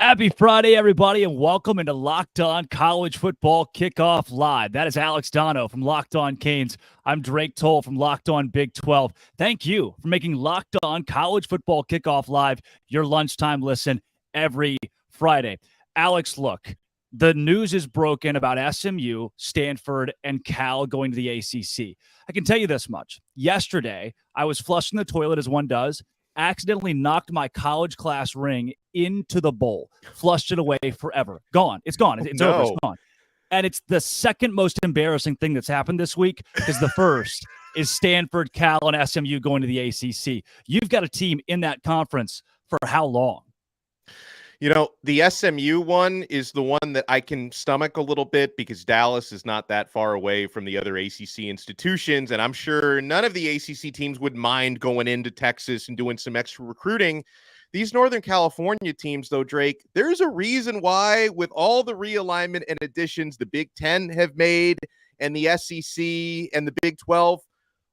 Happy Friday, everybody, and welcome into Locked On College Football Kickoff Live. That is Alex Dono from Locked On Canes. I'm Drake Toll from Locked On Big 12. Thank you for making Locked On College Football Kickoff Live your lunchtime listen every Friday. Alex, look, the news is broken about SMU, Stanford, and Cal going to the ACC. I can tell you this much. Yesterday, I was flushing the toilet as one does, accidentally knocked my college class ring into the bowl, flushed it away forever. Gone. It's gone. It's over. It's gone. And it's the second most embarrassing thing that's happened this week because the first is Stanford, Cal, and SMU going to the ACC. You've got a team in that conference for how long? You know, the SMU one is the one that I can stomach a little bit because Dallas is not that far away from the other ACC institutions. And I'm sure none of the ACC teams would mind going into Texas and doing some extra recruiting. These Northern California teams, though, Drake, there's a reason why with all the realignment and additions the Big Ten have made and the SEC and the Big 12,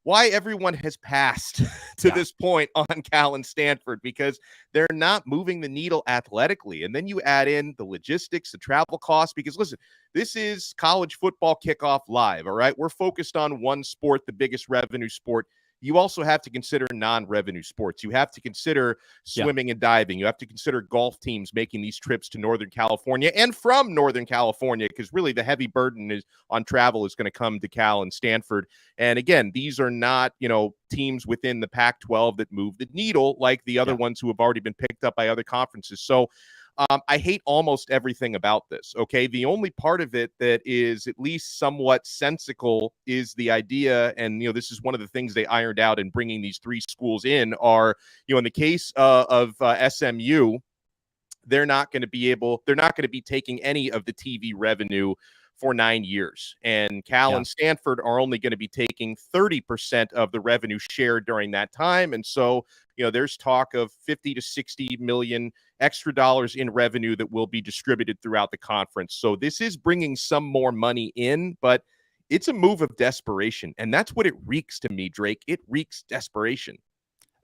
why everyone has passed to this point on Cal and Stanford, because they're not moving the needle athletically. And then you add in the logistics, the travel costs, because listen, this is college football kickoff live. All right. We're focused on one sport, the biggest revenue sport. You also have to consider non-revenue sports. You have to consider swimming and diving. You have to consider golf teams making these trips to Northern California and from Northern California, because really the heavy burden is on travel is going to come to Cal and Stanford. And again, these are not, teams within the Pac-12 that move the needle like the other ones who have already been picked up by other conferences. So I hate almost everything about this, okay? The only part of it that is at least somewhat sensical is the idea, and, this is one of the things they ironed out in bringing these three schools in are, in the case of SMU, they're not going to be taking any of the TV revenue for 9 years. And Cal and Stanford are only going to be taking 30% of the revenue share during that time. And so, there's talk of 50 to 60 million extra dollars in revenue that will be distributed throughout the conference. So this is bringing some more money in, but it's a move of desperation. And that's what it reeks to me, Drake. It reeks desperation.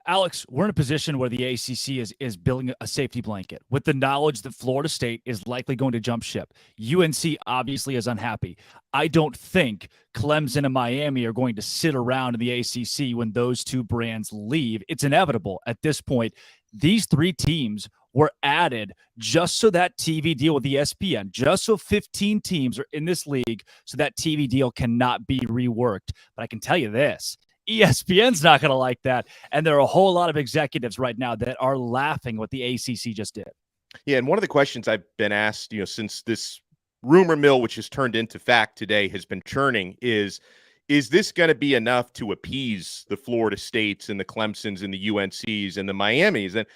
Alex, we're in a position where the ACC is building a safety blanket with the knowledge that Florida State is likely going to jump ship. UNC obviously is unhappy. I don't think Clemson and Miami are going to sit around in the ACC when those two brands leave. It's inevitable at this point. These three teams were added just so that TV deal with ESPN, just so 15 teams are in this league so that TV deal cannot be reworked. But I can tell you this. ESPN's not going to like that. And there are a whole lot of executives right now that are laughing what the ACC just did. Yeah, and one of the questions I've been asked, since this rumor mill, which has turned into fact today, has been churning is this going to be enough to appease the Florida States and the Clemsons and the UNCs and the Miamis? And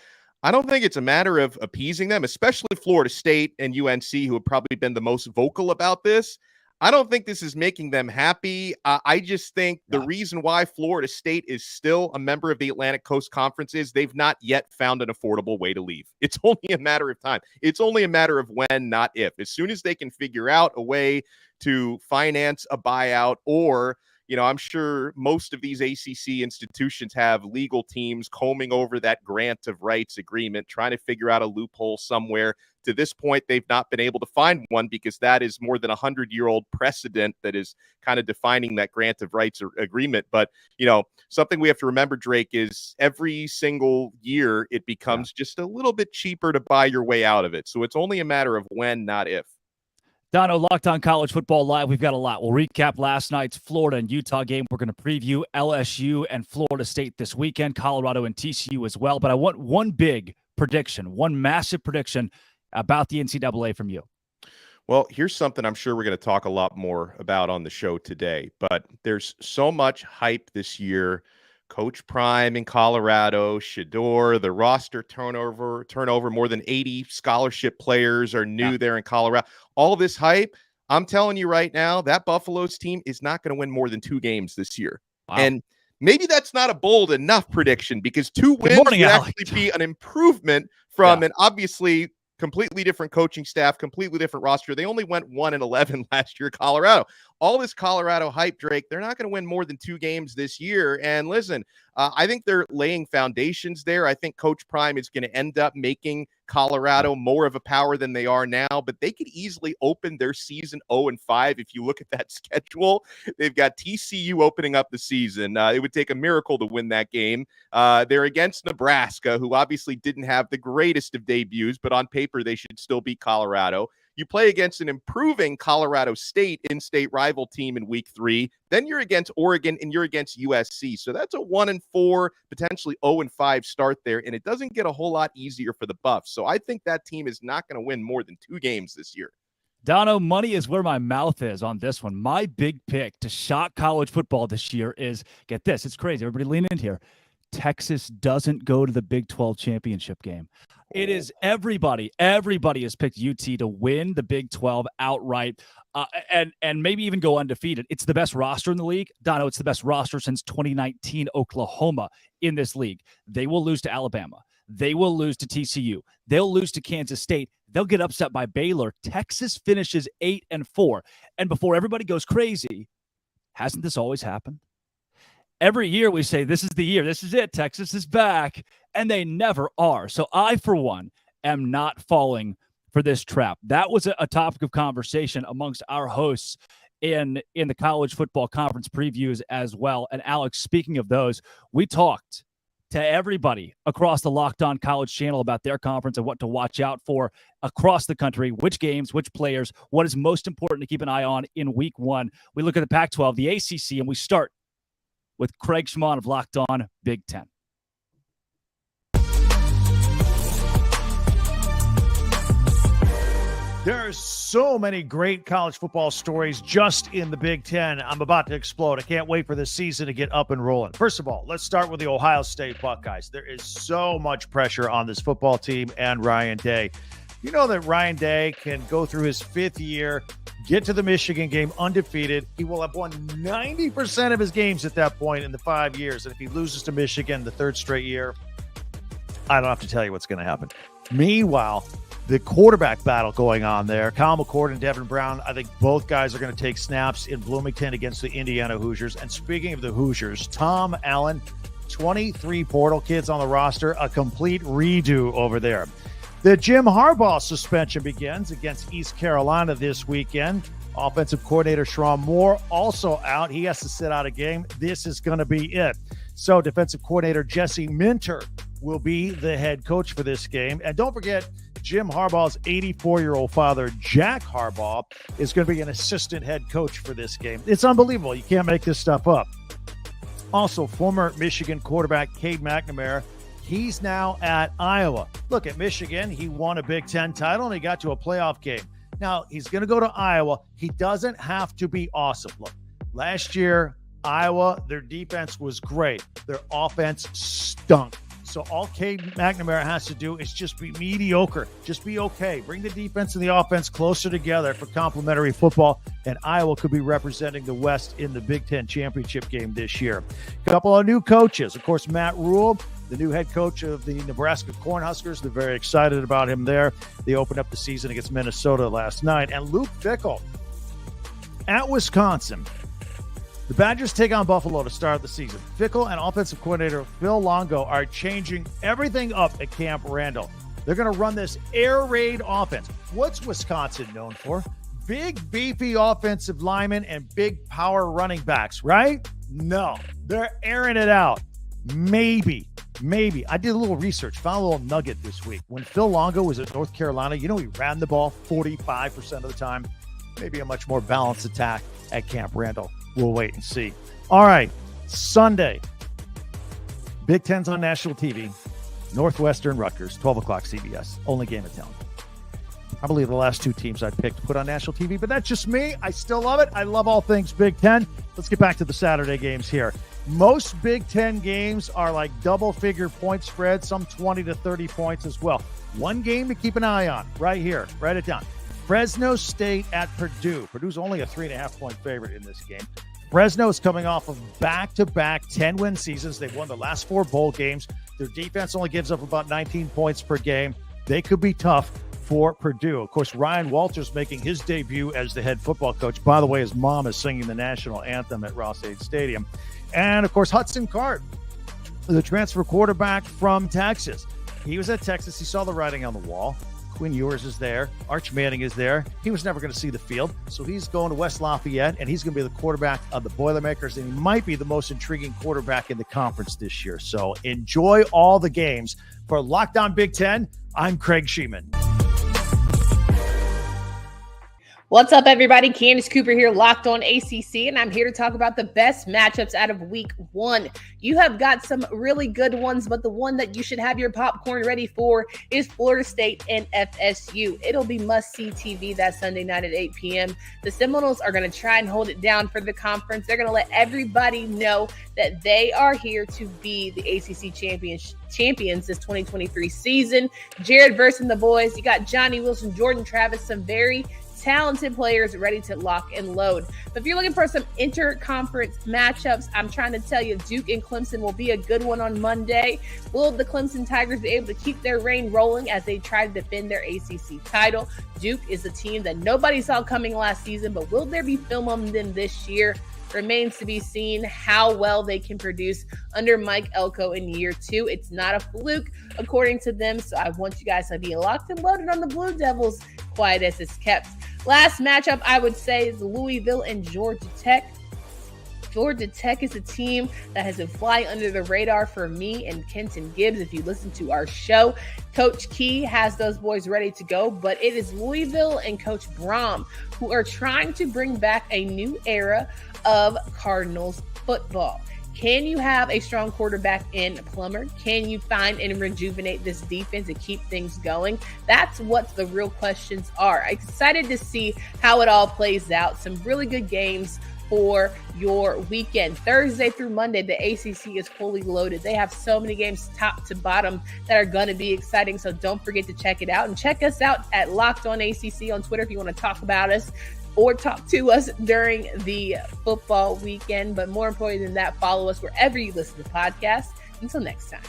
I don't think it's a matter of appeasing them, especially Florida State and UNC, who have probably been the most vocal about this. I don't think this is making them happy. I just think the reason why Florida State is still a member of the Atlantic Coast Conference is they've not yet found an affordable way to leave. It's only a matter of time. It's only a matter of when, not if. As soon as they can figure out a way to finance a buyout, or, I'm sure most of these ACC institutions have legal teams combing over that grant of rights agreement, trying to figure out a loophole somewhere. To this point, they've not been able to find one because that is more than 100-year-old precedent that is kind of defining that grant of rights agreement. But, something we have to remember, Drake, is every single year it becomes just a little bit cheaper to buy your way out of it. So it's only a matter of when, not if. Dono, Locked On College Football Live. We've got a lot. We'll recap last night's Florida and Utah game. We're going to preview LSU and Florida State this weekend, Colorado and TCU as well. But I want one big prediction, one massive prediction about the NCAA from you. Well, here's something I'm sure we're going to talk a lot more about on the show today, but there's so much hype this year. Coach Prime in Colorado, Shedeur, the roster turnover, more than 80 scholarship players are new there in Colorado. All this hype, I'm telling you right now, that Buffalo's team is not going to win more than 2 games this year. Wow. And maybe that's not a bold enough prediction because 2 wins would actually be an improvement from an obviously completely different coaching staff, completely different roster. They only went 1-11 last year, Colorado. all this Colorado hype, Drake, they're not going to win more than 2 games this year. And listen, I think they're laying foundations there. I think Coach Prime is going to end up making Colorado more of a power than they are now, but they could easily open their season 0-5. If you look at that schedule, they've got TCU opening up the season. It would take a miracle to win that game. They're against Nebraska, who obviously didn't have the greatest of debuts, but on paper, they should still beat Colorado. You play against an improving Colorado State in-state rival team in week 3. Then you're against Oregon and you're against USC. So that's a 1-4, potentially 0-5 start there. And it doesn't get a whole lot easier for the Buffs. So I think that team is not going to win more than 2 games this year. Dono, money is where my mouth is on this one. My big pick to shock college football this year is, get this, it's crazy. Everybody lean in here. Texas doesn't go to the Big 12 championship game. It is everybody has picked UT to win the Big 12 outright and maybe even go undefeated. It's the best roster in the league. Dono, it's the best roster since 2019 Oklahoma in this league. They will lose to Alabama. They will lose to TCU. They'll lose to Kansas State. They'll get upset by Baylor. Texas finishes 8-4. And before everybody goes crazy, hasn't this always happened? Every year we say, this is the year. This is it. Texas is back. And they never are. So I, for one, am not falling for this trap. That was a topic of conversation amongst our hosts in the college football conference previews as well. And Alex, speaking of those, we talked to everybody across the Locked On College channel about their conference and what to watch out for across the country, which games, which players, what is most important to keep an eye on in week 1. We look at the Pac-12, the ACC, and we start with Craig Schmann of Locked On Big Ten. There are so many great college football stories just in the Big Ten. I'm about to explode. I can't wait for this season to get up and rolling. First of all, let's start with the Ohio State Buckeyes. There is so much pressure on this football team and Ryan Day. You know that Ryan Day can go through his 5th year, get to the Michigan game undefeated. He will have won 90% of his games at that point in the 5 years. And if he loses to Michigan the 3rd straight year, I don't have to tell you what's going to happen. Meanwhile, the quarterback battle going on there, Kyle McCord and Devin Brown, I think both guys are going to take snaps in Bloomington against the Indiana Hoosiers. And speaking of the Hoosiers, Tom Allen, 23 portal kids on the roster, a complete redo over there. The Jim Harbaugh suspension begins against East Carolina this weekend. Offensive coordinator Sherrone Moore also out. He has to sit out a game. This is going to be it. So defensive coordinator Jesse Minter will be the head coach for this game. And don't forget, Jim Harbaugh's 84-year-old father, Jack Harbaugh, is going to be an assistant head coach for this game. It's unbelievable. You can't make this stuff up. Also, former Michigan quarterback Cade McNamara, he's now at Iowa. Look, at Michigan, he won a Big Ten title and he got to a playoff game. Now, he's going to go to Iowa. He doesn't have to be awesome. Look, last year, Iowa, their defense was great. Their offense stunk. So all Cade McNamara has to do is just be mediocre. Just be okay. Bring the defense and the offense closer together for complementary football, and Iowa could be representing the West in the Big Ten championship game this year. A couple of new coaches. Of course, Matt Rule, the new head coach of the Nebraska Cornhuskers. They're very excited about him there. They opened up the season against Minnesota last night. And Luke Fickell at Wisconsin. The Badgers take on Buffalo to start the season. Fickell and offensive coordinator Phil Longo are changing everything up at Camp Randall. They're going to run this air raid offense. What's Wisconsin known for? Big, beefy offensive linemen and big power running backs, right? No, they're airing it out. Maybe. I did a little research, found a little nugget this week. When Phil Longo was at North Carolina, he ran the ball 45% of the time. Maybe a much more balanced attack at Camp Randall. We'll wait and see. All right, Sunday. Big Ten's on national TV. Northwestern Rutgers, 12 o'clock CBS. Only game of town. Probably the last 2 teams I picked to put on national TV, but that's just me. I still love it. I love all things Big Ten. Let's get back to the Saturday games here. Most Big Ten games are like double-figure point spreads, some 20 to 30 points as well. One game to keep an eye on right here. Write it down. Fresno State at Purdue. Purdue's only a 3.5-point favorite in this game. Fresno is coming off of back-to-back 10-win seasons. They've won the last 4 bowl games. Their defense only gives up about 19 points per game. They could be tough. for Purdue. Of course, Ryan Walters making his debut as the head football coach. By the way, his mom is singing the national anthem at Ross-Ade Stadium. And, of course, Hudson Card, the transfer quarterback from Texas. He was at Texas. He saw the writing on the wall. Quinn Ewers is there. Arch Manning is there. He was never going to see the field. So he's going to West Lafayette, and he's going to be the quarterback of the Boilermakers, and he might be the most intriguing quarterback in the conference this year. So enjoy all the games. For Locked On Big Ten, I'm Craig Sheeman. What's up, everybody? Candace Cooper here, Locked On ACC, and I'm here to talk about the best matchups out of Week 1. You have got some really good ones, but the one that you should have your popcorn ready for is Florida State and FSU. It'll be must-see TV that Sunday night at 8 p.m. The Seminoles are going to try and hold it down for the conference. They're going to let everybody know that they are here to be the ACC champions this 2023 season. Jared Verse and the boys. You got Johnny Wilson, Jordan Travis, some very talented players ready to lock and load. But if you're looking for some interconference matchups, I'm trying to tell you Duke and Clemson will be a good one on Monday. Will the Clemson Tigers be able to keep their reign rolling as they try to defend their ACC title? Duke is a team that nobody saw coming last season, but will there be film on them this year? Remains to be seen how well they can produce under Mike Elko in year 2. It's not a fluke, according to them, so I want you guys to be locked and loaded on the Blue Devils, quiet as it's kept. Last matchup, I would say, is Louisville and Georgia Tech. Georgia Tech is a team that has been flying under the radar for me and Kenton Gibbs. If you listen to our show, Coach Key has those boys ready to go, but it is Louisville and Coach Brom who are trying to bring back a new era of Cardinals football. Can you have a strong quarterback in Plummer? Can you find and rejuvenate this defense and keep things going? That's what the real questions are. I'm excited to see how it all plays out. Some really good games for your weekend. Thursday through Monday, the ACC is fully loaded. They have so many games top to bottom that are going to be exciting, so don't forget to check it out. And check us out at Locked On ACC on Twitter if you want to talk about us or talk to us during the football weekend. But more important than that, follow us wherever you listen to podcasts. Until next time.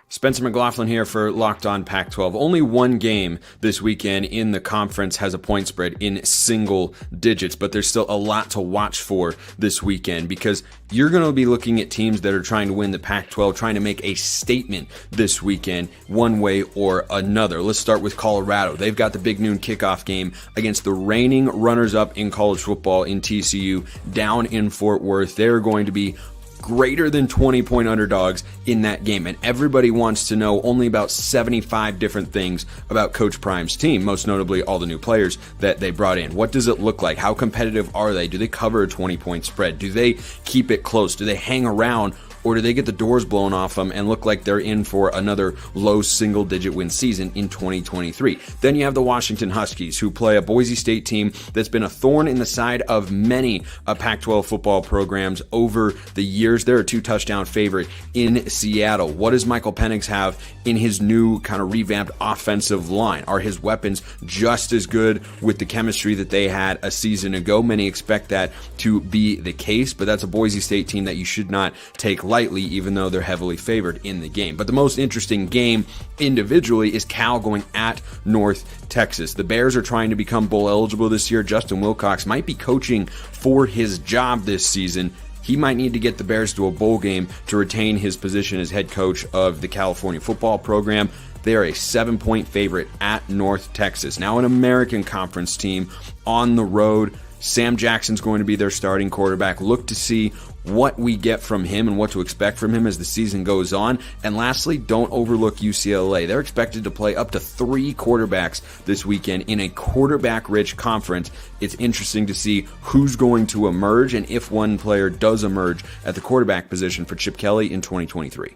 Spencer McLaughlin here for Locked On Pac-12. Only one game this weekend in the conference has a point spread in single digits, but there's still a lot to watch for this weekend because you're going to be looking at teams that are trying to win the Pac-12, trying to make a statement this weekend one way or another. Let's start with Colorado. They've got the big noon kickoff game against the reigning runners-up in college football in TCU down in Fort Worth. They're going to be greater than 20-point underdogs in that game. And everybody wants to know only about 75 different things about Coach Prime's team, most notably all the new players that they brought in. What does it look like? How competitive are they? Do they cover a 20-point spread? Do they keep it close? Do they hang around? Or do they get the doors blown off them and look like they're in for another low single-digit win season in 2023? Then you have the Washington Huskies, who play a Boise State team that's been a thorn in the side of many Pac-12 football programs over the years. They're a 2-touchdown favorite in Seattle. What does Michael Penix have in his new kind of revamped offensive line? Are his weapons just as good with the chemistry that they had a season ago? Many expect that to be the case, but that's a Boise State team that you should not take lightly, even though they're heavily favored in the game. But the most interesting game individually is Cal going at North Texas. The Bears are trying to become bowl eligible this year. Justin Wilcox might be coaching for his job this season. He might need to get the Bears to a bowl game to retain his position as head coach of the California football program. They are a 7-point favorite at North Texas. Now an American Conference team on the road. Sam Jackson's going to be their starting quarterback. Look to see what we get from him and what to expect from him as the season goes on. And lastly, don't overlook UCLA. They're expected to play up to 3 quarterbacks this weekend in a quarterback-rich conference. It's interesting to see who's going to emerge and if one player does emerge at the quarterback position for Chip Kelly in 2023.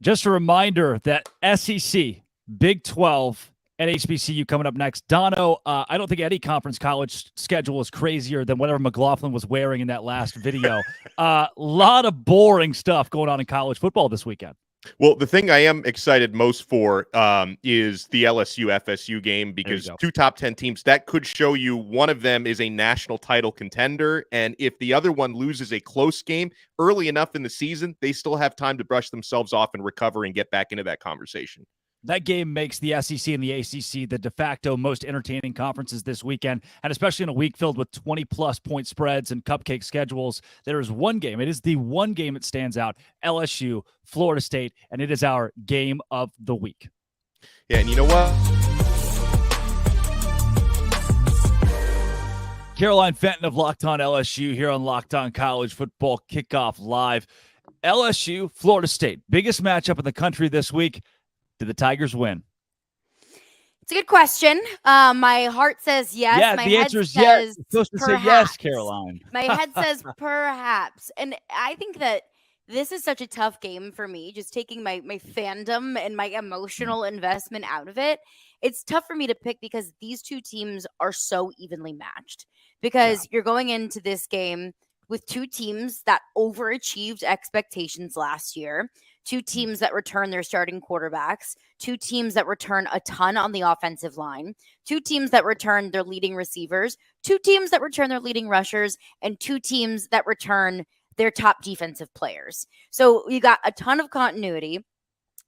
Just a reminder that SEC, Big 12, and HBCU coming up next. Dono, I don't think any conference college schedule is crazier than whatever McLaughlin was wearing in that last video. Lot of boring stuff going on in college football this weekend. Well, the thing I am excited most for is the LSU FSU game, because two top 10 teams, that could show you one of them is a national title contender. And if the other one loses a close game early enough in the season, they still have time to brush themselves off and recover and get back into that conversation. That game makes the SEC and the ACC the de facto most entertaining conferences this weekend, and especially in a week filled with 20-plus point spreads and cupcake schedules. There is one game. It is the one game that stands out, LSU, Florida State, and it is our game of the week. Yeah, and you know what? Caroline Fenton of Locked On LSU here on Locked On College Football Kickoff Live. LSU, Florida State, biggest matchup in the country this week. Did the Tigers win? It's a good question. My heart says yes. Yeah, my the head answer is says yes. You're supposed to perhaps. say yes, Caroline. My head says perhaps. And I think that this is such a tough game for me, just taking my fandom and my emotional investment out of it. It's tough for me to pick because these two teams are so evenly matched. Because you're going into this game with two teams that overachieved expectations last year, two teams that return their starting quarterbacks, two teams that return a ton on the offensive line, two teams that return their leading receivers, two teams that return their leading rushers, and two teams that return their top defensive players. So you got a ton of continuity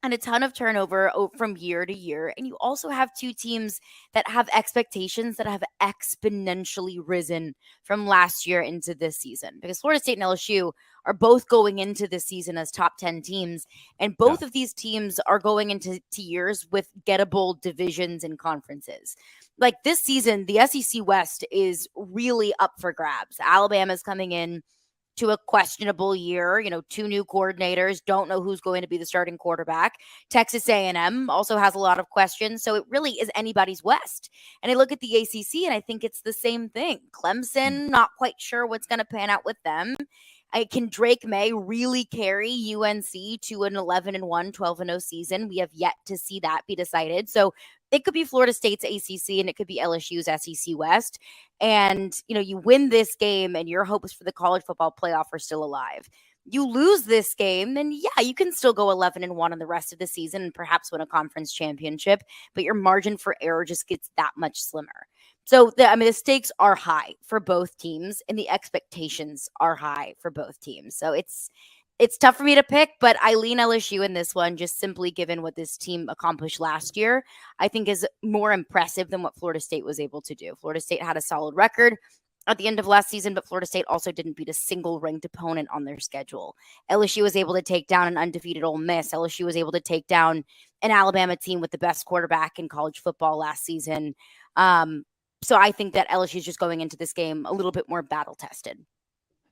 and a ton of turnover from year to year. And you also have two teams that have expectations that have exponentially risen from last year into this season. Because Florida State and LSU are both going into this season as top 10 teams. And both of these teams are going into years with gettable divisions and conferences. Like this season, the SEC West is really up for grabs. Alabama's coming in to a questionable year, two new coordinators, don't know who's going to be the starting quarterback. Texas A&M also has a lot of questions, so it really is anybody's West. And I look at the ACC, and I think it's the same thing. Clemson, not quite sure what's going to pan out with them. Can Drake May really carry UNC to an 11-1, 12-0 season? We have yet to see that be decided. So it could be Florida State's ACC and it could be LSU's SEC West. And, you win this game and your hopes for the college football playoff are still alive. You lose this game, then you can still go 11-1 in the rest of the season and perhaps win a conference championship, but your margin for error just gets that much slimmer. So, the stakes are high for both teams and the expectations are high for both teams. So it's tough for me to pick, but I lean LSU in this one, just simply given what this team accomplished last year, I think is more impressive than what Florida State was able to do. Florida State had a solid record at the end of last season, but Florida State also didn't beat a single ranked opponent on their schedule. LSU was able to take down an undefeated Ole Miss. LSU was able to take down an Alabama team with the best quarterback in college football last season. So I think that LSU is just going into this game a little bit more battle tested.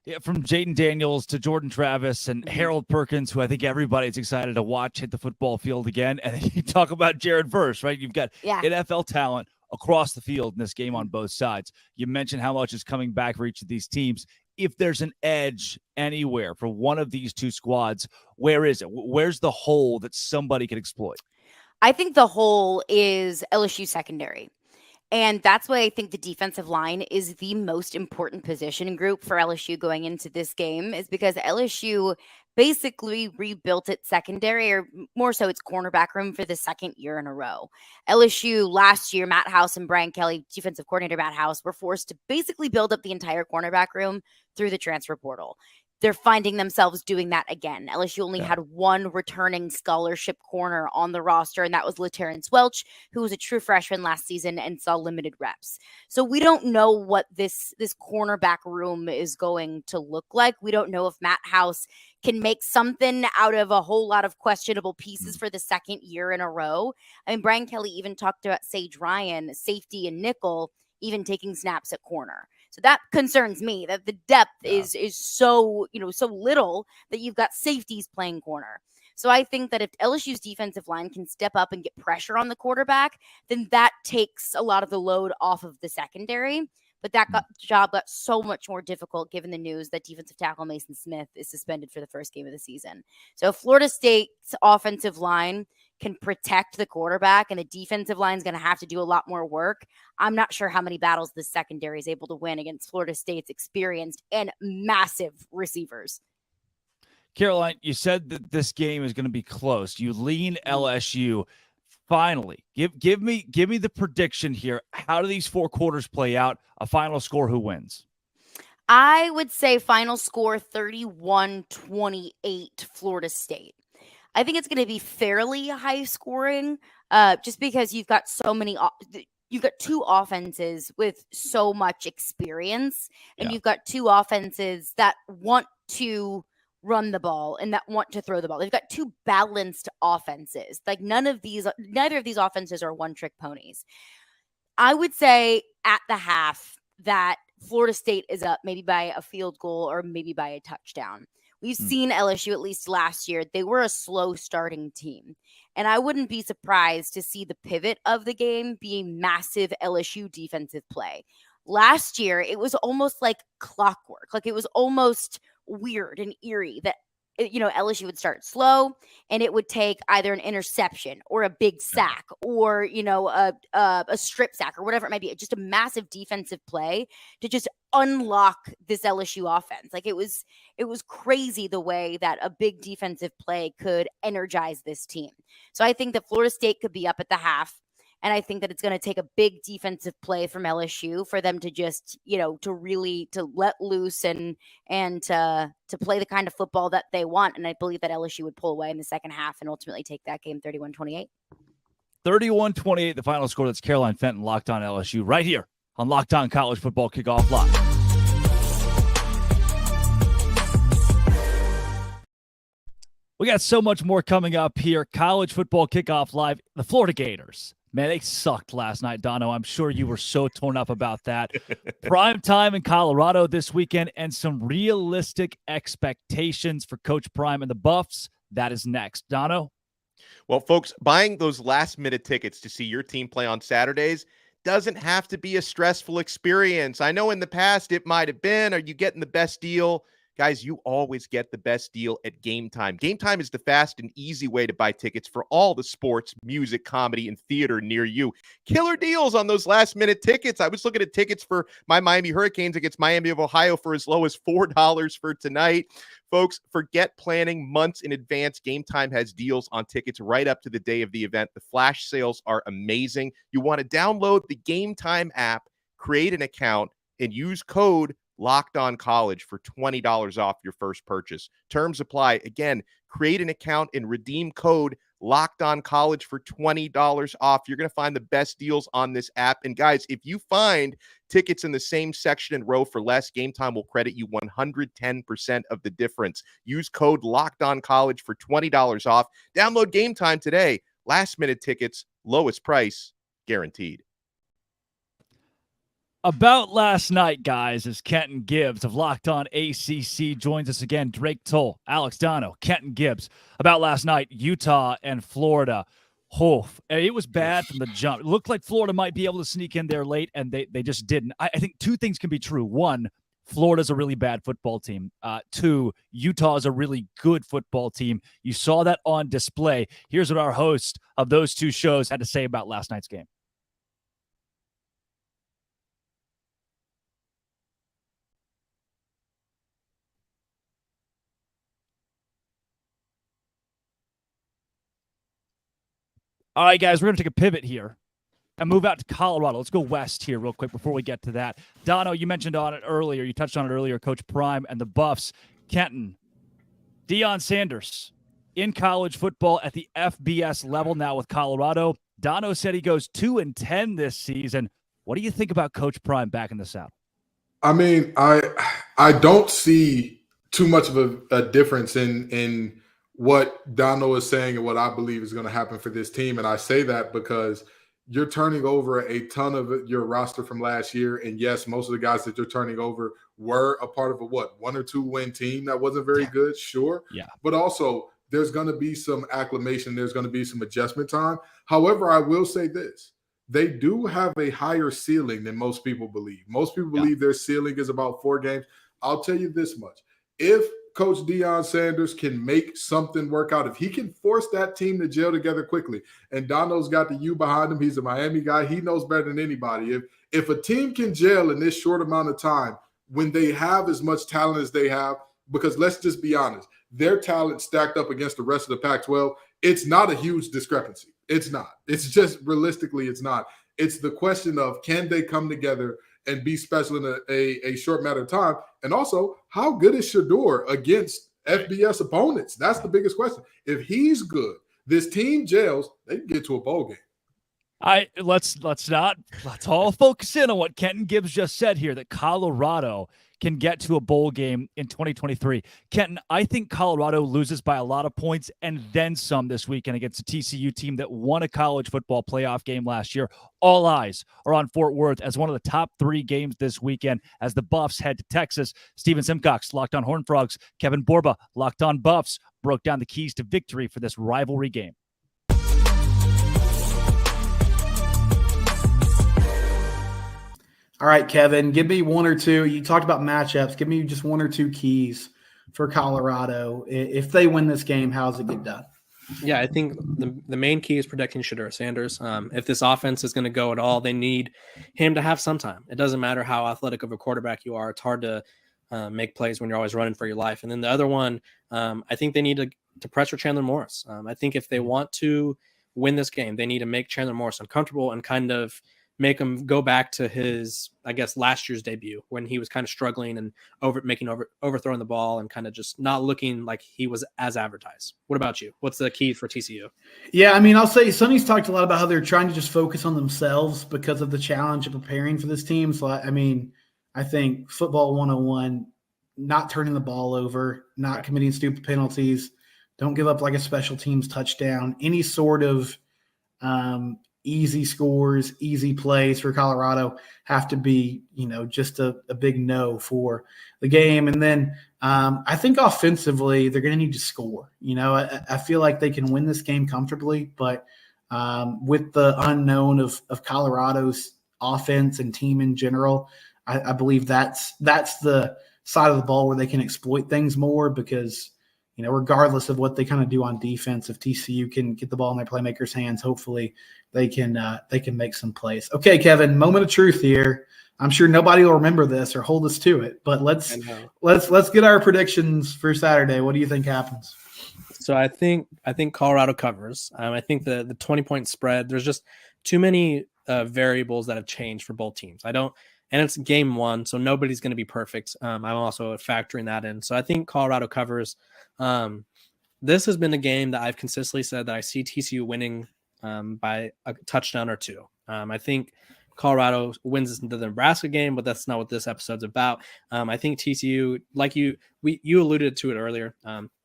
Yeah, from Jaden Daniels to Jordan Travis and Harold Perkins, who I think everybody's excited to watch hit the football field again. And then you talk about Jared Verse, right? You've got NFL talent across the field in this game on both sides. You mentioned how much is coming back for each of these teams. If there's an edge anywhere for one of these two squads, where is it? Where's the hole that somebody could exploit? I think the hole is LSU secondary. And that's why I think the defensive line is the most important position group for LSU going into this game, is because LSU basically rebuilt its secondary, or more so its cornerback room, for the second year in a row. LSU last year, Matt House and Brian Kelly, defensive coordinator Matt House, were forced to basically build up the entire cornerback room through the transfer portal. They're finding themselves doing that again. LSU only had one returning scholarship corner on the roster, and that was LaTerrence Welch, who was a true freshman last season and saw limited reps. So we don't know what this cornerback room is going to look like. We don't know if Matt House can make something out of a whole lot of questionable pieces for the second year in a row. I mean, Brian Kelly even talked about Sage Ryan, safety and nickel, even taking snaps at corner. So that concerns me, that the depth is so little that you've got safeties playing corner. So I think that if LSU's defensive line can step up and get pressure on the quarterback, then that takes a lot of the load off of the secondary. But that job got so much more difficult given the news that defensive tackle Mason Smith is suspended for the first game of the season. So if Florida State's offensive line can protect the quarterback and the defensive line is going to have to do a lot more work, I'm not sure how many battles the secondary is able to win against Florida State's experienced and massive receivers. Caroline, you said that this game is going to be close. You lean LSU. Finally, give me the prediction here. How do these 4 quarters play out? A final score, who wins? I would say final score 31-28 Florida State. I think it's going to be fairly high scoring just because you've got you've got 2 offenses with so much experience, and you've got 2 offenses that want to run the ball and that want to throw the ball. They've got 2 balanced offenses. Like neither of these offenses are one-trick ponies. I would say at the half that Florida State is up maybe by a field goal or maybe by a touchdown. We've seen LSU, at least last year, they were a slow starting team. And I wouldn't be surprised to see the pivot of the game being massive LSU defensive play. Last year, it was almost like clockwork. Like it was almost weird and eerie that, LSU would start slow and it would take either an interception or a big sack or, a strip sack or whatever it might be. Just a massive defensive play to just unlock this LSU offense. Like it was crazy the way that a big defensive play could energize this team. So I think that Florida State could be up at the half. And I think that it's going to take a big defensive play from LSU for them to just, to let loose and to play the kind of football that they want. And I believe that LSU would pull away in the second half and ultimately take that game 31-28. 31-28, the final score. That's Caroline Fenton, Locked On LSU, right here on Locked On College Football Kickoff Live. We got so much more coming up here. College Football Kickoff Live. The Florida Gators. Man, they sucked last night, Dono. I'm sure you were so torn up about that. Prime time in Colorado this weekend and some realistic expectations for Coach Prime and the Buffs. That is next. Dono? Well, folks, buying those last-minute tickets to see your team play on Saturdays doesn't have to be a stressful experience. I know in the past it might have been. Are you getting the best deal? Guys, you always get the best deal at Game Time. Game Time is the fast and easy way to buy tickets for all the sports, music, comedy, and theater near you. Killer deals on those last-minute tickets. I was looking at tickets for my Miami Hurricanes against Miami of Ohio for as low as $4 for tonight. Folks, forget planning months in advance. Game Time has deals on tickets right up to the day of the event. The flash sales are amazing. You want to download the Game Time app, create an account, and use code Locked On College for $20 off your first purchase. Terms apply. Again, create an account and redeem code Locked On College for $20 off. You're going to find the best deals on this app. And guys, if you find tickets in the same section and row for less, Game Time will credit you 110% of the difference. Use code Locked On College for $20 off. Download Game Time today. Last minute tickets, lowest price, guaranteed. About last night, guys, as Kenton Gibbs of Locked On ACC joins us again. Drake Toll, Alex Dono, Kenton Gibbs. About last night, Utah and Florida. It was bad from the jump. It looked like Florida might be able to sneak in there late, and they just didn't. I think 2 things can be true. 1, Florida's a really bad football team. 2, Utah is a really good football team. You saw that on display. Here's what our host of those 2 shows had to say about last night's game. All right, guys, we're going to take a pivot here and move out to Colorado. Let's go west here real quick before we get to that. Dono, you mentioned on it earlier. You touched on it earlier, Coach Prime and the Buffs. Kenton, Deion Sanders in college football at the FBS level now with Colorado. Dono said he goes 2-10 this season. What do you think about Coach Prime back in the South? I mean, I don't see too much of a difference in what Dono is saying and what I believe is going to happen for this team. And I say that because you're turning over a ton of your roster from last year. And yes, most of the guys that you're turning over were a part of a 1 or 2 win team that wasn't very good, sure. Yeah. But also there's going to be some acclimation. There's going to be some adjustment time. However, I will say this. They do have a higher ceiling than most people believe. Most people believe their ceiling is about 4 games. I'll tell you this much. If Coach Deion Sanders can make something work out, if he can force that team to gel together quickly, and Dono's got the U behind him, he's a Miami guy, he knows better than anybody. If a team can gel in this short amount of time when they have as much talent as they have, because let's just be honest, their talent stacked up against the rest of the Pac-12, it's not a huge discrepancy. It's not. It's just realistically, it's not. It's the question of, can they come together and be special in a short matter of time? And also, how good is Shedeur against FBS opponents? That's the biggest question. If he's good, this team gels, they can get to a bowl game. Let's all focus in on what Kenton Gibbs just said here, that Colorado can get to a bowl game in 2023. Kenton, I think Colorado loses by a lot of points and then some this weekend against a TCU team that won a college football playoff game last year. All eyes are on Fort Worth as one of the top 3 games this weekend as the Buffs head to Texas. Steven Simcox, Locked on Horned Frogs. Kevin Borba, Locked on Buffs, broke down the keys to victory for this rivalry game. All right, Kevin, give me one or two. You talked about matchups. Give me just one or two keys for Colorado. If they win this game, how does it get done? Yeah, I think the main key is protecting Shedeur Sanders. If this offense is going to go at all, they need him to have some time. It doesn't matter how athletic of a quarterback you are. It's hard to make plays when you're always running for your life. And then the other one, I think they need to pressure Chandler Morris. I think if they want to win this game, they need to make Chandler Morris uncomfortable and kind of make him go back to his, I guess, last year's debut when he was kind of struggling and overthrowing the ball and kind of just not looking like he was as advertised. What about you? What's the key for TCU? Yeah, I mean, I'll say Sonny's talked a lot about how they're trying to just focus on themselves because of the challenge of preparing for this team. So, I mean, I think football 101, not turning the ball over, not committing stupid penalties, don't give up like a special teams touchdown, any sort of easy scores, easy plays for Colorado have to be, just a big no for the game. And then I think offensively, they're going to need to score. I feel like they can win this game comfortably, but with the unknown of Colorado's offense and team in general, I believe that's the side of the ball where they can exploit things more because, regardless of what they kind of do on defense, if TCU can get the ball in their playmakers' hands, hopefully they can make some plays. Okay, Kevin, moment of truth here. I'm sure nobody will remember this or hold us to it, but let's get our predictions for Saturday. What do you think happens? So I think Colorado covers. I think the 20-point spread, there's just too many variables that have changed for both teams. And it's game 1, so nobody's going to be perfect. I'm also factoring that in. So I think Colorado covers. This has been a game that I've consistently said that I see TCU winning by a touchdown or 2. I think Colorado wins the Nebraska game, but that's not what this episode's about. I think TCU, like you alluded to it earlier,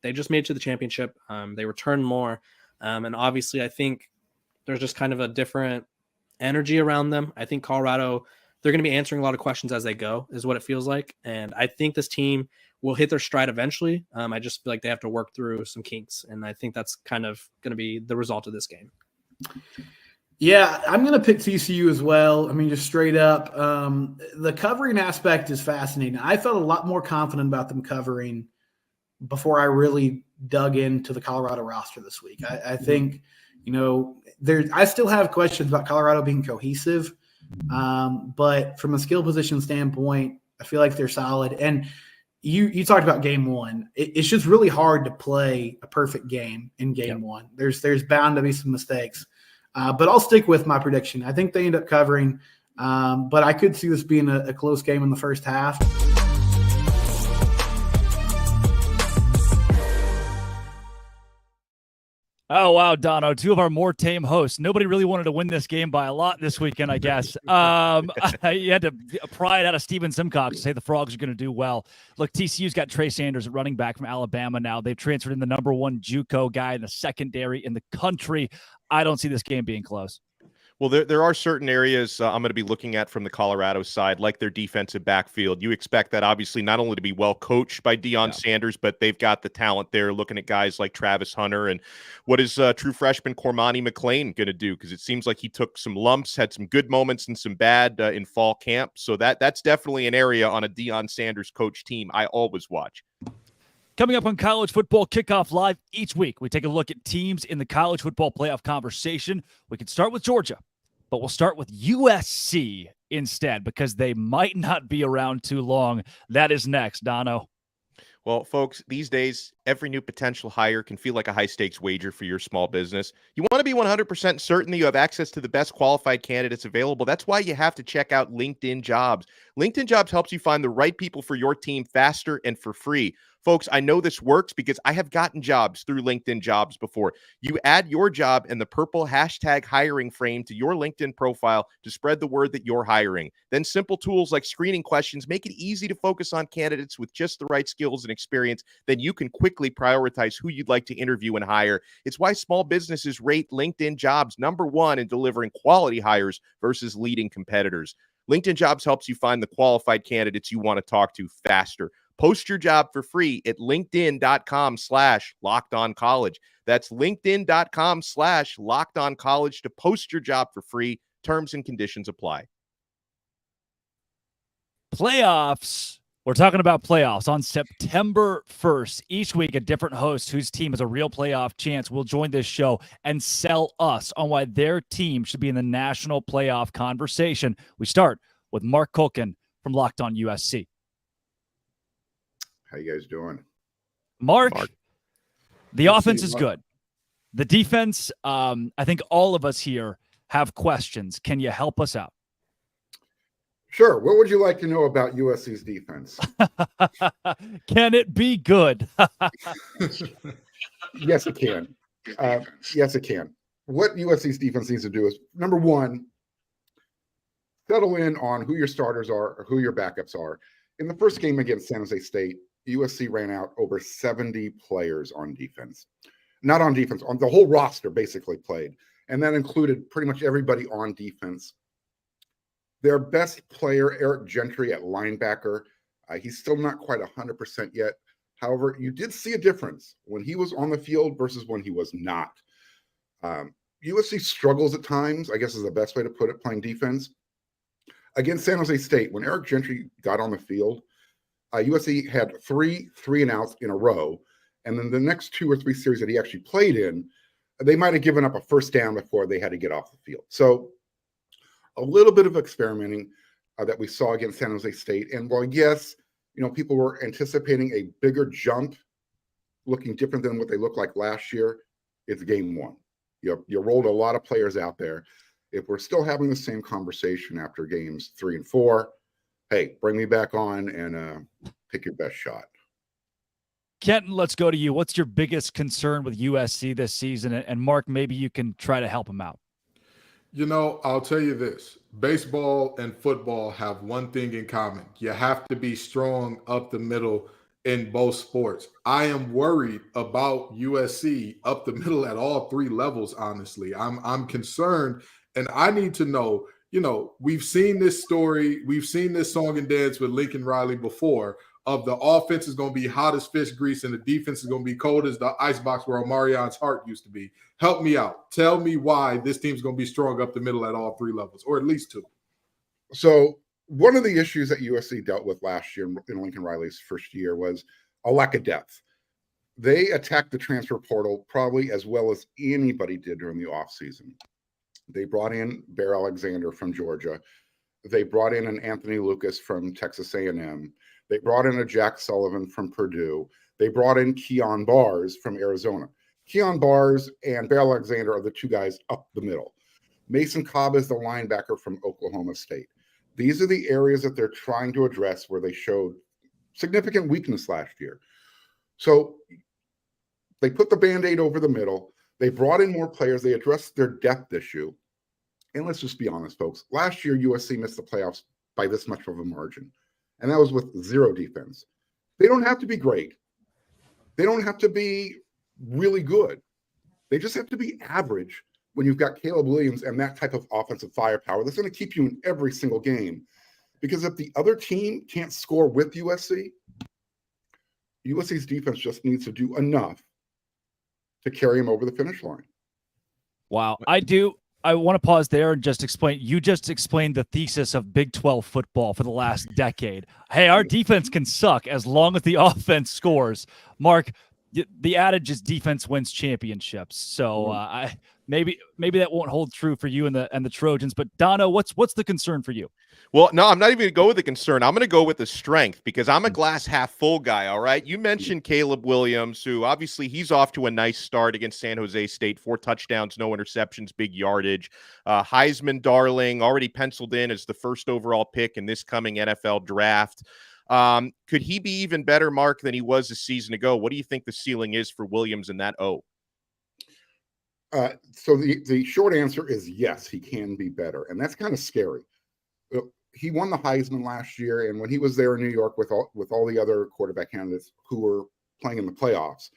they just made it to the championship. They returned more. And obviously I think there's just kind of a different energy around them. I think Colorado, they're going to be answering a lot of questions as they go, is what it feels like. And I think this team will hit their stride eventually. I just feel like they have to work through some kinks. And I think that's kind of going to be the result of this game. Yeah, I'm going to pick TCU as well. I mean, just straight up. The covering aspect is fascinating. I felt a lot more confident about them covering before I really dug into the Colorado roster this week. I think, I still have questions about Colorado being cohesive. But from a skill position standpoint, I feel like they're solid. And you talked about game 1. It's just really hard to play a perfect game in game 1. There's bound to be some mistakes. But I'll stick with my prediction. I think they end up covering, but I could see this being a close game in the first half. Oh, wow, Dono, 2 of our more tame hosts. Nobody really wanted to win this game by a lot this weekend, I guess. You had to pry it out of Steven Simcox to say the Frogs are going to do well. Look, TCU's got Trey Sanders, running back from Alabama now. They've transferred in the number 1 JUCO guy in the secondary in the country. I don't see this game being close. Well, there are certain areas I'm going to be looking at from the Colorado side, like their defensive backfield. You expect that, obviously, not only to be well coached by Deion Sanders, but they've got the talent there, looking at guys like Travis Hunter. And what is true freshman Cormani McClain going to do? Because it seems like he took some lumps, had some good moments and some bad in fall camp. So that's definitely an area on a Deion Sanders coach team I always watch. Coming up on College Football Kickoff Live each week, we take a look at teams in the college football playoff conversation. We can start with Georgia, but we'll start with USC instead because they might not be around too long. That is next, Dono. Well, folks, these days, every new potential hire can feel like a high-stakes wager for your small business. You want to be 100% certain that you have access to the best qualified candidates available. That's why you have to check out LinkedIn Jobs. LinkedIn Jobs helps you find the right people for your team faster and for free. Folks, I know this works because I have gotten jobs through LinkedIn Jobs before. You add your job and the purple hashtag hiring frame to your LinkedIn profile to spread the word that you're hiring. Then simple tools like screening questions make it easy to focus on candidates with just the right skills and experience. Then you can quickly prioritize who you'd like to interview and hire. It's why small businesses rate LinkedIn Jobs #1 in delivering quality hires versus leading competitors. LinkedIn Jobs helps you find the qualified candidates you want to talk to faster. Post your job for free at linkedin.com/lockedoncollege. That's linkedin.com/lockedoncollege to post your job for free. Terms and conditions apply. Playoffs. We're talking about playoffs on September 1st. Each week, a different host whose team has a real playoff chance will join this show and sell us on why their team should be in the national playoff conversation. We start with Mark Culkin from Locked On USC. How you guys doing? Mark. The Let's offense see, is Mark. good. The defense, I think all of us here have questions. Can you help us out? Sure. What would you like to know about USC's defense? Can it be good? Yes, it can. Yes, it can. What USC's defense needs to do is, number one, settle in on who your starters are or who your backups are. In the first game against San Jose State, USC ran out over 70 players on defense. Not on defense, on the whole roster basically played. And that included pretty much everybody on defense. Their best player, Eric Gentry at linebacker, he's still not quite 100% yet. However, you did see a difference when he was on the field versus when he was not. USC struggles at times, I guess is the best way to put it, playing defense. Against San Jose State, when Eric Gentry got on the field, USC had 3 3-and-outs in a row. And then the next 2 or 3 series that he actually played in, they might have given up a first down before they had to get off the field. So a little bit of experimenting that we saw against San Jose State. And while, yes, people were anticipating a bigger jump, looking different than what they looked like last year, it's game 1. You rolled a lot of players out there. If we're still having the same conversation after games 3 and 4, hey, bring me back on and pick your best shot. Kenton, let's go to you. What's your biggest concern with USC this season? And Mark, maybe you can try to help him out. I'll tell you this. Baseball and football have one thing in common. You have to be strong up the middle in both sports. I am worried about USC up the middle at all 3 levels, honestly. I'm concerned, and I need to know, we've seen this story, we've seen this song and dance with Lincoln Riley before, of the offense is going to be hot as fish grease and the defense is going to be cold as the icebox where Omarion's heart used to be. Help me out. Tell me why this team's going to be strong up the middle at all 3 levels, or at least 2. So one of the issues that USC dealt with last year in Lincoln Riley's first year was a lack of depth. They attacked the transfer portal probably as well as anybody did during the offseason. They brought in Bear Alexander from Georgia. They brought in an Anthony Lucas from Texas A&M. They brought in a Jack Sullivan from Purdue. They brought in Keon Bars from Arizona. Keon Bars and Bear Alexander are the 2 guys up the middle. Mason Cobb is the linebacker from Oklahoma State. These are the areas that they're trying to address where they showed significant weakness last year. So they put the Band-Aid over the middle. They brought in more players. They addressed their depth issue. And let's just be honest, folks. Last year, USC missed the playoffs by this much of a margin. And that was with 0 defense. They don't have to be great. They don't have to be really good. They just have to be average when you've got Caleb Williams and that type of offensive firepower that's going to keep you in every single game. Because if the other team can't score with USC, USC's defense just needs to do enough to carry them over the finish line. Wow. I want to pause there and just explain. You just explained the thesis of Big 12 football for the last decade. Hey, our defense can suck as long as the offense scores. Mark, the adage is defense wins championships. So maybe that won't hold true for you and the Trojans. But Dono, what's the concern for you? Well, no, I'm not even going to go with the concern. I'm going to go with the strength because I'm a glass half full guy, all right? You mentioned Caleb Williams, who obviously he's off to a nice start against San Jose State, 4 touchdowns, no interceptions, big yardage. Heisman darling, already penciled in as the first overall pick in this coming NFL draft. Could he be even better, Mark, than he was a season ago? What do you think the ceiling is for Williams in that O? So the short answer is yes, he can be better. And that's kind of scary. He won the Heisman last year, and when he was there in New York with all the other quarterback candidates who were playing in the playoffs,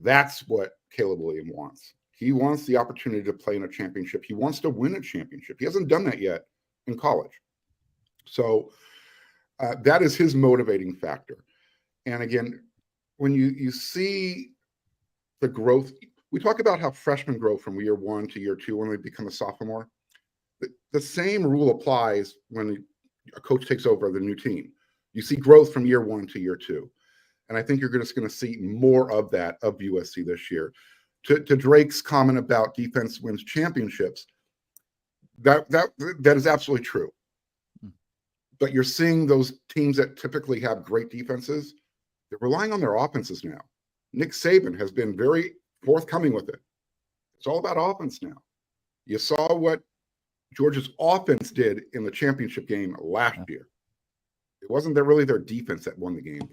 that's what Caleb Williams wants. He wants the opportunity to play in a championship. He wants to win a championship. He hasn't done that yet in college. So that is his motivating factor. And again, when you see the growth, we talk about how freshmen grow from year 1 to year 2 when they become a sophomore. The same rule applies when a coach takes over the new team. You see growth from year 1 to year 2. And I think you're just going to see more of that of USC this year. To Drake's comment about defense wins championships, that is absolutely true. But you're seeing those teams that typically have great defenses, they're relying on their offenses now. Nick Saban has been very forthcoming with it. It's all about offense now. You saw what Georgia's offense did in the championship game last year. It wasn't really their defense that won the game.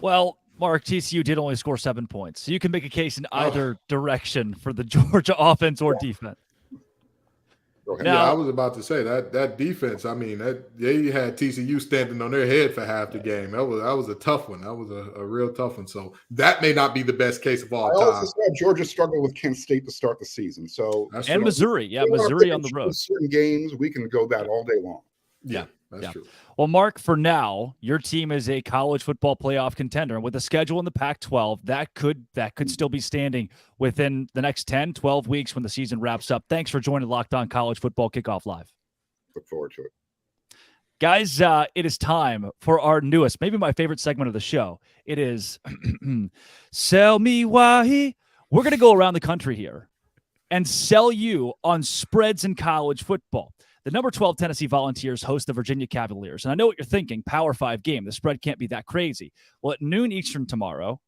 Well, Mark, TCU did only score 7 points. So you can make a case in either direction for the Georgia offense or defense. Yeah, I was about to say that defense. I mean, they had TCU standing on their head for half the game. That was a tough one. That was a real tough one. So that may not be the best case of all time. I also saw Georgia struggle with Kent State to start the season. So and Missouri, Missouri on the road. Certain games we can go that all day long. Yeah. That's true. Well, Mark, for now, your team is a college football playoff contender. And with a schedule in the Pac-12, that could still be standing within the next 10, 12 weeks when the season wraps up. Thanks for joining Locked On College Football Kickoff Live. Look forward to it. Guys, it is time for our newest, maybe my favorite segment of the show. It is Sell Me Why. We're going to go around the country here and sell you on spreads in college football. The number 12 Tennessee Volunteers host the Virginia Cavaliers. And I know what you're thinking, Power 5 game. The spread can't be that crazy. Well, at noon Eastern tomorrow,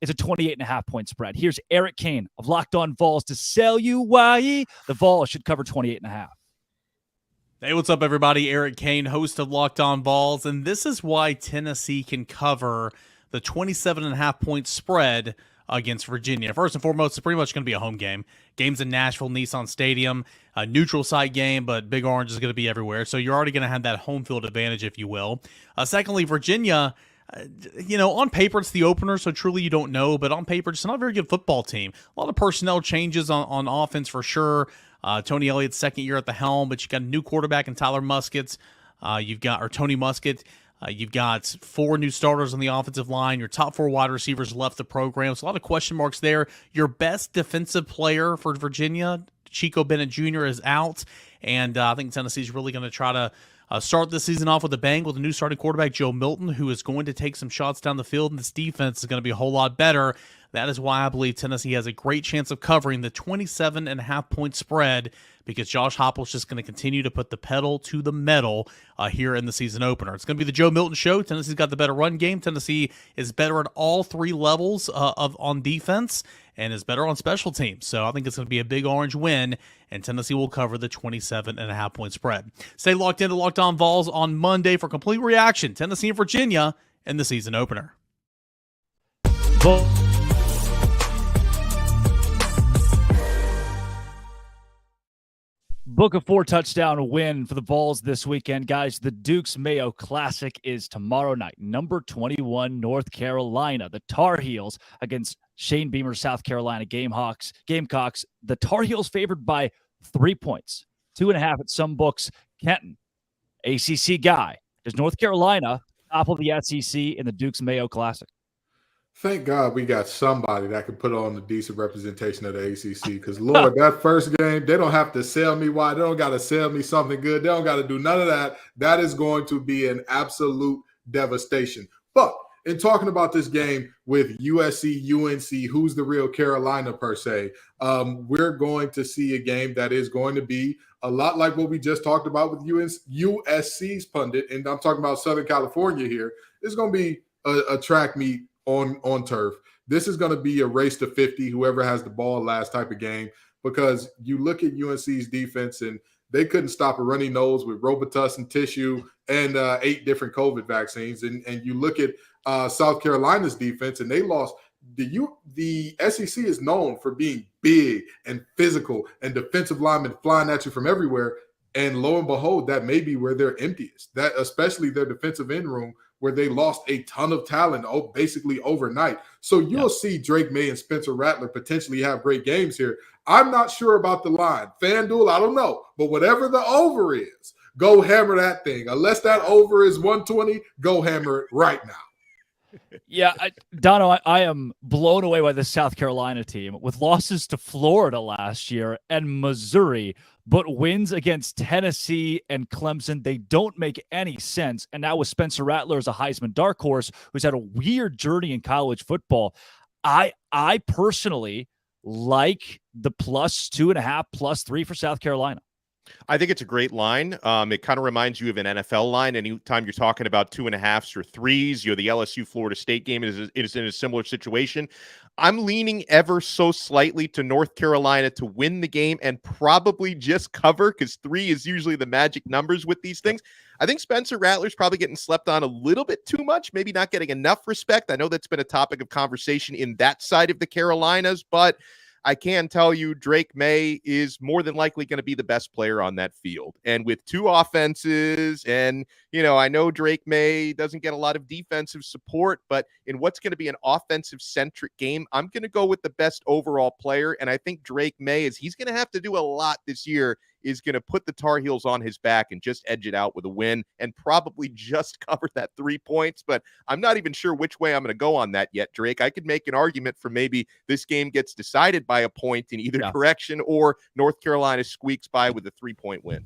it's a 28.5-point spread. Here's Eric Kane of Locked On Vols to sell you why the Vols should cover 28.5. Hey, what's up, everybody? Eric Kane, host of Locked On Vols. And this is why Tennessee can cover the 27.5-point spread against Virginia. First and foremost, it's pretty much going to be a home game. Game's in Nashville, Nissan Stadium, a neutral site game, but Big Orange is going to be everywhere. So you're already going to have that home field advantage, if you will. Secondly, Virginia, on paper, it's the opener, so truly you don't know. But on paper, it's not a very good football team. A lot of personnel changes on offense for sure. Tony Elliott's second year at the helm, but you got a new quarterback in Tyler Muskett. Tony Muskett. You've got 4 new starters on the offensive line. Your top 4 wide receivers left the program. So a lot of question marks there. Your best defensive player for Virginia, Chico Bennett Jr., is out. And I think Tennessee's really going to try to start this season off with a bang with a new starting quarterback, Joe Milton, who is going to take some shots down the field. And this defense is going to be a whole lot better. That is why I believe Tennessee has a great chance of covering the 27.5-point spread, because Josh Heupel's just going to continue to put the pedal to the metal here in the season opener. It's going to be the Joe Milton show. Tennessee's got the better run game. Tennessee is better at all 3 levels on defense and is better on special teams. So I think it's going to be a big orange win, and Tennessee will cover the 27.5-point spread. Stay locked into Locked On Vols on Monday for complete reaction. Tennessee and Virginia in the season opener. Book a 4-touchdown win for the Vols this weekend, guys. The Duke's Mayo Classic is tomorrow night. Number 21, North Carolina. The Tar Heels against Shane Beamer's South Carolina Gamecocks. The Tar Heels favored by 3 points, 2.5 at some books. Kenton, ACC guy. Does North Carolina topple the SEC in the Duke's Mayo Classic? Thank God we got somebody that can put on a decent representation of the ACC, because, Lord, that first game, they don't have to sell me why. They don't got to sell me something good. They don't got to do none of that. That is going to be an absolute devastation. But in talking about this game with USC, UNC, who's the real Carolina per se, we're going to see a game that is going to be a lot like what we just talked about with USC's pundit, and I'm talking about Southern California here. It's going to be a track meet on turf. This is going to be a race to 50, whoever has the ball last type of game, because you look at UNC's defense and they couldn't stop a runny nose with Robitussin tissue and 8 different COVID vaccines. And you look at South Carolina's defense, and they lost. The SEC is known for being big and physical and defensive linemen flying at you from everywhere. And lo and behold, that may be where they're emptiest. That especially their defensive end room, where they lost a ton of talent basically overnight. So you'll see Drake May and Spencer Rattler potentially have great games here. I'm not sure about the line. FanDuel, I don't know. But whatever the over is, go hammer that thing. Unless that over is 120, go hammer it right now. Yeah, Dono, I am blown away by the South Carolina team with losses to Florida last year and Missouri, but wins against Tennessee and Clemson. They don't make any sense. And now with Spencer Rattler as a Heisman dark horse who's had a weird journey in college football, I personally like the +2.5, +3 for South Carolina. I think it's a great line. It kind of reminds you of an NFL line. Anytime you're talking about 2.5s or 3s, the LSU Florida State game is in a similar situation. I'm leaning ever so slightly to North Carolina to win the game and probably just cover, because 3 is usually the magic numbers with these things. I think Spencer Rattler's probably getting slept on a little bit too much, maybe not getting enough respect. I know that's been a topic of conversation in that side of the Carolinas, but I can tell you Drake May is more than likely going to be the best player on that field. And with 2 offenses, and, I know Drake May doesn't get a lot of defensive support, but in what's going to be an offensive-centric game, I'm going to go with the best overall player. And I think Drake May, he's going to have to do a lot this year, is going to put the Tar Heels on his back and just edge it out with a win and probably just cover that 3 points. But I'm not even sure which way I'm going to go on that yet, Drake. I could make an argument for maybe this game gets decided by a point in either direction, or North Carolina squeaks by with a 3-point win.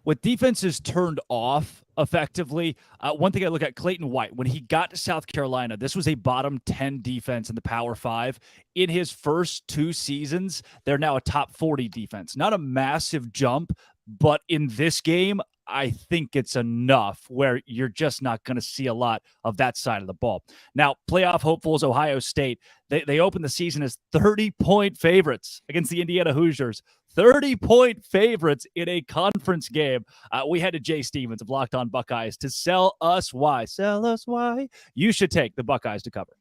With defenses turned off effectively, one thing I look at, Clayton White, when he got to South Carolina, this was a bottom 10 defense in the Power 5. In his first 2 seasons, they're now a top 40 defense. Not a massive jump, but in this game, I think it's enough where you're just not going to see a lot of that side of the ball. Now, playoff hopefuls Ohio State, they opened the season as 30-point favorites against the Indiana Hoosiers. 30-point favorites in a conference game. We had to Jay Stevens of Locked On Buckeyes to sell us why you should take the Buckeyes to cover.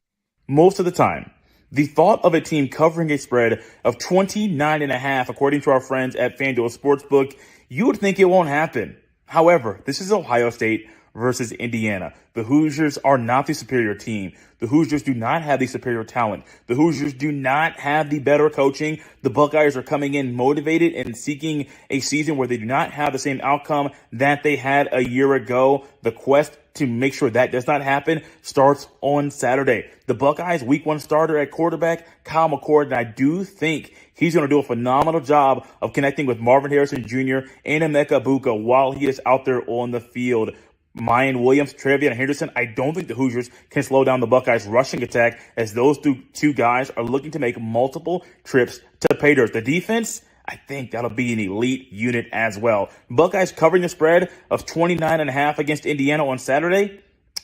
Most of the time, the thought of a team covering a spread of 29.5, according to our friends at FanDuel Sportsbook, you would think it won't happen. However, this is Ohio State versus Indiana. The Hoosiers are not the superior team. The Hoosiers do not have the superior talent. The Hoosiers do not have the better coaching. The Buckeyes are coming in motivated and seeking a season where they do not have the same outcome that they had a year ago. The quest to make sure that does not happen starts on Saturday. The Buckeyes week 1 starter at quarterback, Kyle McCord, and I do think he's going to do a phenomenal job of connecting with Marvin Harrison Jr. and Emeka Egbuka while he is out there on the field. Mayan Williams, Travion Henderson, I don't think the Hoosiers can slow down the Buckeyes' rushing attack, as those two guys are looking to make multiple trips to pay dirt. The defense, I think that'll be an elite unit as well. Buckeyes covering the spread of 29.5 against Indiana on Saturday.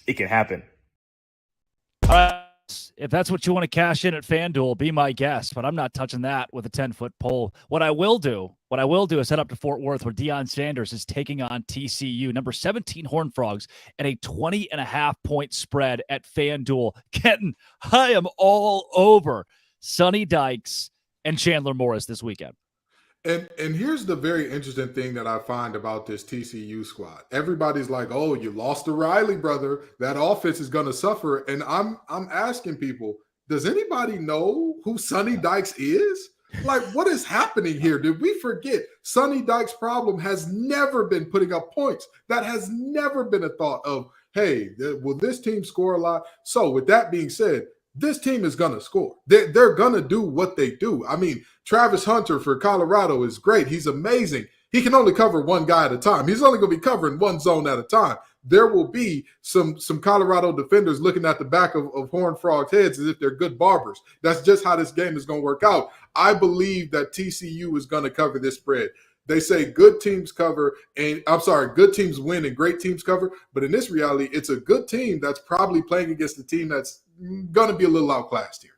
It can happen. All right. If that's what you want to cash in at FanDuel, be my guest, but I'm not touching that with a 10-foot pole. What I will do is head up to Fort Worth, where Deion Sanders is taking on TCU, number 17 Horned Frogs, and a 20.5-point spread at FanDuel. Kenton, I am all over Sonny Dykes and Chandler Morris this weekend. And here's the very interesting thing that I find about this TCU squad. Everybody's like, "Oh, you lost to Riley, brother. That offense is going to suffer." And I'm asking people, does anybody know who Sonny Dykes is? Like, what is happening here? Did we forget Sonny Dykes' problem has never been putting up points? That has never been a thought of, hey, will this team score a lot? So with that being said, this team is going to score. They're going to do what they do. I mean, Travis Hunter for Colorado is great. He's amazing. he can only cover one guy at a time. He's only going to be covering one zone at a time. There will be some Colorado defenders looking at the back of Horned Frog's heads as if they're good barbers. That's just how this game is going to work out. I believe that TCU is going to cover this spread. They say good teams good teams win and great teams cover. But in this reality, it's a good team that's probably playing against a team that's going to be a little outclassed here.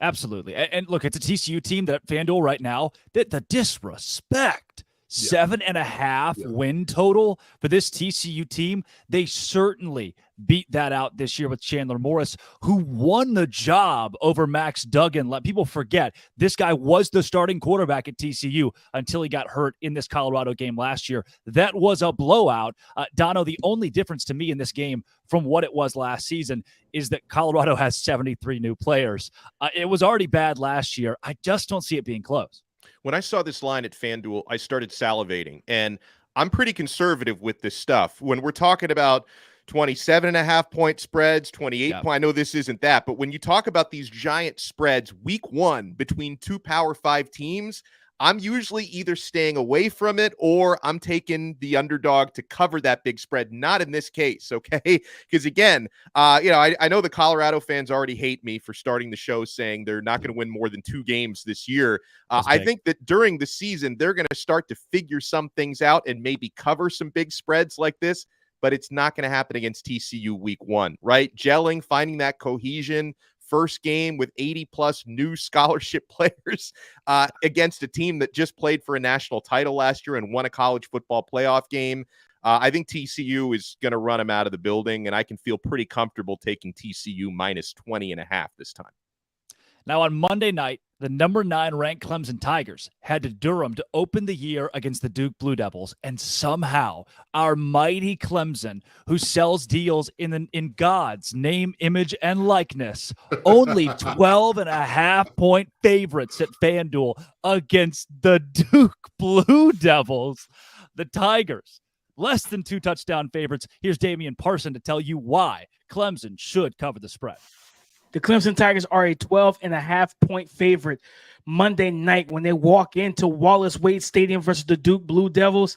Absolutely. And look, it's a TCU team that FanDuel right now, the disrespect. 7.5 win total for this TCU team. They certainly beat that out this year with Chandler Morris, who won the job over Max Duggan. Let people forget this guy was the starting quarterback at TCU until he got hurt in this Colorado game last year. That was a blowout. Dono, the only difference to me in this game from what it was last season is that Colorado has 73 new players. It was already bad last year. I just don't see it being close. When I saw this line at FanDuel, I started salivating, and I'm pretty conservative with this stuff. When we're talking about 27.5 point spreads, 28 point, I know this isn't that, but when you talk about these giant spreads week one between two Power 5 teams, I'm usually either staying away from it or I'm taking the underdog to cover that big spread. Not in this case, okay? Because again, I know the Colorado fans already hate me for starting the show saying they're not going to win more than 2 games this year. I think that during the season, they're going to start to figure some things out and maybe cover some big spreads like this, but it's not going to happen against TCU week one, right? Gelling, finding that cohesion, first game with 80-plus new scholarship players against a team that just played for a national title last year and won a college football playoff game. I think TCU is going to run them out of the building, and I can feel pretty comfortable taking TCU minus 20.5 this time. Now, on Monday night, the number 9 ranked Clemson Tigers head to Durham to open the year against the Duke Blue Devils, and somehow our mighty Clemson, who sells deals in God's name, image, and likeness, only 12.5 point favorites at FanDuel against the Duke Blue Devils. The Tigers, less than 2 touchdown favorites. Here's Damian Parson to tell you why Clemson should cover the spread. The Clemson Tigers are a 12.5 point favorite Monday night when they walk into Wallace Wade Stadium versus the Duke Blue Devils.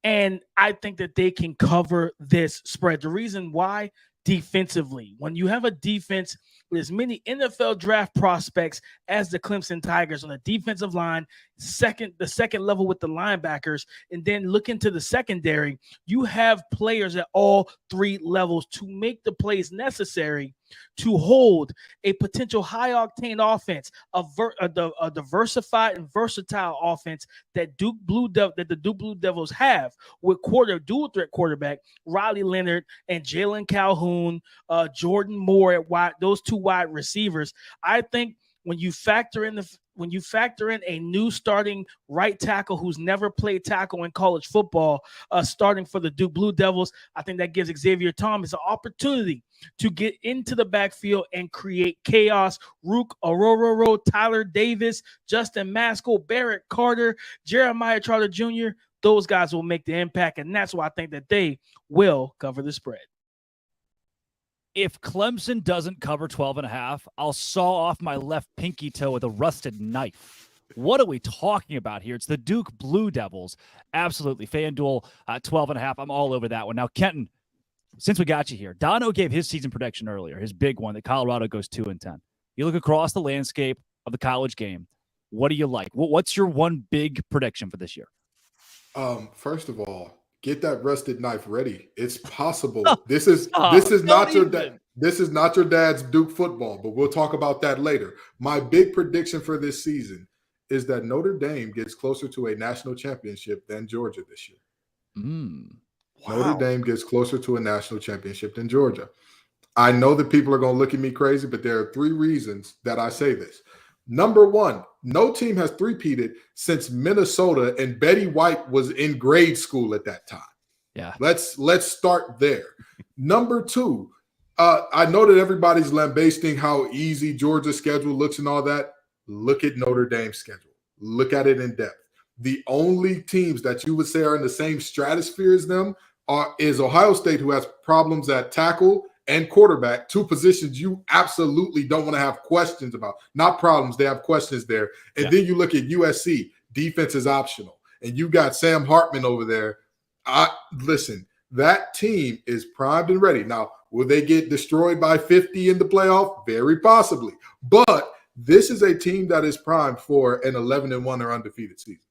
And I think that they can cover this spread. The reason why, defensively, when you have a defense with as many NFL draft prospects as the Clemson Tigers on the defensive line, the second level with the linebackers, and then look into the secondary, you have players at all 3 levels to make the plays necessary to hold a potential high-octane offense, a diversified and versatile offense that the Duke Blue Devils have with dual-threat quarterback Riley Leonard and Jalen Calhoun, Jordan Moore at wide, those 2 wide receivers. I think when you factor in a new starting right tackle who's never played tackle in college football, starting for the Duke Blue Devils, I think that gives Xavier Thomas an opportunity to get into the backfield and create chaos. Rook Orororo, Tyler Davis, Justin Maskell, Barrett Carter, Jeremiah Trotter Jr., those guys will make the impact, and that's why I think that they will cover the spread. If Clemson doesn't cover 12.5, I'll saw off my left pinky toe with a rusted knife. What are we talking about here? It's the Duke Blue Devils. Absolutely. FanDuel 12.5. I'm all over that one. Now, Kenton, since we got you here, Dono gave his season prediction earlier, his big one, that Colorado goes 2-10. You look across the landscape of the college game. What do you like? What's your one big prediction for this year? First of all, get that rusted knife ready. It's possible. This is not your dad's Duke football, but we'll talk about that later. My big prediction for this season is that Notre Dame gets closer to a national championship than Georgia this year. Wow. Notre Dame gets closer to a national championship than Georgia. I know that people are going to look at me crazy, but there are 3 reasons that I say this. Number 1, no team has three-peated since Minnesota, and Betty White was in grade school at that time. Yeah. Let's start there. Number 2, I know that everybody's lambasting how easy Georgia's schedule looks and all that. Look at Notre Dame's schedule. Look at it in depth. The only teams that you would say are in the same stratosphere as them is Ohio State, who has problems at tackle and quarterback, 2 positions you absolutely don't want to have questions about. Not problems, they have questions there. And then you look at USC, defense is optional. and you got Sam Hartman over there, listen, that team is primed and ready. Now, will they get destroyed by 50 in the playoff? Very possibly. But this is a team that is primed for an 11-1 or undefeated season.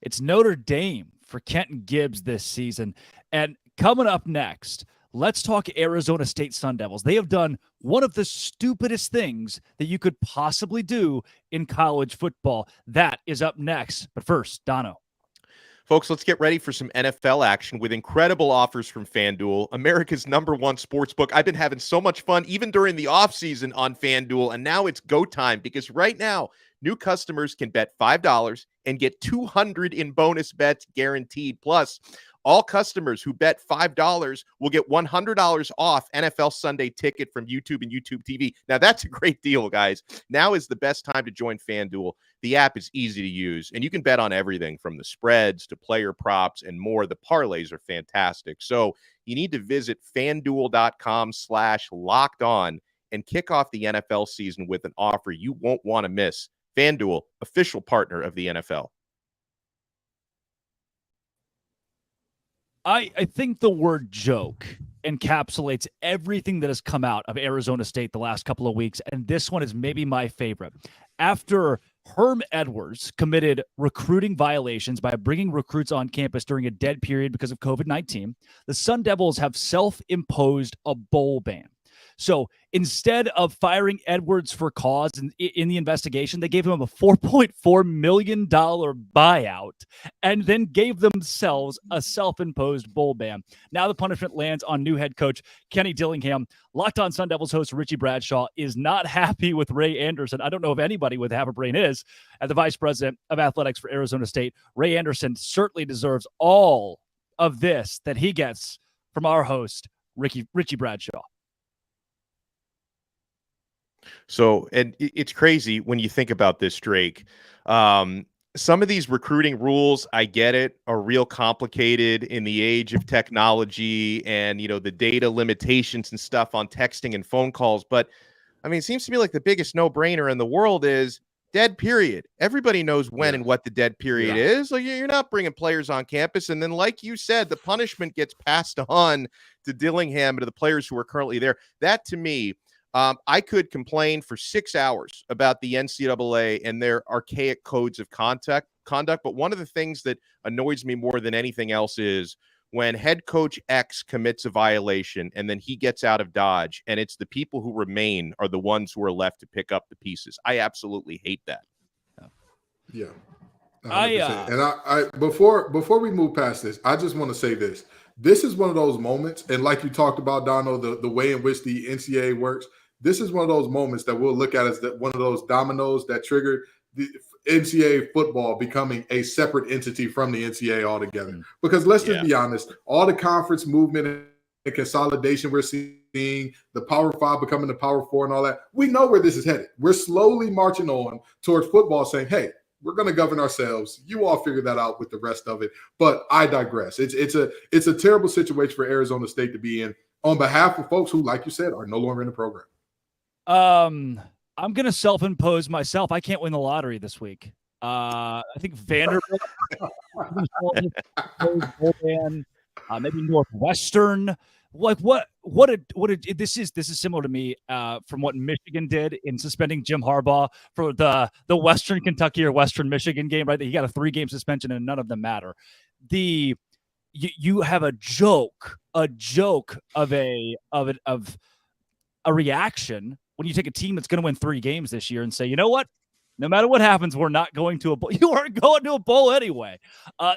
It's Notre Dame for Kenton Gibbs this season. And coming up next, let's talk Arizona State Sun Devils. They have done one of the stupidest things that you could possibly do in college football. That is up next. But first, Dono. Folks, let's get ready for some NFL action with incredible offers from FanDuel, America's #1 sportsbook. I've been having so much fun even during the offseason on FanDuel, and now it's go time because right now, new customers can bet $5 and get $200 in bonus bets guaranteed. Plus, all customers who bet $5 will get $100 off NFL Sunday Ticket from YouTube and YouTube TV. Now, that's a great deal, guys. Now is the best time to join FanDuel. The app is easy to use, and you can bet on everything from the spreads to player props and more. The parlays are fantastic. So you need to visit FanDuel.com/lockedon and kick off the NFL season with an offer you won't want to miss. FanDuel, official partner of the NFL. I think the word joke encapsulates everything that has come out of Arizona State the last couple of weeks, and this one is maybe my favorite. After Herm Edwards committed recruiting violations by bringing recruits on campus during a dead period because of COVID-19, the Sun Devils have self-imposed a bowl ban. So instead of firing Edwards for cause in the investigation, they gave him a $4.4 million buyout and then gave themselves a self-imposed bowl ban. Now the punishment lands on new head coach Kenny Dillingham. Locked On Sun Devils host Richie Bradshaw is not happy with Ray Anderson. I don't know if anybody with half a brain is. As the vice president of athletics for Arizona State, Ray Anderson certainly deserves all of this that he gets from our host, Richie Bradshaw. So, and it's crazy when you think about this, Drake. Some of these recruiting rules, I get it, are real complicated in the age of technology and, the data limitations and stuff on texting and phone calls. But, I mean, it seems to me like the biggest no-brainer in the world is dead period. Everybody knows when and what the dead period is. Like, you're not bringing players on campus. And then, like you said, the punishment gets passed on to Dillingham and to the players who are currently there. That, to me, I could complain for 6 hours about the NCAA and their archaic codes of conduct, but one of the things that annoys me more than anything else is when head coach X commits a violation and then he gets out of Dodge, and it's the people who remain are the ones who are left to pick up the pieces. I absolutely hate that. Yeah. 100%. And I before we move past this, I just want to say this. This is one of those moments, and like you talked about, Dono, the way in which the NCAA works, this is one of those moments that we'll look at as one of those dominoes that triggered the NCAA football becoming a separate entity from the NCAA altogether. Because let's just be honest, all the conference movement and consolidation we're seeing, the Power 5 becoming the Power 4 and all that, we know where this is headed. We're slowly marching on towards football saying, hey, we're going to govern ourselves. You all figure that out with the rest of it. But I digress. It's a terrible situation for Arizona State to be in on behalf of folks who, like you said, are no longer in the program. I'm going to self-impose myself. I can't win the lottery this week. I think Vanderbilt, maybe Northwestern. Like this is similar to me from what Michigan did in suspending Jim Harbaugh for the Western Kentucky or Western Michigan game, right? He got a 3-game suspension and none of them matter. You have a joke of a reaction when you take a team that's going to win 3 games this year and say, you know what? No matter what happens, we're not going to a bowl. You aren't going to a bowl anyway.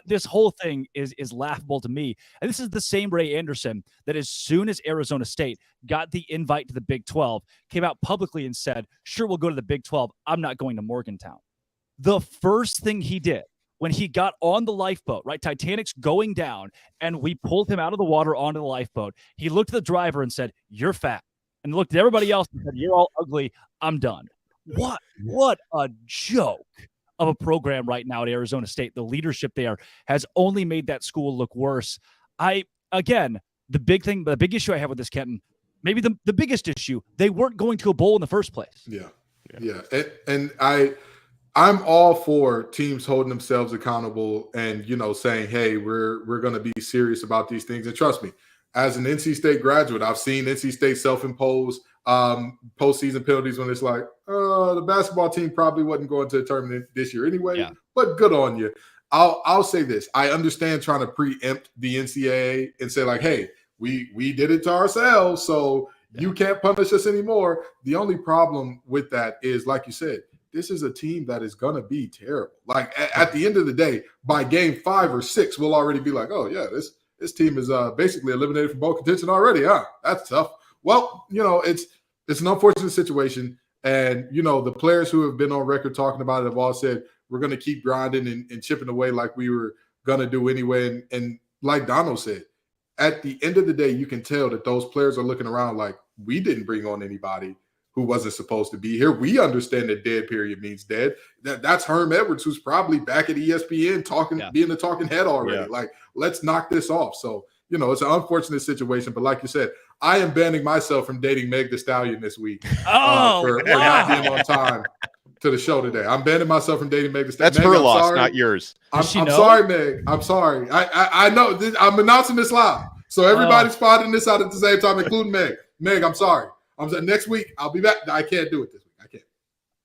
This whole thing is laughable to me. And this is the same Ray Anderson that as soon as Arizona State got the invite to the Big 12, came out publicly and said, sure, we'll go to the Big 12. I'm not going to Morgantown. The first thing he did when he got on the lifeboat, right? Titanic's going down, and we pulled him out of the water onto the lifeboat. He looked at the driver and said, you're fat. And looked at everybody else and said, you're all ugly. I'm done. What a joke of a program right now at Arizona State. The leadership there has only made that school look worse. The big issue I have with this, Kenton, maybe the biggest issue, they weren't going to a bowl in the first place. Yeah. And I'm all for teams holding themselves accountable and, saying, hey, we're going to be serious about these things. And trust me, as an NC State graduate, I've seen NC State self-impose postseason penalties when it's like, the basketball team probably wasn't going to the tournament this year anyway, but good on you. I'll say this. I understand trying to preempt the NCAA and say like, hey, we did it to ourselves, so you can't punish us anymore. The only problem with that is, like you said, this is a team that is going to be terrible. Like at the end of the day, by game 5 or 6, we'll already be like, oh yeah, this team is basically eliminated from bowl contention already. That's tough. Well, it's an unfortunate situation. And, the players who have been on record talking about it have all said, we're going to keep grinding and chipping away like we were going to do anyway. And like Donald said, at the end of the day, you can tell that those players are looking around like, we didn't bring on anybody who wasn't supposed to be here. We understand that dead period means dead. That's Herm Edwards, who's probably back at ESPN being the talking head already. Yeah. Like, let's knock this off. So, it's an unfortunate situation. But like you said, I am banning myself from dating Meg Thee Stallion this week for not being on time to the show today. I'm banning myself from dating Meg Thee Stallion. That's Meg, her loss, not yours. I'm sorry, Meg. I'm sorry. I know. I'm announcing this live. So everybody's spotting this out at the same time, including Meg. Meg, I'm sorry. Next week, I'll be back. I can't do it this week. I can't.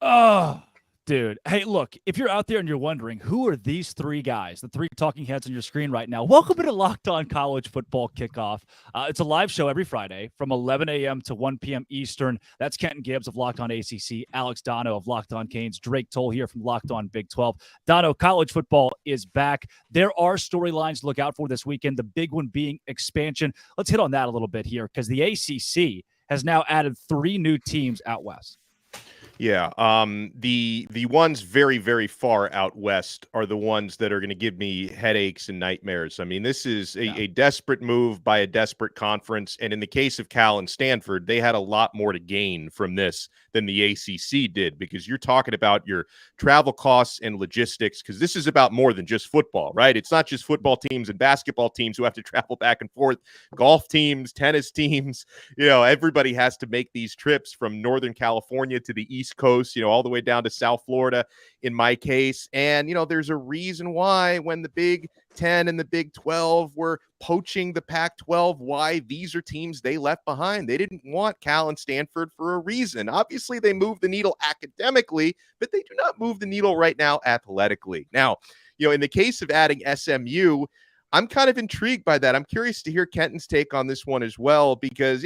Oh, dude. Hey, look, if you're out there and you're wondering, who are these 3 guys, the 3 talking heads on your screen right now, welcome to Locked On College Football Kickoff. It's a live show every Friday from 11 a.m. to 1 p.m. Eastern. That's Kenton Gibbs of Locked On ACC, Alex Dono of Locked On Canes, Drake Toll here from Locked On Big 12. Dono, college football is back. There are storylines to look out for this weekend, the big one being expansion. Let's hit on that a little bit here because the ACC has now added 3 new teams out west. Yeah, the ones very, very far out west are the ones that are going to give me headaches and nightmares. I mean, this is a desperate move by a desperate conference. And in the case of Cal and Stanford, they had a lot more to gain from this than the ACC did, because you're talking about your travel costs and logistics, because this is about more than just football, right? It's not just football teams and basketball teams who have to travel back and forth, golf teams, tennis teams, everybody has to make these trips from Northern California to the East Coast, all the way down to South Florida in my case. And, there's a reason why when the Big 10 and the Big 12 were poaching the Pac-12, why these are teams they left behind. They didn't want Cal and Stanford for a reason. Obviously, they move the needle academically, but they do not move the needle right now athletically. Now, in the case of adding SMU, I'm kind of intrigued by that. I'm curious to hear Kenton's take on this one as well, because,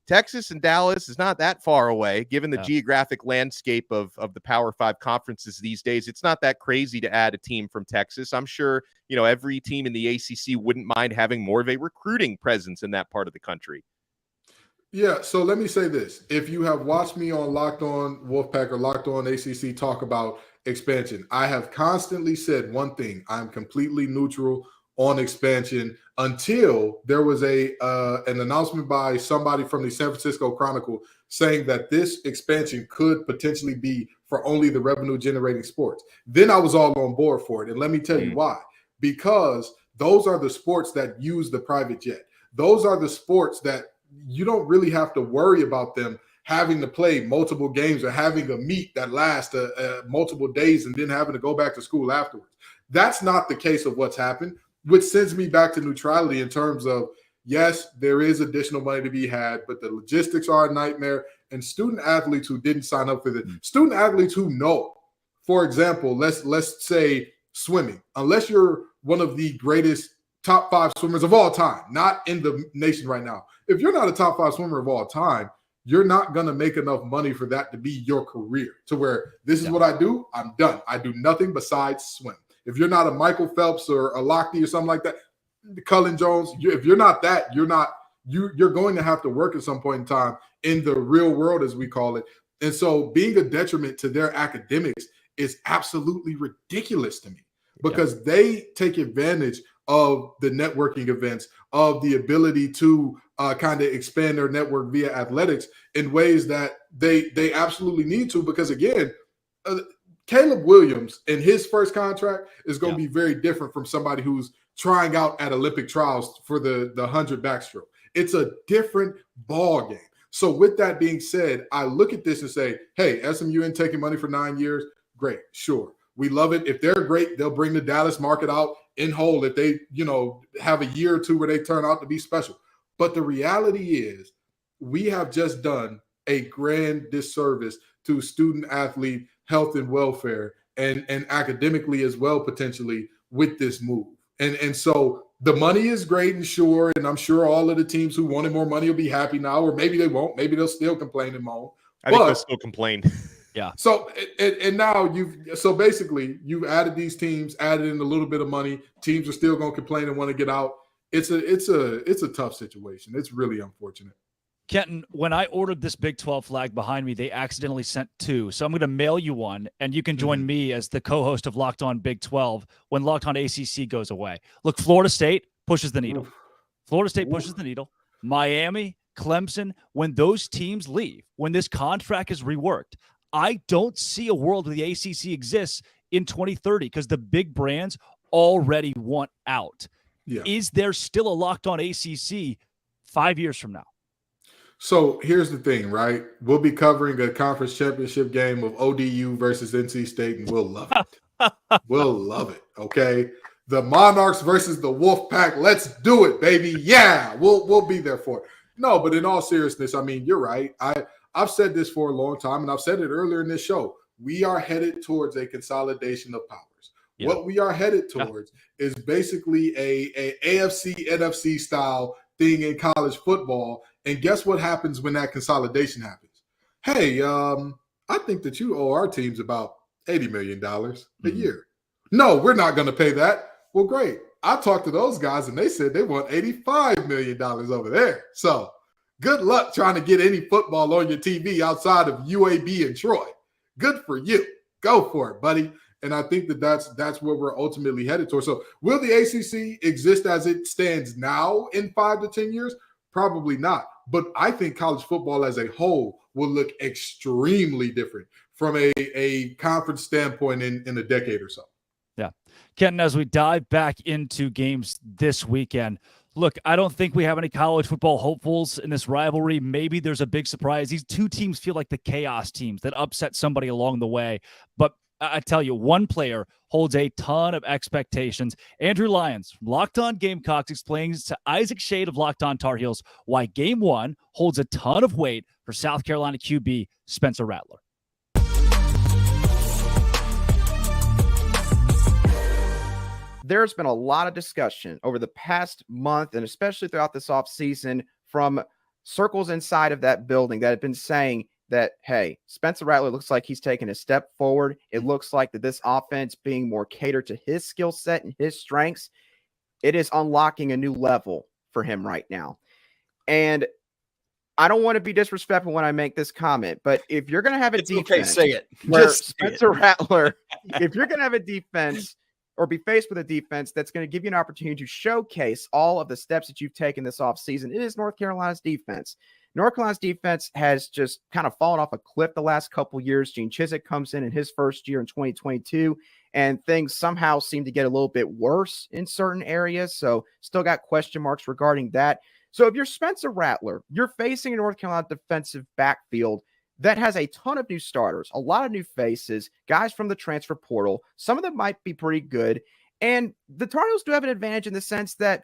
Texas and Dallas is not that far away, given the geographic landscape of the Power 5 conferences these days. It's not that crazy to add a team from Texas. I'm sure, every team in the ACC wouldn't mind having more of a recruiting presence in that part of the country. Yeah, so let me say this. If you have watched me on Locked On Wolfpack or Locked On ACC talk about expansion, I have constantly said one thing. I'm completely neutral on expansion until there was an announcement by somebody from the San Francisco Chronicle saying that this expansion could potentially be for only the revenue generating sports. Then I was all on board for it. And let me tell you why. Because those are the sports that use the private jet. Those are the sports that you don't really have to worry about them having to play multiple games or having a meet that lasts multiple days and then having to go back to school afterwards. That's not the case of what's happened, which sends me back to neutrality in terms of, yes, there is additional money to be had, but the logistics are a nightmare. And student athletes who didn't sign up for this, student athletes who know, for example, let's say swimming, unless you're one of the greatest top 5 swimmers of all time, not in the nation right now. If you're not a top 5 swimmer of all time, you're not going to make enough money for that to be your career, to where this is what I do. I'm done. I do nothing besides swim. If you're not a Michael Phelps or a Lochte or something like that, Cullen Jones, if you're not that, you're going to have to work at some point in time in the real world, as we call it. And so being a detriment to their academics is absolutely ridiculous to me, because they take advantage of the networking events, of the ability to kind of expand their network via athletics in ways that they absolutely need to, because again, Caleb Williams in his first contract is going to be very different from somebody who's trying out at Olympic trials for the 100 backstroke. It's a different ball game. So with that being said, I look at this and say, hey, SMU ain't taking money for 9 years. great, sure. We love it. If they're great, they'll bring the Dallas market out in whole if they, have a year or two where they turn out to be special. But the reality is we have just done a grand disservice to student athlete health and welfare and academically as well, potentially, with this move. And so the money is great and sure, and I'm sure all of the teams who wanted more money will be happy now, or maybe they won't. Maybe they'll still complain and moan. I think they'll still complain. Yeah. So and now basically you've added these teams, added in a little bit of money. Teams are still going to complain and want to get out. It's a tough situation. It's really unfortunate. Kenton, when I ordered this Big 12 flag behind me, they accidentally sent 2. So I'm going to mail you one, and you can join me as the co-host of Locked On Big 12 when Locked On ACC goes away. Look, Florida State pushes the needle. Florida State pushes the needle. Miami, Clemson, when those teams leave, when this contract is reworked, I don't see a world where the ACC exists in 2030 because the big brands already want out. Yeah. Is there still a Locked On ACC 5 years from now? So here's the thing, right? We'll be covering a conference championship game of ODU versus NC State, and we'll love it. We'll love it, okay? The Monarchs versus the Wolfpack. Let's do it, baby. Yeah, we'll be there for it. No, but in all seriousness, I mean, you're right. I've said this for a long time, and I've said it earlier in this show. We are headed towards a consolidation of powers. Yeah. What we are headed towards is basically a AFC, NFC style thing in college football. And guess what happens when that consolidation happens? Hey, I think that you owe our teams about $80 million a year. No, we're not going to pay that. Well, great. I talked to those guys, and they said they want $85 million over there. So good luck trying to get any football on your TV outside of UAB and Troy. Good for you. Go for it, buddy. And I think that's where we're ultimately headed towards. So will the ACC exist as it stands now in 5 to 10 years? Probably not. But I think college football as a whole will look extremely different from a conference standpoint in a decade or so. Yeah. Kenton, as we dive back into games this weekend, look, I don't think we have any college football hopefuls in this rivalry. Maybe there's a big surprise. These two teams feel like the chaos teams that upset somebody along the way. But I tell you, one player holds a ton of expectations. Andrew Lyons from Locked On Gamecocks explains to Isaac Shade of Locked On Tar Heels why Game 1 holds a ton of weight for South Carolina QB Spencer Rattler. There's been a lot of discussion over the past month and especially throughout this offseason from circles inside of that building that have been saying that, hey, Spencer Rattler looks like he's taken a step forward. It looks like that this offense being more catered to his skill set and his strengths, it is unlocking a new level for him right now. And I don't want to be disrespectful when I make this comment, but if you're going to have a defense, okay, say it. Where Just Spencer Rattler, if you're going to have a defense or be faced with a defense that's going to give you an opportunity to showcase all of the steps that you've taken this offseason, it is North Carolina's defense. North Carolina's defense has just kind of fallen off a cliff the last couple years. Gene Chizik comes in his first year in 2022, and things somehow seem to get a little bit worse in certain areas. So still got question marks regarding that. So if you're Spencer Rattler, you're facing a North Carolina defensive backfield that has a ton of new starters, a lot of new faces, guys from the transfer portal. Some of them might be pretty good. And the Tar Heels do have an advantage in the sense that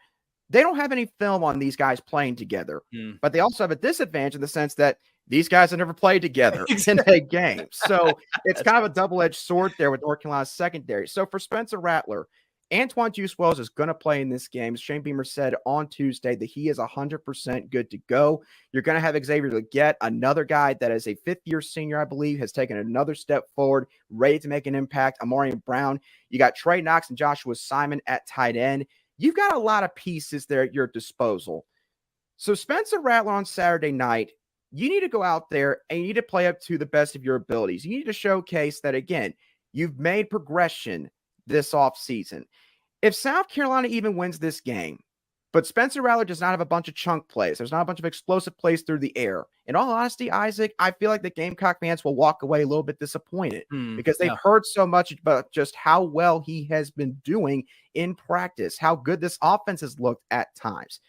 they don't have any film on these guys playing together, but they also have a disadvantage in the sense that these guys have never played together in a game. So it's kind of a double-edged sword there with North Carolina's secondary. So for Spencer Rattler, Antoine Juice Wells is going to play in this game. Shane Beamer said on Tuesday that he is 100% good to go. You're going to have Xavier Legette, another guy that is a fifth-year senior, I believe, has taken another step forward, ready to make an impact. Amarian Brown. You got Trey Knox and Joshua Simon at tight end. You've got a lot of pieces there at your disposal. So Spencer Rattler on Saturday night, you need to go out there and you need to play up to the best of your abilities. You need to showcase that, again, you've made progression this offseason. If South Carolina even wins this game, but Spencer Rattler does not have a bunch of chunk plays, there's not a bunch of explosive plays through the air. In all honesty, Isaac, I feel like the Gamecock fans will walk away a little bit disappointed because they've heard so much about just how well he has been doing in practice, how good this offense has looked at times.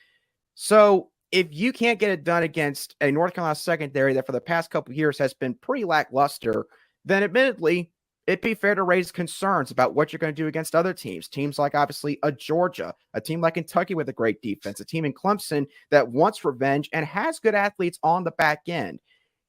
So if you can't get it done against a North Carolina secondary that for the past couple of years has been pretty lackluster, then admittedly, it'd be fair to raise concerns about what you're going to do against other teams. Teams like obviously a Georgia, a team like Kentucky with a great defense, a team in Clemson that wants revenge and has good athletes on the back end.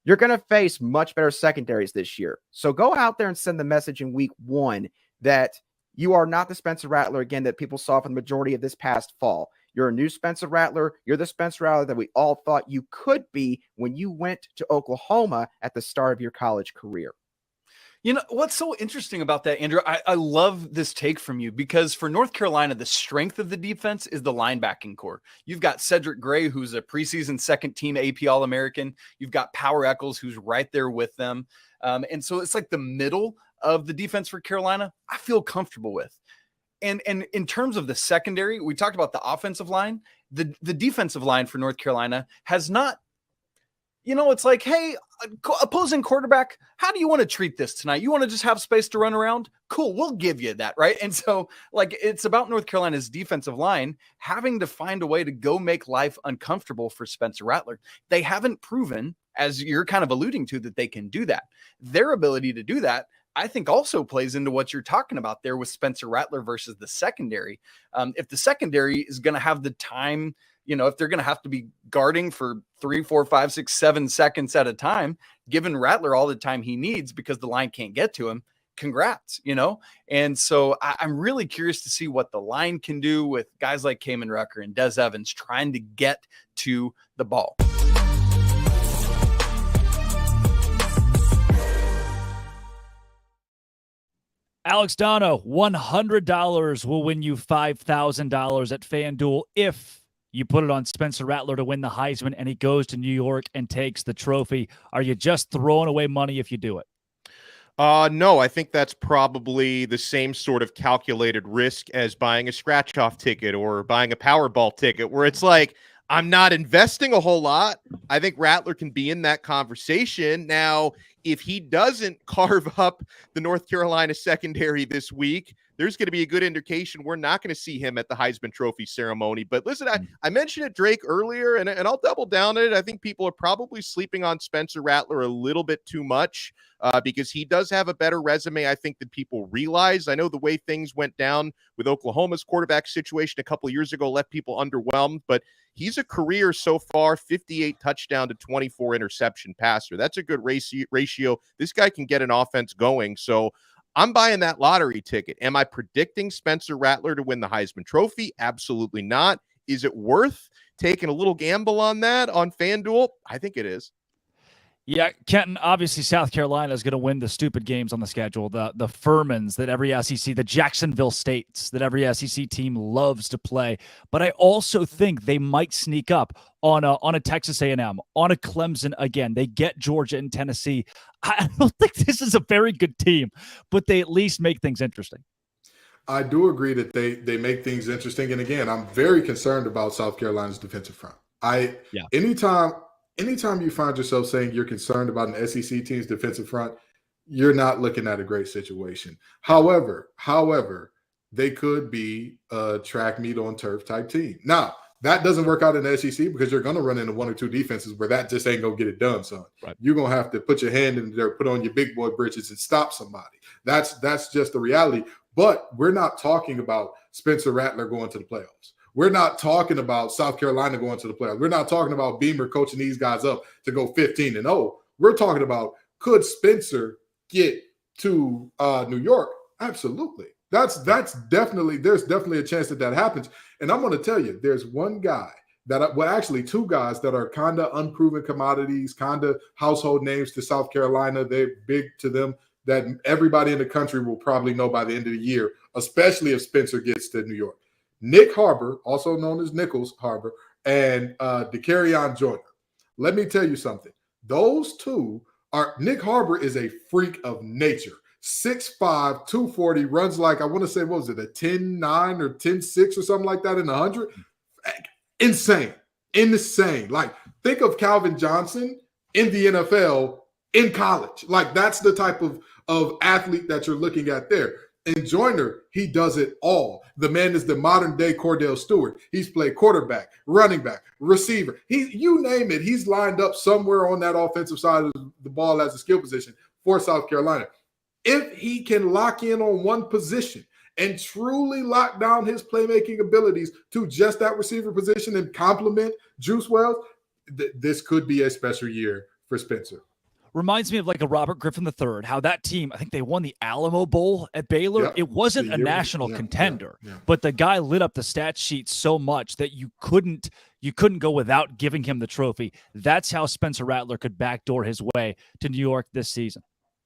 You're going to face much better secondaries this year. So go out there and send the message in week 1 that you are not the Spencer Rattler again that people saw for the majority of this past fall. You're a new Spencer Rattler. You're the Spencer Rattler that we all thought you could be when you went to Oklahoma at the start of your college career. You know, what's so interesting about that, Andrew, I love this take from you because for North Carolina, the strength of the defense is the linebacking core. You've got Cedric Gray, who's a preseason second-team AP All-American. You've got Power Eccles, who's right there with them. And so it's like the middle of the defense for Carolina, I feel comfortable with. And in terms of the secondary, we talked about the offensive line. The defensive line for North Carolina has not, you know, it's like, hey, opposing quarterback, how do you want to treat this tonight? You want to just have space to run around? Cool, we'll give you that, right? And so, like, it's about North Carolina's defensive line having to find a way to go make life uncomfortable for Spencer Rattler. They haven't proven, as you're kind of alluding to, that they can do that. Their ability to do that, I think, also plays into what you're talking about there with Spencer Rattler versus the secondary. If the secondary is going to have the time, you know, if they're going to have to be guarding for 3, 4, 5, 6, 7 seconds at a time, giving Rattler all the time he needs because the line can't get to him, congrats, you know? And so I'm really curious to see what the line can do with guys like Kamen Rucker and Des Evans trying to get to the ball. Alex Dono, $100 will win you $5,000 at FanDuel if you put it on Spencer Rattler to win the Heisman and he goes to New York and takes the trophy. Are you just throwing away money if you do it? No, I think that's probably the same sort of calculated risk as buying a scratch-off ticket or buying a Powerball ticket, where it's like, I'm not investing a whole lot. I think Rattler can be in that conversation. Now, if he doesn't carve up the North Carolina secondary this week, there's going to be a good indication we're not going to see him at the Heisman Trophy ceremony. But listen, I mentioned it, Drake, earlier, and I'll double down on it. I think people are probably sleeping on Spencer Rattler a little bit too much because he does have a better resume, I think, than people realize. I know the way things went down with Oklahoma's quarterback situation a couple of years ago left people underwhelmed, but he's a career so far 58 touchdown to 24 interception passer. That's a good ratio. This guy can get an offense going. So I'm buying that lottery ticket. Am I predicting Spencer Rattler to win the Heisman Trophy? Absolutely not. Is it worth taking a little gamble on that on FanDuel? I think it is. Yeah, Kenton, obviously South Carolina is going to win the stupid games on the schedule, the Furmans that every SEC, the Jacksonville States that every SEC team loves to play. But I also think they might sneak up on a Texas A&M, on a Clemson again. They get Georgia and Tennessee. I don't think this is a very good team, but they at least make things interesting. I do agree that they make things interesting. And again, I'm very concerned about South Carolina's defensive front. Anytime you find yourself saying you're concerned about an SEC team's defensive front, you're not looking at a great situation. However, they could be a track meet on turf type team. Now, that doesn't work out in the SEC because you're going to run into one or two defenses where that just ain't going to get it done, son. Right. You're going to have to put your hand in there, put on your big boy britches and stop somebody. That's just the reality. But we're not talking about Spencer Rattler going to the playoffs. We're not talking about South Carolina going to the playoffs. We're not talking about Beamer coaching these guys up to go 15-0. We're talking about, could Spencer get to New York? Absolutely. There's definitely a chance that happens. And I'm going to tell you, there's one guy actually two guys that are kind of unproven commodities, kind of household names to South Carolina. They're big to them that everybody in the country will probably know by the end of the year, especially if Spencer gets to New York. Nick Harbor, also known as Nichols Harbor, and DeCarrion Joyner. Let me tell you something. Those two are – Nick Harbor is a freak of nature. 6'5", 240, runs like, I want to say, what was it, a 10.9 or 10.6 or something like that in 100? Insane. Like, think of Calvin Johnson in the NFL in college. Like, that's the type of athlete that you're looking at there. And Joyner, he does it all. The man is the modern day Cordell Stewart. He's played quarterback, running back, receiver. You name it, he's lined up somewhere on that offensive side of the ball as a skill position for South Carolina. If he can lock in on one position and truly lock down his playmaking abilities to just that receiver position and complement Juice Wells, this could be a special year for Spencer. Reminds me of like a Robert Griffin III, how that team, I think they won the Alamo Bowl at Baylor. Yep. It wasn't a national contender, but the guy lit up the stat sheet so much that you couldn't go without giving him the trophy. That's how Spencer Rattler could backdoor his way to New York this season.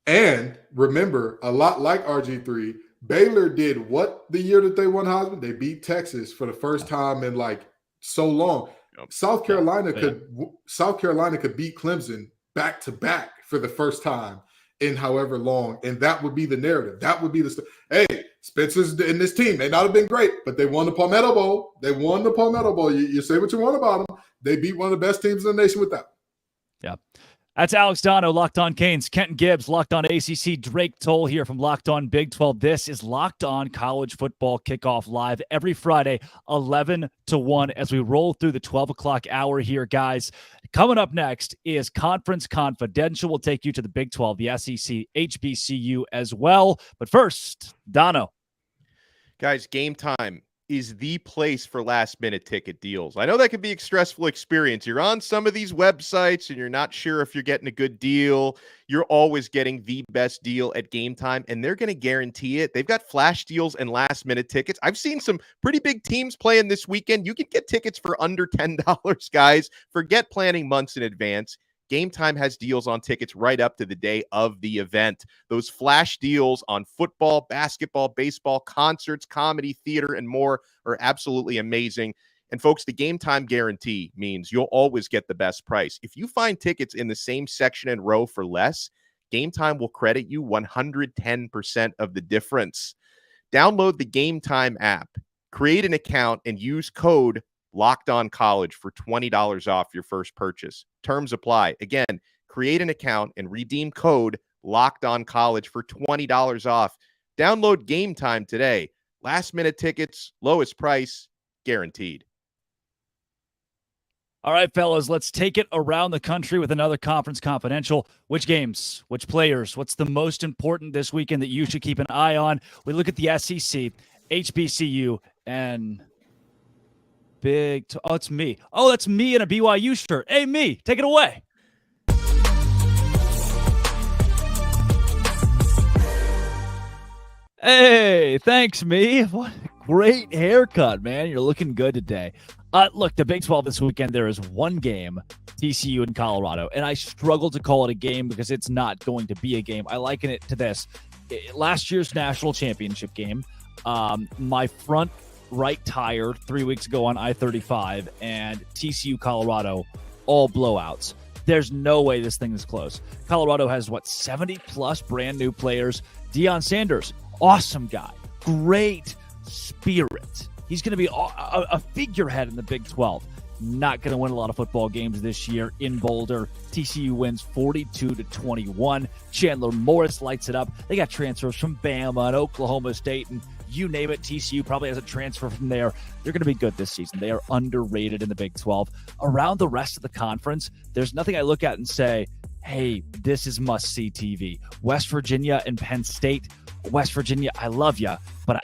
And remember, a lot like RG3, Baylor did what the year that they won Heisman? They beat Texas for the first time in like so long. Yep. South Carolina could beat Clemson back to back for the first time in however long, and that would be the narrative. That would be hey, Spencer's in this team. May not have been great, but they won the Palmetto Bowl. You say what you want about them. They beat one of the best teams in the nation with that. Yeah. That's Alex Dono, Locked On Canes. Kenton Gibbs, Locked On ACC. Drake Toll here from Locked On Big 12. This is Locked On College Football Kickoff live every Friday, 11 to 1, as we roll through the 12 o'clock hour here, guys. Coming up next is Conference Confidential. We'll take you to the Big 12, the SEC, HBCU as well. But first, Dono. Guys, Game Time is the place for last-minute ticket deals. I know that can be a stressful experience. You're on some of these websites and you're not sure if you're getting a good deal. You're always getting the best deal at Game Time, and they're going to guarantee it. They've got flash deals and last-minute tickets. I've seen some pretty big teams playing this weekend. You can get tickets for under $10, guys. Forget planning months in advance. Game Time has deals on tickets right up to the day of the event. Those flash deals on football, basketball, baseball, concerts, comedy, theater, and more are absolutely amazing. And folks, the Game Time guarantee means you'll always get the best price. If you find tickets in the same section and row for less, Game Time will credit you 110% of the difference. Download the Game Time app, create an account, and use code Locked On College for $20 off your first purchase. Terms apply. Again, create an account and redeem code Locked On College for $20 off. Download Game Time today. Last minute tickets, lowest price, guaranteed. All right, fellas, let's take it around the country with another Conference Confidential. Which games, which players, what's the most important this weekend that you should keep an eye on? We look at the SEC, HBCU, and it's me. Oh, that's me in a BYU shirt. Hey, me, take it away. Hey, thanks, me. What a great haircut, man. You're looking good today. Look, the Big 12 this weekend, there is one game, TCU in Colorado, and I struggle to call it a game because it's not going to be a game. I liken it to this. Last year's national championship game, my front right tire 3 weeks ago on I-35, and TCU Colorado, all blowouts. There's no way this thing is close. Colorado has 70 plus brand new players. Deion Sanders, awesome guy, great spirit. He's going to be a figurehead in the Big 12. Not going to win a lot of football games this year in Boulder. TCU wins 42-21. Chandler Morris lights it up. They got transfers from Bama and Oklahoma State, and you name it, TCU probably has a transfer from there. They're going to be good this season. They are underrated in the Big 12. Around the rest of the conference, there's nothing I look at and say, hey, this is must-see TV. West Virginia and Penn State. West Virginia, I love you, but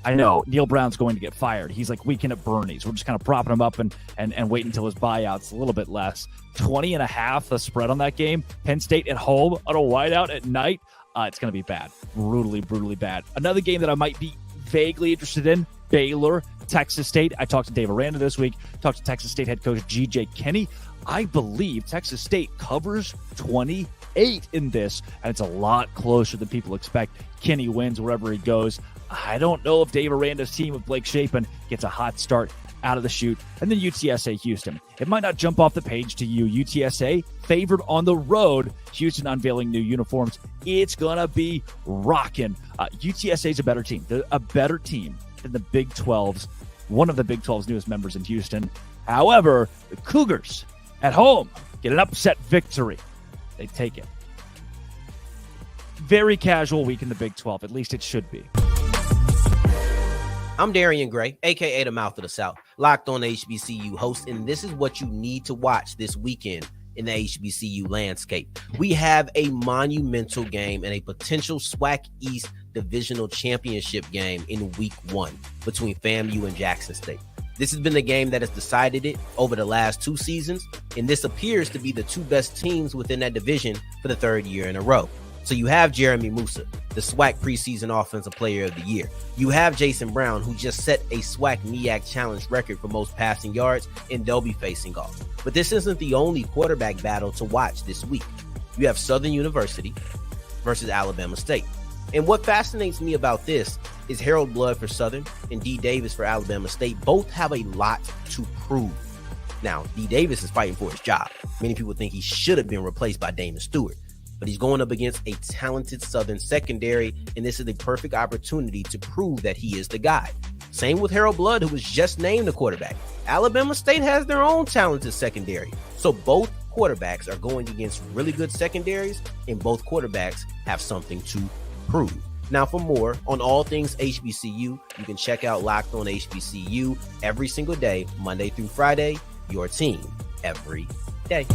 I know Neil Brown's going to get fired. He's like weekend at Bernie's. We're just kind of propping him up and wait until his buyout's a little bit less. 20.5 the spread on that game. Penn State at home on a whiteout at night. It's going to be bad. Brutally bad. Another game that I might be vaguely interested in, Baylor, Texas State. I talked to Dave Aranda this week, talked to Texas State head coach G.J. Kinney. I believe Texas State covers 28 in this, and it's a lot closer than people expect. Kinney wins wherever he goes. I don't know if Dave Aranda's team of Blake Shapen gets a hot start out of the chute. And then UTSA Houston. It might not jump off the page to you. UTSA favored on the road. Houston unveiling new uniforms. It's going to be rocking. UTSA is a better team. They're a better team than the Big 12's, one of the Big 12's newest members in Houston. However, the Cougars at home get an upset victory. They take it. Very casual week in the Big 12. At least it should be. I'm Darian Gray, a.k.a. the Mouth of the South, Locked On HBCU host, and this is what you need to watch this weekend. in the HBCU landscape. We have a monumental game and a potential SWAC East divisional championship game in week 1 between FAMU and Jackson State. This has been the game that has decided it over the last 2 seasons, and this appears to be the 2 best teams within that division for the 3rd year in a row. So you have Jeremy Musa, the SWAC preseason offensive player of the year. You have Jason Brown, who just set a SWAC MEAC challenge record for most passing yards, and they'll be facing off. But this isn't the only quarterback battle to watch this week. You have Southern University versus Alabama State. And what fascinates me about this is Harold Blood for Southern and D. Davis for Alabama State both have a lot to prove. Now, D. Davis is fighting for his job. Many people think he should have been replaced by Damon Stewart, but he's going up against a talented Southern secondary, and this is a perfect opportunity to prove that he is the guy. Same with Harold Blood, who was just named the quarterback. Alabama State has their own talented secondary. So both quarterbacks are going against really good secondaries, and both quarterbacks have something to prove. Now, for more on all things HBCU, you can check out Locked On HBCU every single day, Monday through Friday, your team every day.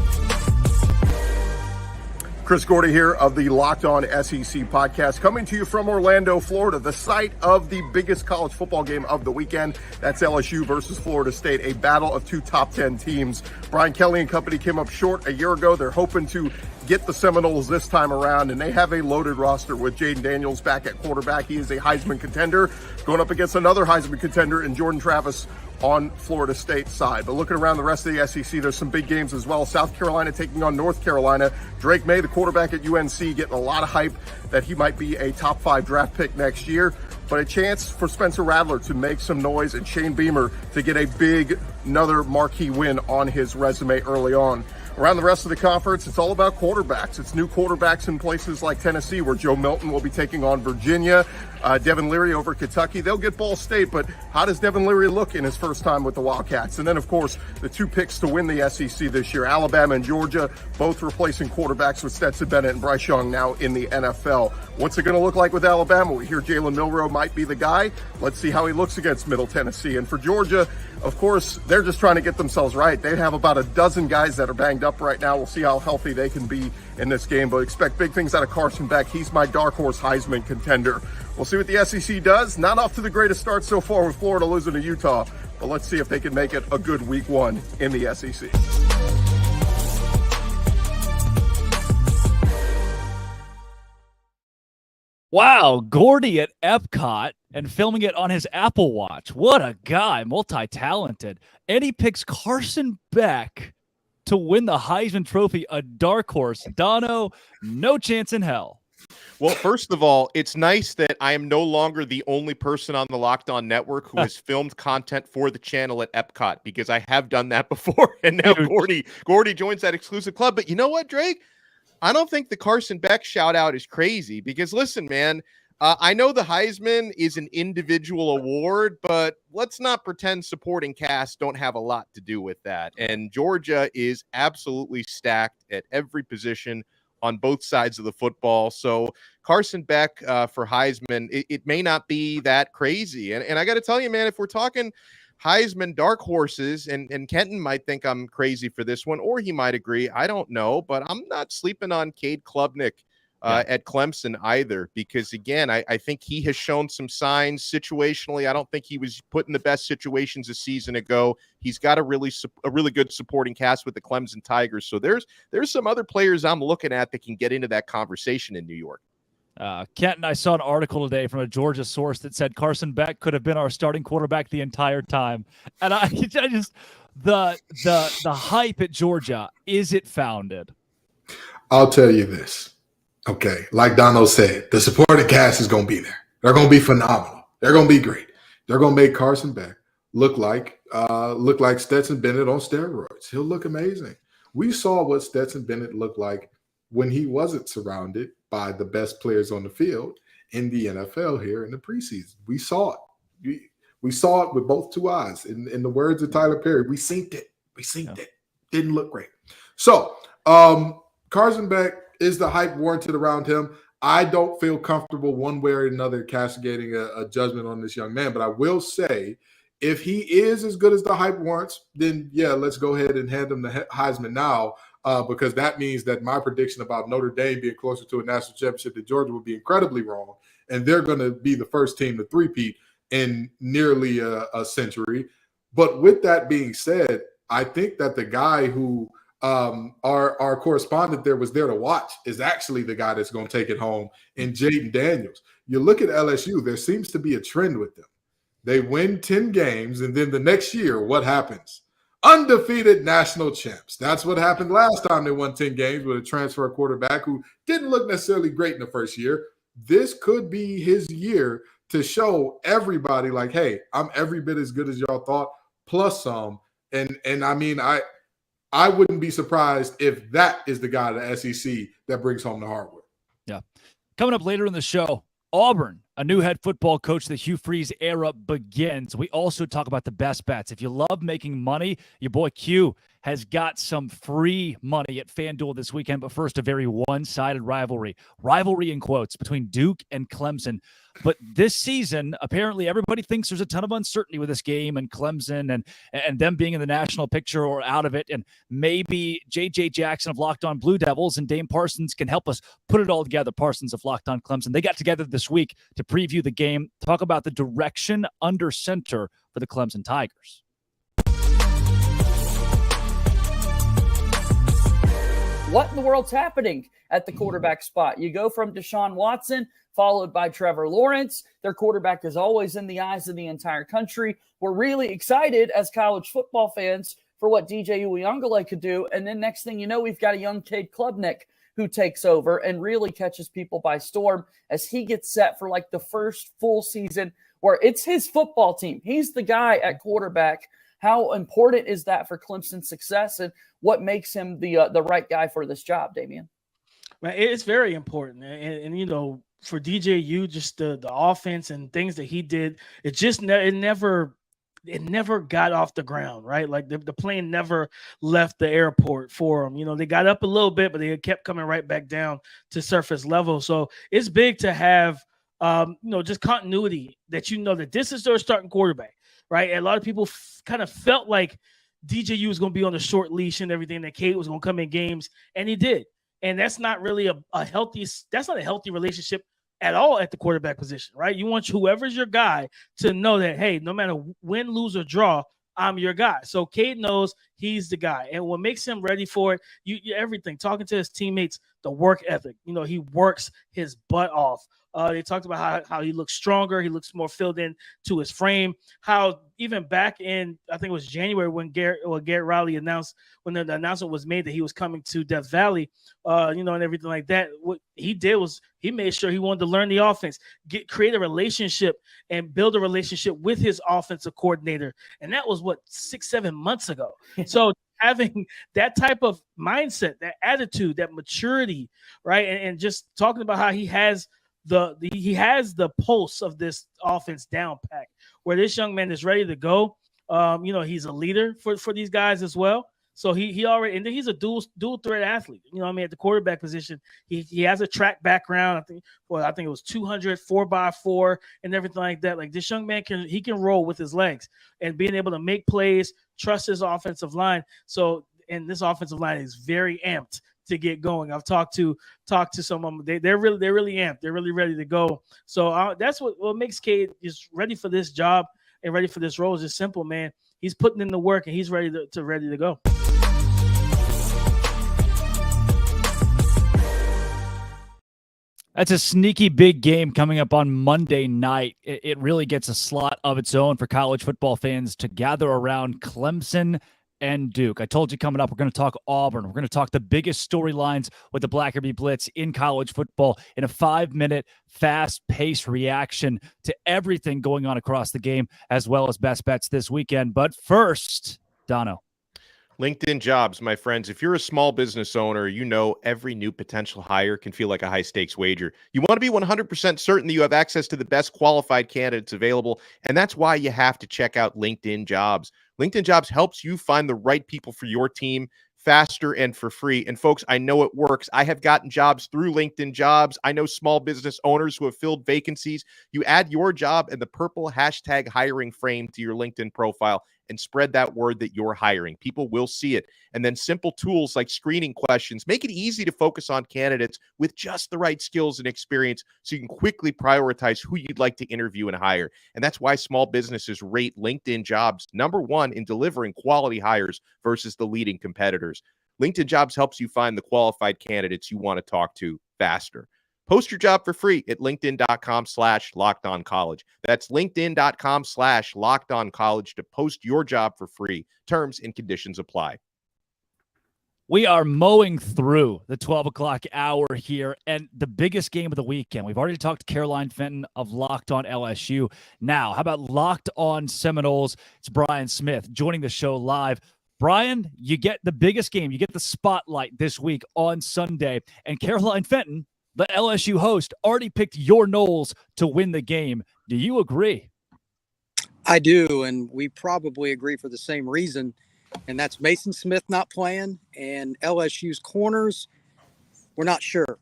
Chris Gordy here of the Locked On SEC podcast, coming to you from Orlando, Florida, the site of the biggest college football game of the weekend. That's LSU versus Florida State, a battle of 2 top 10 teams. Brian Kelly and company came up short a year ago. They're hoping to get the Seminoles this time around, and they have a loaded roster with Jaden Daniels back at quarterback. He is a Heisman contender, going up against another Heisman contender in Jordan Travis on Florida State's side. But looking around the rest of the SEC, there's some big games as well. South Carolina taking on North Carolina. Drake May, the quarterback at UNC, getting a lot of hype that he might be a top 5 draft pick next year. But a chance for Spencer Rattler to make some noise and Shane Beamer to get a big, another marquee win on his resume early on. Around the rest of the conference, it's all about quarterbacks. It's new quarterbacks in places like Tennessee, where Joe Milton will be taking on Virginia. Devin Leary over Kentucky. They'll get Ball State, but how does Devin Leary look in his first time with the Wildcats? And then, of course, the 2 picks to win the SEC this year, Alabama and Georgia, both replacing quarterbacks with Stetson Bennett and Bryce Young now in the NFL. What's it going to look like with Alabama? We hear Jalen Milroe might be the guy. Let's see how he looks against Middle Tennessee. And for Georgia, of course, they're just trying to get themselves right. They have about a dozen guys that are banged up right now. We'll see how healthy they can be in this game, but expect big things out of Carson Beck. He's my dark horse Heisman contender. We'll see what the SEC does. Not off to the greatest start so far with Florida losing to Utah, but let's see if they can make it a good week 1 in the SEC. Wow, Gordy at Epcot and filming it on his Apple Watch. What a guy, multi-talented. And he picks Carson Beck to win the Heisman Trophy, a dark horse. Dono, no chance in hell. Well, first of all, it's nice that I am no longer the only person on the Locked On Network who has filmed content for the channel at Epcot, because I have done that before, and now Gordy joins that exclusive club. But you know what, Drake? I don't think the Carson Beck shout out is crazy, because listen, man, I know the Heisman is an individual award, but let's not pretend supporting cast don't have a lot to do with that. And Georgia is absolutely stacked at every position on both sides of the football. So Carson Beck for Heisman, it may not be that crazy. And I got to tell you, man, if we're talking Heisman dark horses, and Kenton might think I'm crazy for this one, or he might agree, I don't know, but I'm not sleeping on Cade Klubnik at Clemson either, because again, I think he has shown some signs situationally. I don't think he was put in the best situations a season ago. He's got a really good supporting cast with the Clemson Tigers. So there's some other players I'm looking at that can get into that conversation in New York. Kenton, I saw an article today from a Georgia source that said Carson Beck could have been our starting quarterback the entire time. And I just, the hype at Georgia, is it founded? I'll tell you this. Okay, like Dono said, the supporting cast is going to be there. They're going to be phenomenal. They're going to be great. They're going to make Carson Beck look like Stetson Bennett on steroids. He'll look amazing. We saw what Stetson Bennett looked like when he wasn't surrounded by the best players on the field in the NFL here in the preseason. We saw it. We saw it with both 2 eyes. In the words of Tyler Perry, we synced it. It. Didn't look great. So Carson Beck is the hype warranted around him. I don't feel comfortable one way or another castigating a judgment on this young man, but I will say, if he is as good as the hype warrants, then yeah, let's go ahead and hand him the Heisman now. because that means that my prediction about Notre Dame being closer to a national championship than Georgia would be incredibly wrong. And they're going to be the first team to three-peat in nearly a century. But with that being said, I think that the guy who our correspondent there was there to watch is actually the guy that's going to take it home in Jaden Daniels. You look at LSU, there seems to be a trend with them. They win 10 games, and then the next year, what happens? Undefeated national champs. That's what happened last time they won 10 games with a transfer quarterback who didn't look necessarily great in the first year. This could be his year to show everybody like, hey, I'm every bit as good as y'all thought, plus some. And I mean, I wouldn't be surprised if that is the guy at the SEC that brings home the hardware. Yeah. Coming up later in the show, Auburn, a new head football coach. The Hugh Freeze era begins. We also talk about the best bets. If you love making money, your boy Q has got some free money at FanDuel this weekend. But first, a very one-sided rivalry in quotes, between Duke and Clemson. But this season, apparently everybody thinks there's a ton of uncertainty with this game and Clemson and them being in the national picture or out of it. And maybe J.J. Jackson of Locked On Blue Devils and Dame Parsons can help us put it all together. Parsons of Locked On Clemson. They got together this week to preview the game, talk about the direction under center for the Clemson Tigers. What in the world's happening at the quarterback spot? You go from Deshaun Watson, followed by Trevor Lawrence. Their quarterback is always in the eyes of the entire country. We're really excited as college football fans for what DJ Uiagalelei could do. And then next thing you know, we've got a young Cade Klubnik who takes over and really catches people by storm as he gets set for like the first full season where it's his football team. He's the guy at quarterback. How important is that for Clemson's success, and what makes him the right guy for this job, Damian? Man, it's very important. And you know, for DJU, just the offense and things that he did, it never got off the ground, right? Like the plane never left the airport for them. You know, they got up a little bit, but they kept coming right back down to surface level. So it's big to have, just continuity, that you know that this is their starting quarterback, right? And a lot of people kind of felt like DJU was going to be on the short leash and everything, that Cade was going to come in games, and he did. And that's not really a healthy relationship at all at the quarterback position, right? You want whoever's your guy to know that, hey, no matter win, lose, or draw, I'm your guy. So Cade knows he's the guy. And what makes him ready for it, everything, talking to his teammates, the work ethic. You know, he works his butt off. They talked about how he looks stronger. He looks more filled in to his frame. How even back in, I think it was January when Garrett Riley announced, when the announcement was made that he was coming to Death Valley, and everything like that, what he did was he made sure he wanted to learn the offense, create a relationship and build a relationship with his offensive coordinator. And that was 6-7 months ago. So having that type of mindset, that attitude, that maturity, right? And just talking about how he has the pulse of this offense down packed, where this young man is ready to go. He's a leader for these guys as well. So he already, and then he's a dual threat athlete. At the quarterback position, he has a track background. I think it was 200 4x4 and everything like that. Like, this young man can roll with his legs and being able to make plays, trust his offensive line. So, and this offensive line is very amped to get going. I've talked to some of them. They're really amped. They're really ready to go. So that's what makes Cade just ready for this job and ready for this role. Is just simple, man. He's putting in the work and he's ready to go. That's a sneaky big game coming up on Monday night. It really gets a slot of its own for college football fans to gather around Clemson and Duke. I told you coming up, we're going to talk Auburn. We're going to talk the biggest storylines with the Blackerby Blitz in college football in a 5-minute, fast-paced reaction to everything going on across the game, as well as best bets this weekend. But first, Dono. LinkedIn Jobs, my friends. If you're a small business owner, every new potential hire can feel like a high-stakes wager. You want to be 100% certain that you have access to the best qualified candidates available, and that's why you have to check out LinkedIn Jobs. LinkedIn Jobs helps you find the right people for your team faster and for free. And folks, I know it works. I have gotten jobs through LinkedIn Jobs. I know small business owners who have filled vacancies. You add your job and the purple hashtag hiring frame to your LinkedIn profile, and spread that word that you're hiring. People will see it. And then simple tools like screening questions make it easy to focus on candidates with just the right skills and experience so you can quickly prioritize who you'd like to interview and hire. And that's why small businesses rate LinkedIn Jobs #1 in delivering quality hires versus the leading competitors. LinkedIn Jobs helps you find the qualified candidates you want to talk to faster. Post your job for free at linkedin.com/lockedoncollege. That's linkedin.com/lockedoncollege to post your job for free. Terms and conditions apply. We are mowing through the 12 o'clock hour here, and the biggest game of the weekend. We've already talked to Caroline Fenton of Locked On LSU. Now, how about Locked On Seminoles? It's Brian Smith joining the show live. Brian, you get the biggest game. You get the spotlight this week on Sunday, and Caroline Fenton, the LSU host, already picked your Noles to win the game. Do you agree? I do, and we probably agree for the same reason, and that's Mason Smith not playing, and LSU's corners, we're not sure.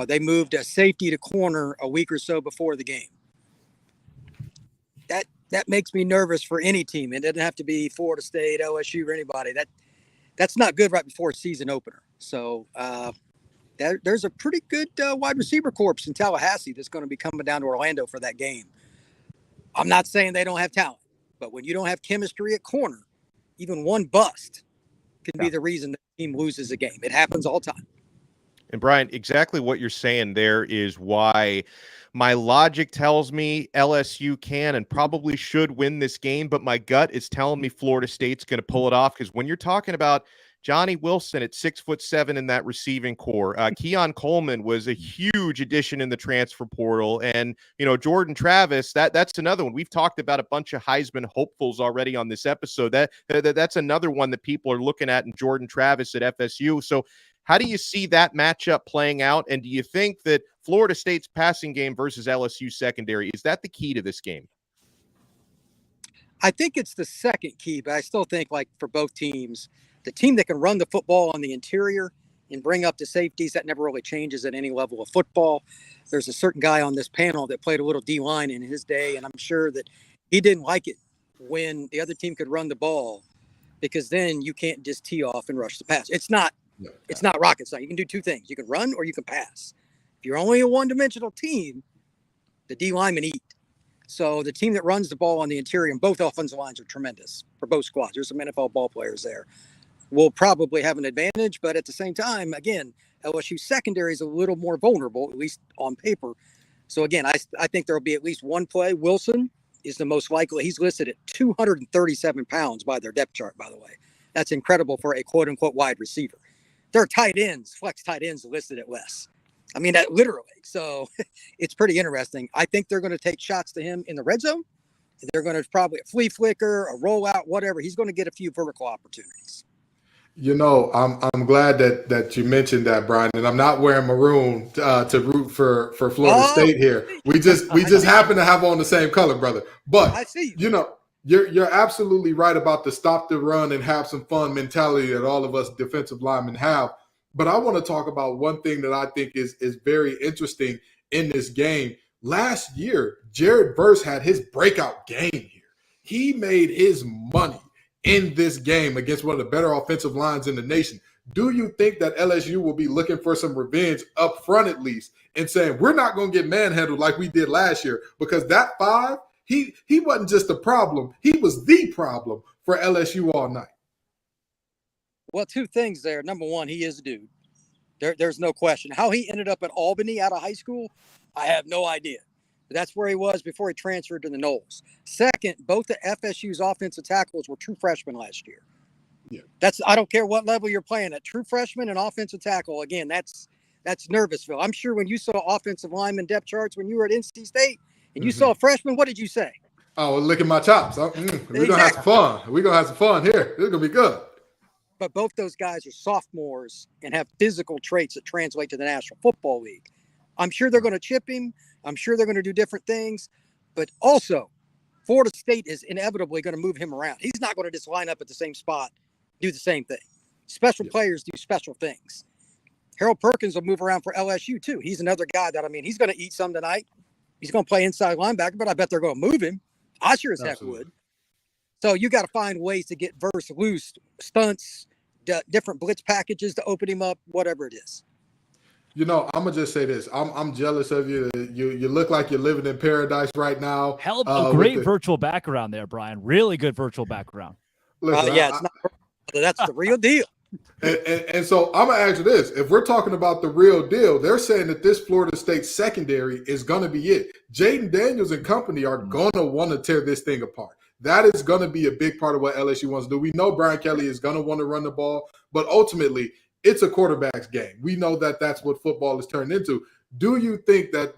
They moved a safety to corner a week or so before the game. That makes me nervous for any team. It doesn't have to be Florida State, LSU, or anybody. That's not good right before a season opener. So there's a pretty good wide receiver corps in Tallahassee that's going to be coming down to Orlando for that game. I'm not saying they don't have talent, but when you don't have chemistry at corner, even one bust can be the reason the team loses a game. It happens all the time. And Brian, exactly what you're saying there is why my logic tells me LSU can and probably should win this game, but my gut is telling me Florida State's going to pull it off, because when you're talking about Johnny Wilson at 6'7" in that receiving core, Keon Coleman was a huge addition in the transfer portal, and Jordan Travis, that's another one. We've talked about a bunch of Heisman hopefuls already on this episode. That's another one that people are looking at in Jordan Travis at FSU. So how do you see that matchup playing out? And do you think that Florida State's passing game versus LSU secondary, is that the key to this game? I think it's the second key, but I still think, like, for both teams, the team that can run the football on the interior and bring up the safeties, that never really changes at any level of football. There's a certain guy on this panel that played a little D-line in his day, and I'm sure that he didn't like it when the other team could run the ball, because then you can't just tee off and rush the pass. It's not rocket science. You can do two things. You can run or you can pass. If you're only a one-dimensional team, the D linemen eat. So the team that runs the ball on the interior, and both offensive lines are tremendous for both squads. There's some NFL ball players there. Will probably have an advantage, but at the same time, again, LSU secondary is a little more vulnerable, at least on paper. So again, I think there will be at least one play. Wilson is the most likely. He's listed at 237 pounds by their depth chart, by the way. That's incredible for a quote-unquote wide receiver. There are tight ends, flex tight ends listed at less. I mean, that literally. So it's pretty interesting. I think they're going to take shots to him in the red zone. They're going to probably a flea flicker, a rollout, whatever. He's going to get a few vertical opportunities. I'm glad that you mentioned that, Brian. And I'm not wearing maroon to root for Florida State here. We just happen to have on the same color, brother. But I see. You're absolutely right about the stop the run and have some fun mentality that all of us defensive linemen have. But I want to talk about one thing that I think is very interesting in this game. Last year, Jared Verse had his breakout game here. He made his money in this game against one of the better offensive lines in the nation. Do you think that LSU will be looking for some revenge up front at least and saying, we're not going to get manhandled like we did last year? Because that 5, he wasn't just a problem. He was the problem for LSU all night. Well, two things there. Number one, he is a dude. There's no question. How he ended up at Albany out of high school, I have no idea. But that's where he was before he transferred to the Noles. Second, both the FSU's offensive tackles were true freshmen last year. Yeah. I don't care what level you're playing at. True freshman and offensive tackle, again, that's Nervousville. I'm sure when you saw offensive lineman depth charts when you were at NC State and you saw a freshman, what did you say? Oh, well, look at my chops. We're going to have some fun. We're going to have some fun here. This is going to be good. But both those guys are sophomores and have physical traits that translate to the National Football League. I'm sure they're going to chip him. I'm sure they're going to do different things. But also, Florida State is inevitably going to move him around. He's not going to just line up at the same spot, do the same thing. Special players do special things. Harold Perkins will move around for LSU, too. He's another guy that, he's going to eat some tonight. He's going to play inside linebacker, but I bet they're going to move him. I sure as heck would. So you got to find ways to get Verse loose, stunts, different blitz packages to open him up, whatever it is. I'm gonna just say this. I'm jealous of you. You look like you're living in paradise right now. Hell of a great virtual background there, Brian. Really good virtual background. Listen, it's not. That's the real deal. And so I'm gonna ask you this: if we're talking about the real deal, they're saying that this Florida State secondary is gonna be it. Jaden Daniels and company are gonna want to tear this thing apart. That is gonna be a big part of what LSU wants to do. We know Brian Kelly is gonna want to run the ball, but ultimately, it's a quarterback's game. We know that that's what football is turned into. Do you think that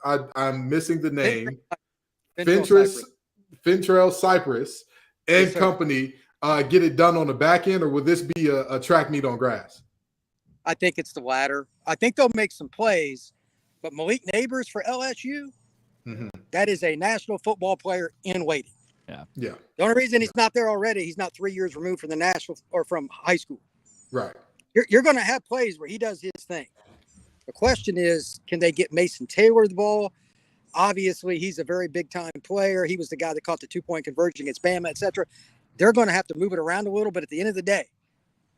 I'm missing the name, Fentrell Cypress and company get it done on the back end, or will this be a track meet on grass? I think it's the latter. I think they'll make some plays, but Malik Neighbors for LSU, that is a national football player in waiting. Yeah. The only reason he's not there already, he's not 3 years removed from the national or from high school. Right. You're going to have plays where he does his thing. The question is, can they get Mason Taylor the ball? Obviously, he's a very big-time player. He was the guy that caught the 2-point conversion against Bama, et cetera. They're going to have to move it around a little, but at the end of the day,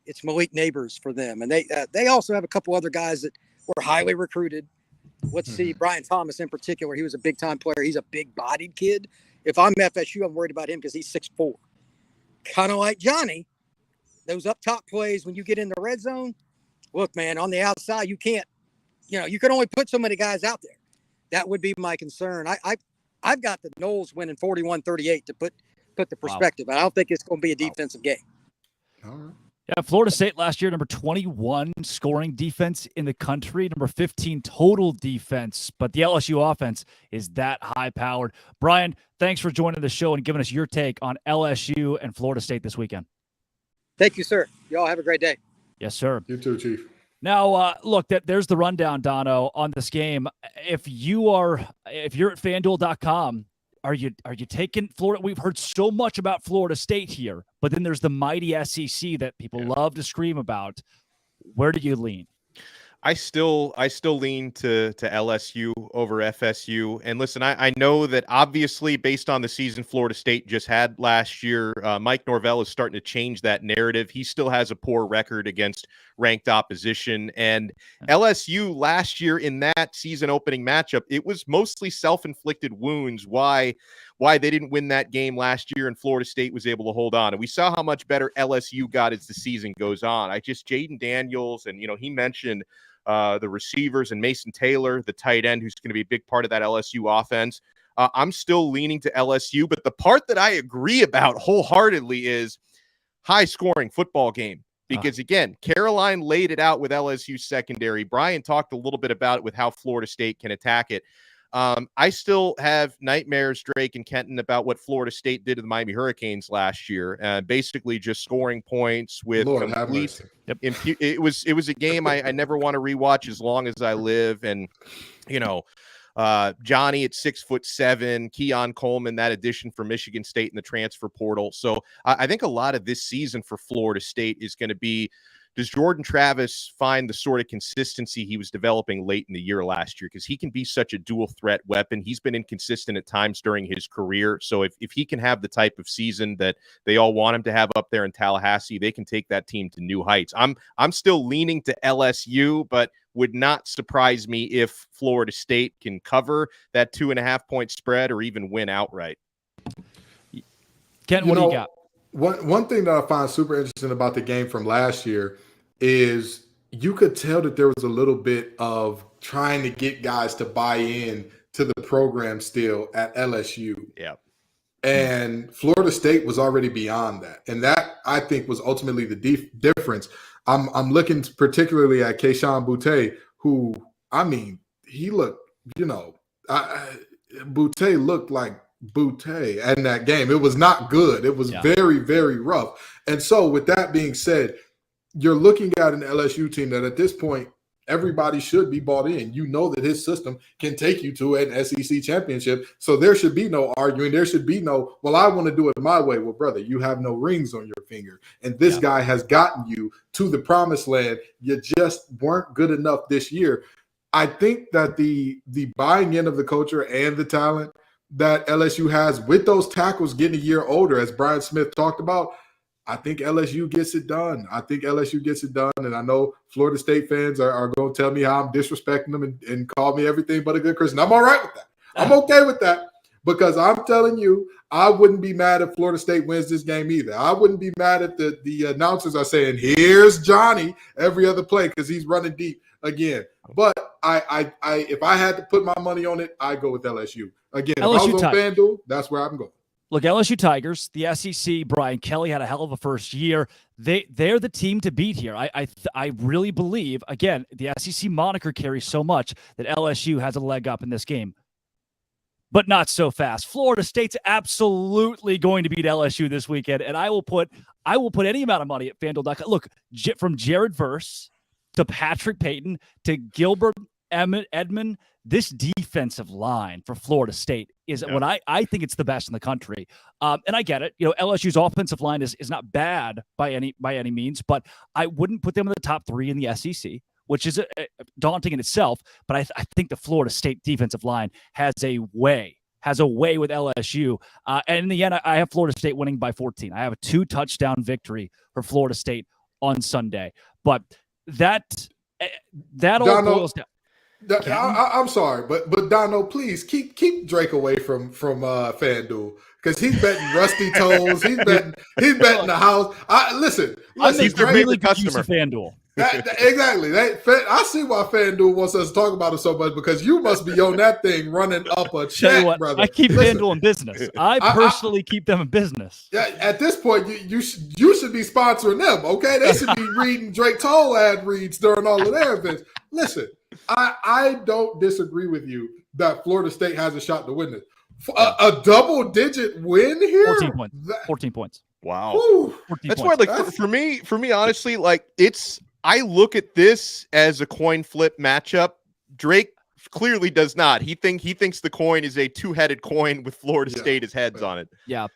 it's Malik Neighbors for them. And they also have a couple other guys that were highly recruited. Let's see, Brian Thomas in particular. He was a big-time player. He's a big-bodied kid. If I'm FSU, I'm worried about him because he's 6'4". Kind of like Johnny, those up-top plays when you get in the red zone, look, man, on the outside, you can't, you can only put so many guys out there. That would be my concern. I've got the Noles winning 41-38 to put the perspective. Wow. I don't think it's going to be a defensive game. All right. Yeah, Florida State last year, number 21 scoring defense in the country, number 15 total defense, but the LSU offense is that high-powered. Brian, thanks for joining the show and giving us your take on LSU and Florida State this weekend. Thank you, sir. Y'all have a great day. Yes, sir. You too, Chief. Now, look, there's the rundown, Dono, on this game. If you're at FanDuel.com, are you taking Florida? We've heard so much about Florida State here, but then there's the mighty SEC that people love to scream about. Where do you lean? I still lean to LSU over FSU. And listen, I know that obviously based on the season Florida State just had last year, Mike Norvell is starting to change that narrative. He still has a poor record against ranked opposition. And LSU last year in that season opening matchup, it was mostly self-inflicted wounds why they didn't win that game last year and Florida State was able to hold on. And we saw how much better LSU got as the season goes on. Jaden Daniels, and he mentioned the receivers and Mason Taylor, the tight end, who's going to be a big part of that LSU offense. I'm still leaning to LSU, but the part that I agree about wholeheartedly is high-scoring football game. Because, again, Caroline laid it out with LSU secondary. Brian talked a little bit about it with how Florida State can attack it. I still have nightmares, Drake and Kenton, about what Florida State did to the Miami Hurricanes last year. Basically just scoring points with complete. It was a game I never want to rewatch as long as I live. And, Johnny at 6'7", Keon Coleman, that addition for Michigan State in the transfer portal. So I think a lot of this season for Florida State is going to be, does Jordan Travis find the sort of consistency he was developing late in the year last year? Because he can be such a dual threat weapon. He's been inconsistent at times during his career. So if he can have the type of season that they all want him to have up there in Tallahassee, they can take that team to new heights. I'm still leaning to LSU, but would not surprise me if Florida State can cover that 2.5-point spread or even win outright. Ken, what do you got? One thing that I find super interesting about the game from last year is you could tell that there was a little bit of trying to get guys to buy in to the program still at LSU. Yeah. And Florida State was already beyond that. And that, I think, was ultimately the difference. I'm looking particularly at Keyshawn Boutte, who, he looked, Boutte looked like Boutte in that game. It was not good. It was very, very rough. And so with that being said, you're looking at an LSU team that at this point, everybody should be bought in. You know that his system can take you to an SEC championship. So there should be no arguing. There should be no, well, I want to do it my way. Well, brother, you have no rings on your finger. And this guy has gotten you to the promised land. You just weren't good enough this year. I think that the buying in of the culture and the talent that LSU has with those tackles getting a year older, as Brian Smith talked about, I think LSU gets it done. And I know Florida State fans are going to tell me how I'm disrespecting them and call me everything but a good Christian. I'm all right with that. I'm okay with that because I'm telling you, I wouldn't be mad if Florida State wins this game either. I wouldn't be mad if the announcers are saying, here's Johnny every other play because he's running deep again. But I if I had to put my money on it, I go with LSU. Again, if I was on FanDuel, that's where I'm going. Look, LSU Tigers, the SEC, Brian Kelly had a hell of a first year. They're the team to beat here. I really believe, again, the SEC moniker carries so much that LSU has a leg up in this game. But not so fast. Florida State's absolutely going to beat LSU this weekend, and I will put any amount of money at FanDuel.com. Look, from Jared Verse to Patrick Payton to Gilbert Edmond, this defensive line for Florida State is what I think it's the best in the country. And I get it. LSU's offensive line is not bad by any means, but I wouldn't put them in the top 3 in the SEC, which is daunting in itself. But I think the Florida State defensive line has a way with LSU. And in the end, I have Florida State winning by 14. I have a 2-touchdown victory for Florida State on Sunday. But that all boils down. I'm sorry, but Dono, please keep Drake away from FanDuel because he's betting rusty toes. He's betting the house. Listen, he's a really good use of FanDuel. Exactly. I see why FanDuel wants us to talk about it so much because you must be on that thing running up a check, brother. I keep FanDuel in business. I personally keep them in business. Yeah, at this point, you should be sponsoring them. Okay, they should be reading Drake Toll ad reads during all of their events. Listen, I don't disagree with you that Florida State has a shot to win this. A double-digit win here? 14 points. Wow. Woo. That's why, for me, honestly, I look at this as a coin flip matchup. Drake clearly does not. He thinks the coin is a 2-headed coin with Florida State as heads on it. Yeah.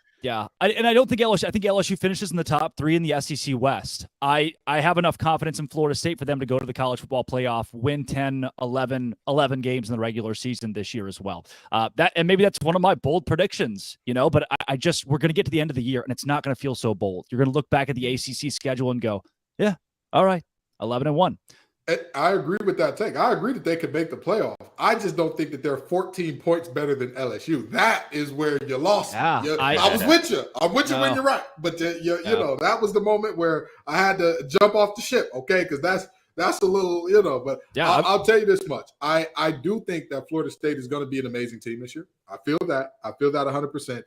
I don't think LSU. I think LSU finishes in the top 3 in the SEC West. I have enough confidence in Florida State for them to go to the college football playoff, win 10, 11 games in the regular season this year as well. And maybe that's one of my bold predictions, but we're going to get to the end of the year and it's not going to feel so bold. You're going to look back at the ACC schedule and go, yeah, all right, 11-1. I agree with that take. I agree that they could make the playoff. I just don't think that they're 14 points better than LSU. That is where you lost. Yeah, I was with you. I'm with you when you're right. But you know, that was the moment where I had to jump off the ship. Okay, because that's a little, But I'll tell you this much. I do think that Florida State is going to be an amazing team this year. I feel that 100%.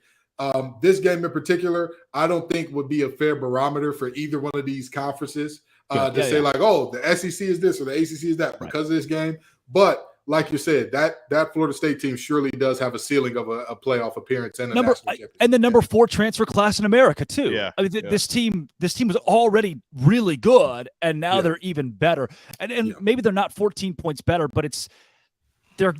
This game in particular, I don't think would be a fair barometer for either one of these conferences. Say the SEC is this or the ACC is that because of this game. But like you said, that Florida State team surely does have a ceiling of a playoff appearance and a national championship. And the number 4 transfer class in America too. Yeah. I mean, this team was already really good, and now they're even better. And maybe they're not 14 points better, but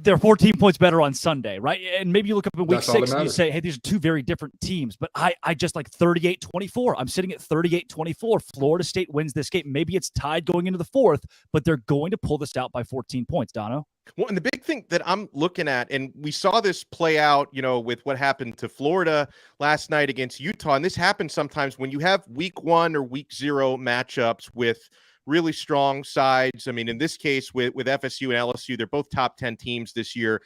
they're 14 points better on Sunday, right? And maybe you look up in week 6 and you say, hey, these are 2 very different teams. But I just like 38-24. I'm sitting at 38-24. Florida State wins this game. Maybe it's tied going into the 4th, but they're going to pull this out by 14 points, Dono. Well, and the big thing that I'm looking at, and we saw this play out, with what happened to Florida last night against Utah, and this happens sometimes when you have week 1 or week 0 matchups with really strong sides. I mean, in this case with FSU and LSU, they're both top 10 teams this year.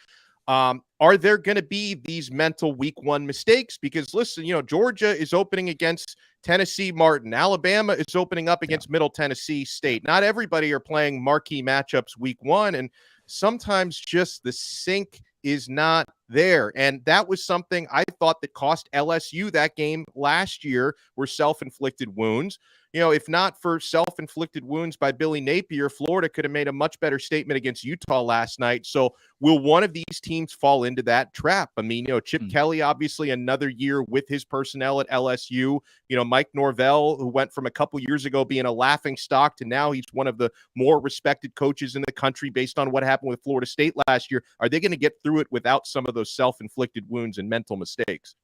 Are there going to be these mental week 1 mistakes? Because listen, Georgia is opening against Tennessee Martin. Alabama is opening up against Middle Tennessee State. Not everybody are playing marquee matchups week 1. And sometimes just the sync is not there. And that was something I thought that cost LSU that game last year, were self-inflicted wounds. If not for self-inflicted wounds by Billy Napier, Florida could have made a much better statement against Utah last night. So will one of these teams fall into that trap? I mean, Chip Kelly, obviously another year with his personnel at LSU. Mike Norvell, who went from a couple years ago being a laughing stock to now he's one of the more respected coaches in the country based on what happened with Florida State last year. Are they going to get through it without some of those self-inflicted wounds and mental mistakes?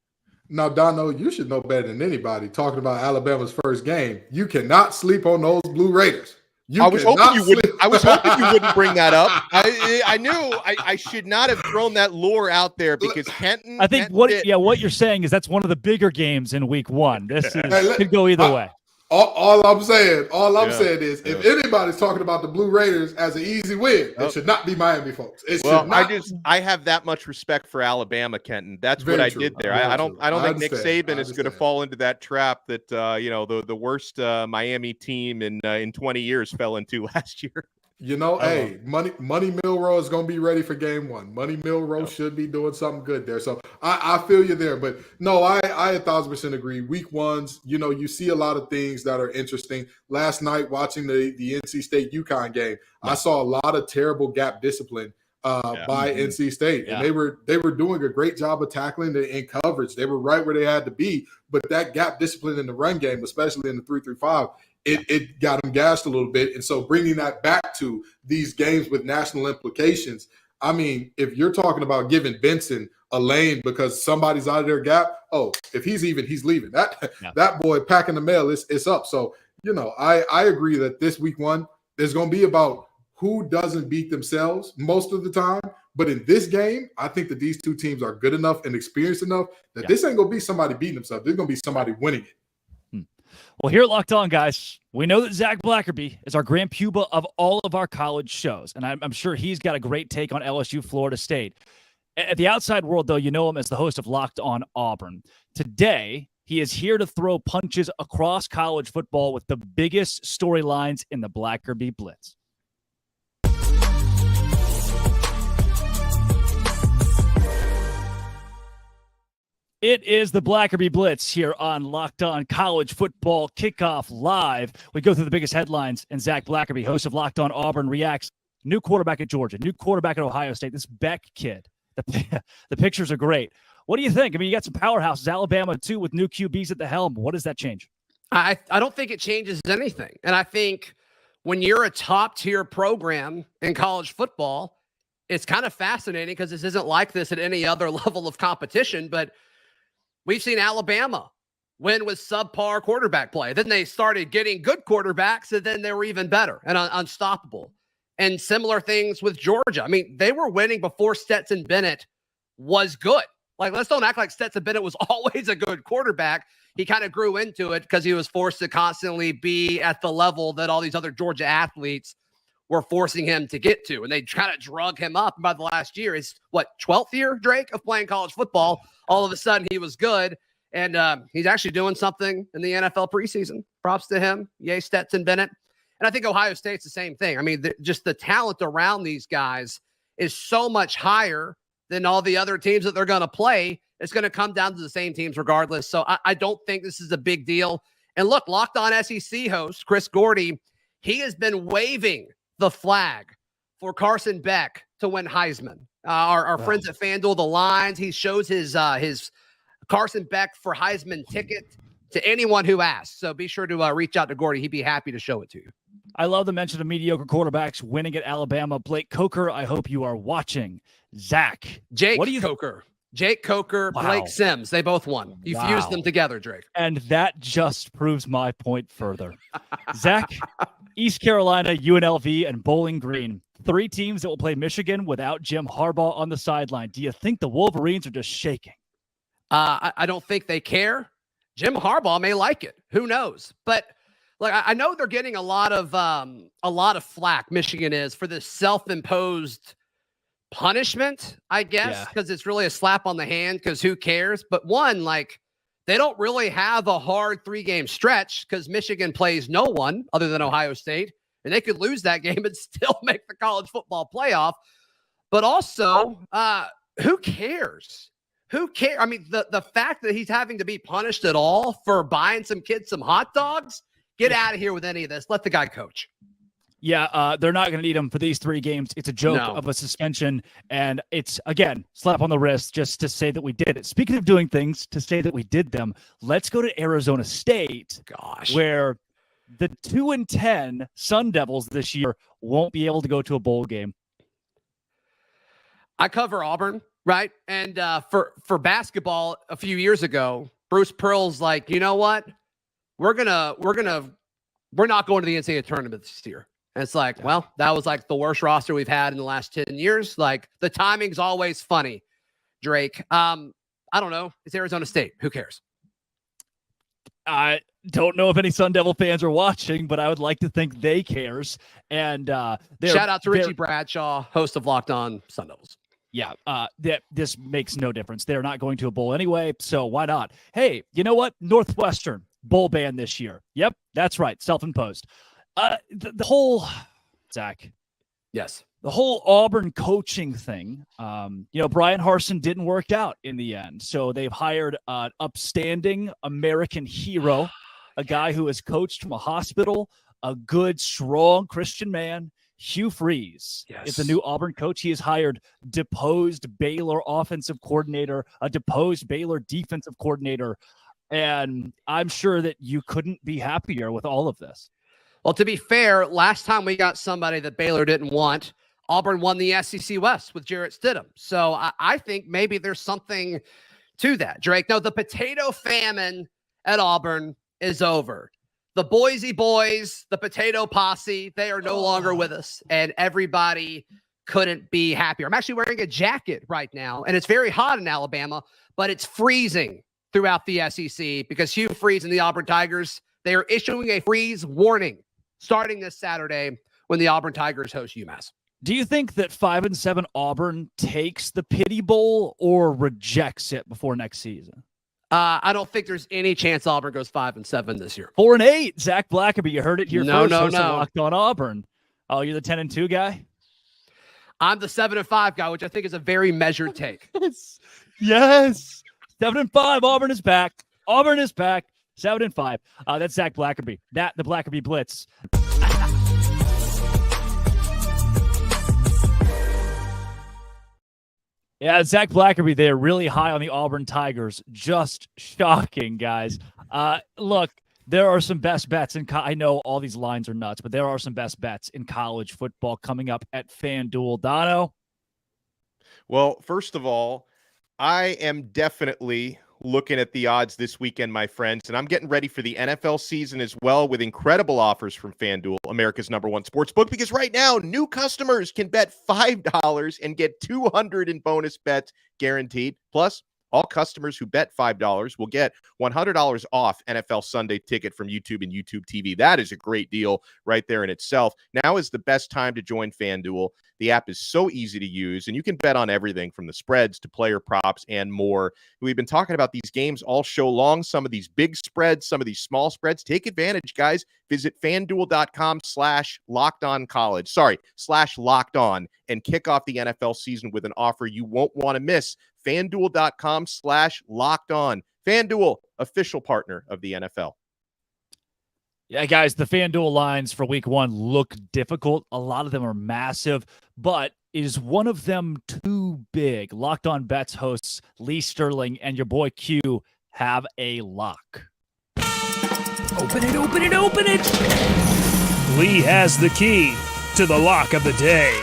Now, Dono, you should know better than anybody. Talking about Alabama's first game, you cannot sleep on those Blue Raiders. I was hoping you wouldn't. I was hoping you wouldn't bring that up. I knew I should not have thrown that lore out there because Kenton. I think what you're saying is that's one of the bigger games in week 1. This could go either way. All I'm saying is if anybody's talking about the Blue Raiders as an easy win, it should not be Miami, folks. I have that much respect for Alabama, Kenton. That's what I did there. I don't think Nick Saban is going to fall into that trap that the worst Miami team in 20 years fell into last year. Hey, Money Milroe is going to be ready for game 1. Money Milroe should be doing something good there. So I feel you there. But no, I 1,000% agree. Week 1s, you see a lot of things that are interesting. Last night, watching the NC State UConn game, I saw a lot of terrible gap discipline by NC State. And they were doing a great job of tackling in coverage. They were right where they had to be. But that gap discipline in the run game, especially in the 3-3-5, it got them gassed a little bit. And so bringing that back to these games with national implications, I mean, if you're talking about giving Benson a lane because somebody's out of their gap, if he's even, he's leaving. That boy packing the mail, it's up. So, I agree that this week 1 is going to be about who doesn't beat themselves most of the time. But in this game, I think that these two teams are good enough and experienced enough that this ain't going to be somebody beating themselves. There's going to be somebody winning it. Well, here at Locked On, guys, we know that Zach Blackerby is our grand puba of all of our college shows, and I'm sure he's got a great take on LSU Florida State. At the outside world, though, you know him as the host of Locked On Auburn. Today, he is here to throw punches across college football with the biggest storylines in the Blackerby Blitz. It is the Blackerby Blitz here on Locked On College Football Kickoff Live. We go through the biggest headlines, and Zach Blackerby, host of Locked On Auburn, reacts. New quarterback at Georgia, new quarterback at Ohio State, this Beck kid. The pictures are great. What do you think? I mean, you got some powerhouses, Alabama, too, with new QBs at the helm. What does that change? I don't think it changes anything. And I think when you're a top-tier program in college football, it's kind of fascinating because this isn't like this at any other level of competition, but we've seen Alabama win with subpar quarterback play. Then they started getting good quarterbacks, and then they were even better and unstoppable. And similar things with Georgia. I mean, they were winning before Stetson Bennett was good. Like, let's don't act like Stetson Bennett was always a good quarterback. He kind of grew into it because he was forced to constantly be at the level that all these other Georgia athletes were forcing him to get to. And they kind of drug him up. And by the last year, his 12th year, Drake, of playing college football, all of a sudden he was good. And he's actually doing something in the NFL preseason. Props to him. Yay, Stetson Bennett. And I think Ohio State's the same thing. I mean, just the talent around these guys is so much higher than all the other teams that they're going to play. It's going to come down to the same teams regardless. So I don't think this is a big deal. And look, Locked On SEC host Chris Gordy, he has been waving the flag for Carson Beck to win Heisman. Our friends at FanDuel, the lines, he shows his Carson Beck for Heisman ticket to anyone who asks. So be sure to reach out to Gordy. He'd be happy to show it to you. I love the mention of mediocre quarterbacks winning at Alabama. Blake Coker, I hope you are watching. Zach. Jake Coker. Jake Coker, Wow. Blake Sims. They both won. You fused them together, Drake. And that just proves my point further. Zach, East Carolina, UNLV, and Bowling Green. 3 teams that will play Michigan without Jim Harbaugh on the sideline. Do you think the Wolverines are just shaking? I don't think they care. Jim Harbaugh may like it. Who knows? But like, I know they're getting a lot of flack. Michigan is for this self-imposed punishment, I guess, because it's really a slap on the hand. Because who cares? But one, like, they don't really have a hard 3-game stretch because Michigan plays no one other than Ohio State, and they could lose that game and still make the college football playoff. But also, who cares? Who cares? I mean, the fact that he's having to be punished at all for buying some kids some hot dogs, get out of here with any of this. Let the guy coach. Yeah, they're not going to need him for these 3 games. It's a joke of a suspension, and it's, again, slap on the wrist just to say that we did it. Speaking of doing things to say that we did them, let's go to Arizona State, where the 2-10 Sun Devils this year won't be able to go to a bowl game. I cover Auburn, right? And for basketball a few years ago, Bruce Pearl's like, you know what? We're not going to the NCAA tournament this year. And it's like, well, that was like the worst roster we've had in the last 10 years. Like, the timing's always funny, Drake. I don't know. It's Arizona State. Who cares? I don't know if any Sun Devil fans are watching, but I would like to think they cares. And shout out to Richie Bradshaw, host of Locked On Sun Devils. Yeah, this makes no difference. They're not going to a bowl anyway, so why not? Hey, you know what? Northwestern bowl ban this year. Yep, that's right, self-imposed. The whole Zach. Yes. The whole Auburn coaching thing, Brian Harsin didn't work out in the end. So they've hired an upstanding American hero, a guy who has coached from a hospital, a good, strong Christian man. Hugh Freeze is the new Auburn coach. He has hired deposed Baylor offensive coordinator, a deposed Baylor defensive coordinator, and I'm sure that you couldn't be happier with all of this. Well, to be fair, last time we got somebody that Baylor didn't want, Auburn won the SEC West with Jarrett Stidham. So I think maybe there's something to that, Drake. No, the potato famine at Auburn is over. The Boise boys, the potato posse, they are no longer with us, and everybody couldn't be happier. I'm actually wearing a jacket right now, and it's very hot in Alabama, but it's freezing throughout the SEC because Hugh Freeze and the Auburn Tigers, they are issuing a freeze warning starting this Saturday when the Auburn Tigers host UMass. Do you think that 5-7 Auburn takes the pity bowl or rejects it before next season? I don't think there's any chance Auburn goes 5-7 this year. 4-8. Zach Blackerby, you heard it here first. No. Locked on Auburn. Oh, you're the 10-2 guy? I'm the 7-5 guy, which I think is a very measured take. Yes. 7-5. Auburn is back. 7-5. That's Zach Blackerby. The Blackerby Blitz. Yeah, Zach Blackerby there, really high on the Auburn Tigers. Just shocking, guys. Look, there are some best bets in I know all these lines are nuts, but there are some best bets in college football coming up at FanDuel. Dono? Well, first of all, I am definitely looking at the odds this weekend, my friends, and I'm getting ready for the NFL season as well with incredible offers from FanDuel, America's #1 sports book, because right now new customers can bet $5 and get $200 in bonus bets guaranteed. Plus, all customers who bet $5 will get $100 off NFL Sunday Ticket from YouTube and YouTube TV. That is a great deal right there in itself. Now is the best time to join FanDuel. The app is so easy to use, and you can bet on everything from the spreads to player props and more. We've been talking about these games all show long, some of these big spreads, some of these small spreads. Take advantage, guys. Visit FanDuel.com/LockedOn and kick off the NFL season with an offer you won't want to miss. FanDuel.com/LockedOn. FanDuel, official partner of the NFL. Yeah, guys, the FanDuel lines for week 1 look difficult. A lot of them are massive, but is one of them too big? Locked On Bets hosts Lee Sterling and your boy Q have a lock. Open it. Lee has the key to the lock of the day.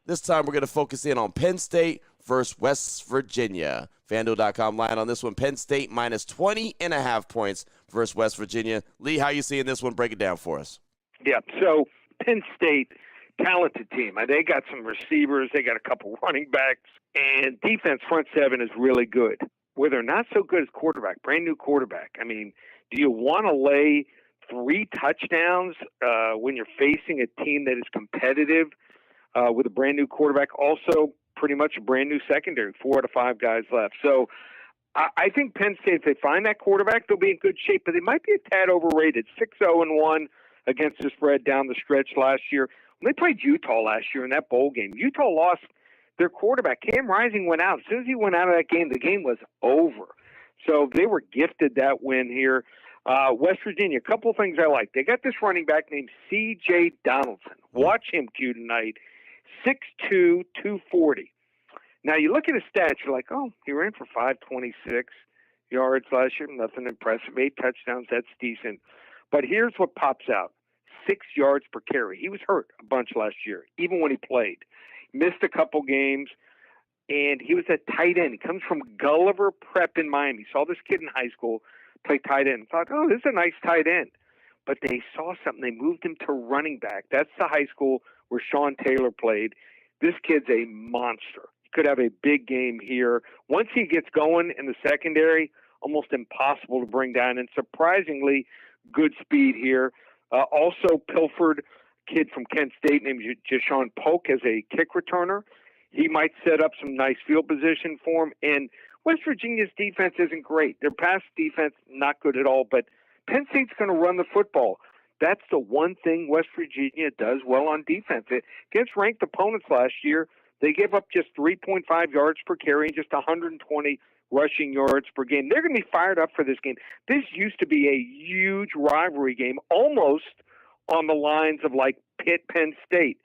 This time we're going to focus in on Penn State versus West Virginia. FanDuel.com line on this one. Penn State minus 20.5 points versus West Virginia. Lee, how you seeing this one? Break it down for us. Yeah, so Penn State, talented team. They got some receivers. They got a couple running backs. And defense front seven is really good. Where they're not so good as quarterback, brand new quarterback. I mean, do you want to lay 3 touchdowns when you're facing a team that is competitive with a brand new quarterback? Also, pretty much a brand new secondary, 4 out of 5 guys left. So I think Penn State, if they find that quarterback, they'll be in good shape, but they might be a tad overrated. 6-0-1 against the spread down the stretch last year. When they played Utah last year in that bowl game, Utah lost their quarterback. Cam Rising went out. As soon as he went out of that game, the game was over. So they were gifted that win here. West Virginia, a couple of things I like. They got this running back named C.J. Donaldson. Watch him, Q, tonight. 6'2", 240. Now, you look at his stats, you're like, oh, he ran for 526 yards last year. Nothing impressive. 8 touchdowns, that's decent. But here's what pops out. 6 yards per carry. He was hurt a bunch last year, even when he played. Missed a couple games, and he was a tight end. He comes from Gulliver Prep in Miami. Saw this kid in high school, play tight end. Thought, oh, this is a nice tight end. But they saw something. They moved him to running back. That's the high school where Sean Taylor played. This kid's a monster. He could have a big game here. Once he gets going in the secondary, almost impossible to bring down, and surprisingly good speed here. Also, Pilford, kid from Kent State named Jashawn Polk, as a kick returner. He might set up some nice field position for him. And West Virginia's defense isn't great. Their pass defense, not good at all, but Penn State's going to run the football. That's the one thing West Virginia does well on defense. Against ranked opponents last year, they gave up just 3.5 yards per carry and just 120 rushing yards per game. They're going to be fired up for this game. This used to be a huge rivalry game, almost on the lines of like Pitt-Penn State.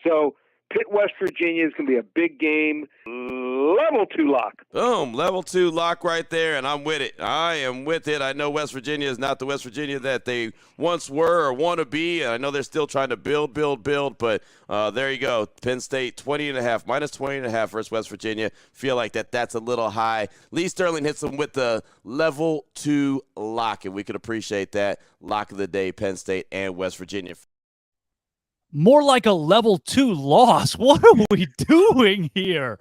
So Pitt, West Virginia is going to be a big game. Level 2 lock. Boom, level 2 lock right there, and I'm with it. I am with it. I know West Virginia is not the West Virginia that they once were or want to be, and I know they're still trying to build, but there you go. Penn State, 20.5, minus 20.5 versus West Virginia. Feel like that's a little high. Lee Sterling hits them with the level 2 lock, and we could appreciate that. Lock of the day, Penn State and West Virginia. More like a level 2 loss. What are we doing here?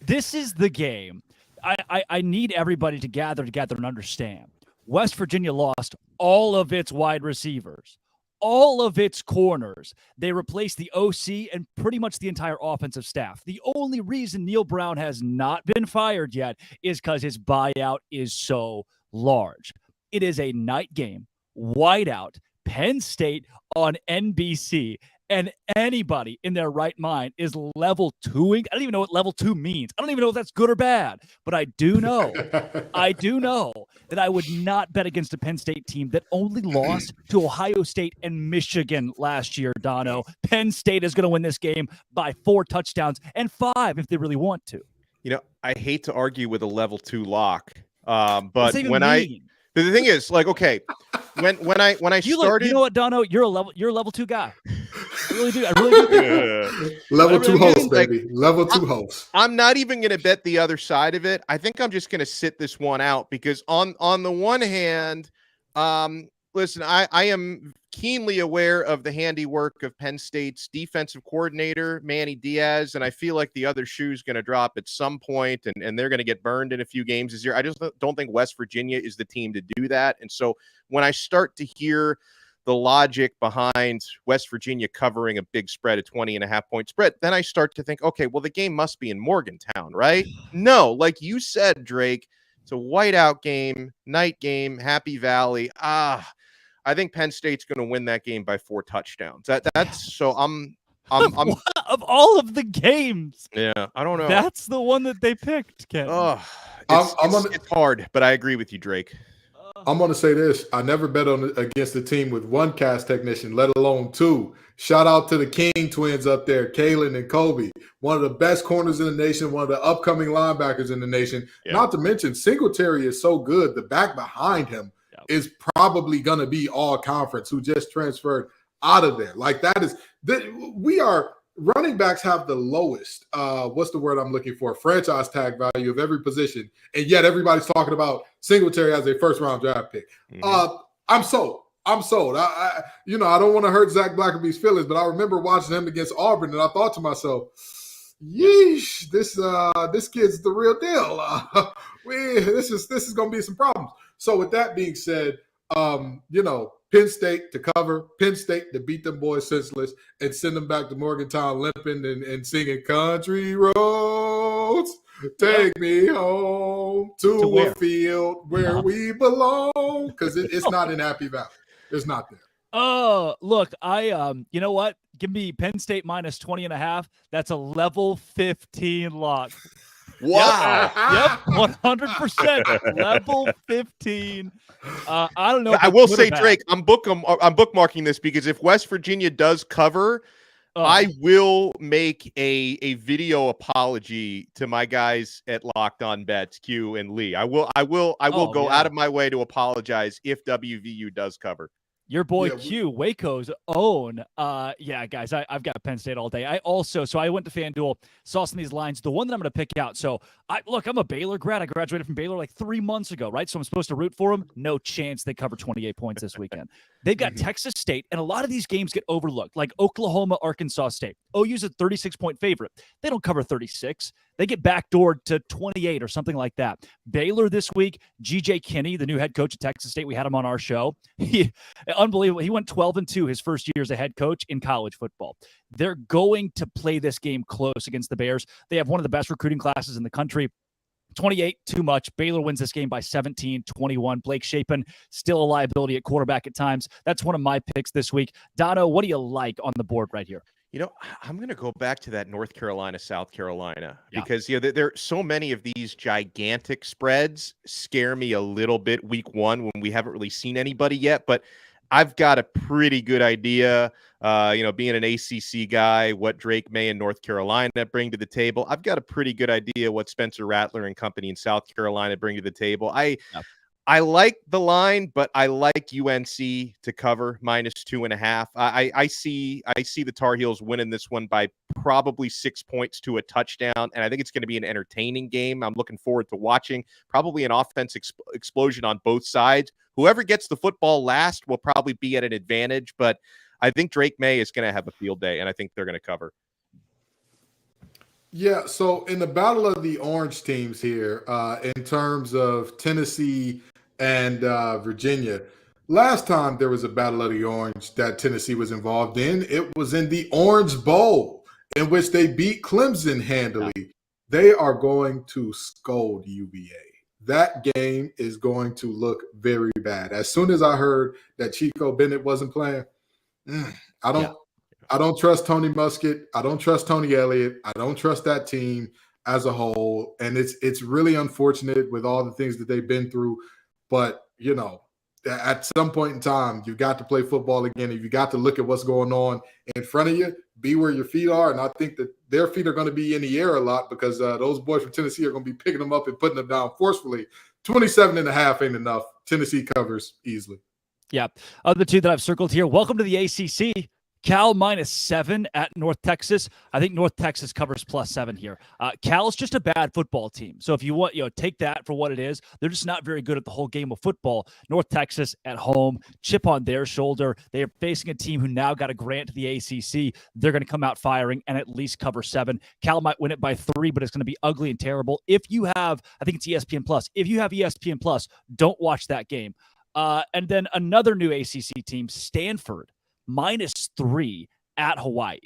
This is the game. I need everybody to gather together and understand. West Virginia lost all of its wide receivers, all of its corners. They replaced the OC and pretty much the entire offensive staff. The only reason Neil Brown has not been fired yet is because his buyout is so large. It is a night game, whiteout, Penn State on NBC. And anybody in their right mind is level 2ing. I don't even know what level 2 means. I don't even know if that's good or bad. But I do know that I would not bet against a Penn State team that only lost to Ohio State and Michigan last year, Dono. Penn State is going to win this game by 4 touchdowns and 5 if they really want to. You know, I hate to argue with a level 2 lock, but when the thing is, like, okay, when I started, you know what, Dono, you're a level 2 guy. I really do. I really do. Level 2 host, baby. Level 2 host. I'm not even going to bet the other side of it. I think I'm just going to sit this one out because on the one hand, listen, I am keenly aware of the handiwork of Penn State's defensive coordinator, Manny Diaz, and I feel like the other shoe's going to drop at some point, and they're going to get burned in a few games this year. I just don't think West Virginia is the team to do that. And so when I start to hear the logic behind West Virginia covering a big spread, a 20.5 point spread, then I start to think, okay, well, the game must be in Morgantown, right? No, like you said, Drake, it's a whiteout game, night game, Happy Valley. I think Penn State's going to win that game by 4 touchdowns. That's so I'm of all of the games. Yeah, I don't know. That's the one that they picked, Ken. It's hard, but I agree with you, Drake. I'm going to say this. I never bet against a team with 1 cast technician, let alone 2. Shout out to the King twins up there, Kalen and Kobe. One of the best corners in the nation, one of the upcoming linebackers in the nation. Yeah. Not to mention, Singletary is so good. The back behind him is probably going to be all conference, who just transferred out of there. Like running backs have the lowest, what's the word I'm looking for? Franchise tag value of every position. And yet everybody's talking about Singletary as a first-round draft pick. Mm-hmm. I'm sold. I don't want to hurt Zach Blackerby's feelings, but I remember watching him against Auburn, and I thought to myself, yeesh, this kid's the real deal. This is going to be some problems. So with that being said, Penn State to cover, Penn State to beat them boys senseless and send them back to Morgantown limping and singing country roads. Take me home to a field where we belong. Because it's not in Happy Valley. It's not there. Oh, look, you know what? Give me Penn State minus 20.5. That's a level 15 lock. Wow. Yep, 100%. Level 15. I don't know. I will say, Drake, I'm bookmarking this because if West Virginia does cover, I will make a video apology to my guys at Locked On Bets, Q and Lee. I will go out of my way to apologize if WVU does cover. Your boy Q, Waco's own. Yeah, guys, I've got Penn State all day. I went to FanDuel, saw some of these lines. The one that I'm going to pick out. So, I'm a Baylor grad. I graduated from Baylor like 3 months ago, right? So I'm supposed to root for them. No chance they cover 28 points this weekend. They've got Texas State, and a lot of these games get overlooked, like Oklahoma, Arkansas State. OU's a 36-point favorite. They don't cover 36. They get backdoored to 28 or something like that. Baylor this week, G.J. Kinney, the new head coach of Texas State, we had him on our show. Unbelievable. He went 12-2 his first year as a head coach in college football. They're going to play this game close against the Bears. They have one of the best recruiting classes in the country. 28, too much. Baylor wins this game by 17-21. Blake Shapen, still a liability at quarterback at times. That's one of my picks this week. Dono, what do you like on the board right here? I'm going to go back to that North Carolina, South Carolina, because, there are so many of these gigantic spreads scare me a little bit week one when we haven't really seen anybody yet. But I've got a pretty good idea, being an ACC guy, what Drake May and North Carolina bring to the table. I've got a pretty good idea what Spencer Rattler and company in South Carolina bring to the table. I like the line, but I like UNC to cover -2.5. I see the Tar Heels winning this one by probably 6 points to a touchdown, and I think it's going to be an entertaining game. I'm looking forward to watching. Probably an offense explosion on both sides. Whoever gets the football last will probably be at an advantage, but I think Drake May is going to have a field day, and I think they're going to cover. Yeah, so in the battle of the orange teams here, in terms of Tennessee and Virginia, last time there was a battle of the orange that Tennessee was involved in, it was in the Orange Bowl, in which they beat Clemson handily. They are going to scold UVA. That game is going to look very bad. As soon as I heard that Chico Bennett wasn't playing, I don't trust Tony Muskett. I don't trust Tony Elliott. I don't trust that team as a whole. And it's really unfortunate with all the things that they've been through. But, at some point in time, you've got to play football again. And you got to look at what's going on in front of you, be where your feet are. And I think that their feet are going to be in the air a lot because those boys from Tennessee are going to be picking them up and putting them down forcefully. 27.5 ain't enough. Tennessee covers easily. Yeah. Other two that I've circled here. Welcome to the ACC. Cal -7 at North Texas. I think North Texas covers +7 here. Cal's just a bad football team. So if you want, take that for what it is. They're just not very good at the whole game of football. North Texas at home, chip on their shoulder. They are facing a team who now got a grant to the ACC. They're going to come out firing and at least cover 7. Cal might win it by 3, but it's going to be ugly and terrible. If you have, I think it's ESPN Plus. If you have ESPN Plus, don't watch that game. And then another new ACC team, Stanford. -3 at Hawaii.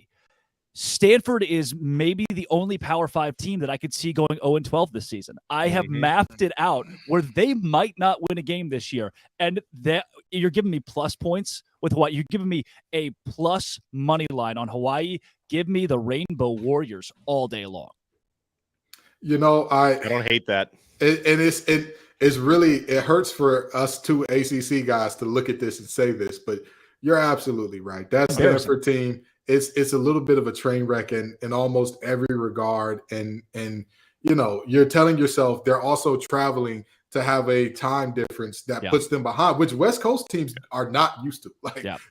Stanford is maybe the only Power 5 team that I could see going 0-12 this season. I have mapped it out where they might not win a game this year. And that you're giving me plus points with Hawaii. You're giving me a plus money line on Hawaii. Give me the Rainbow Warriors all day long. I don't hate that. It's really, it hurts for us two ACC guys to look at this and say this, but you're absolutely right. That Stanford team, it's a little bit of a train wreck in almost every regard. And you're telling yourself they're also traveling to have a time difference that puts them behind, which West Coast teams are not used to.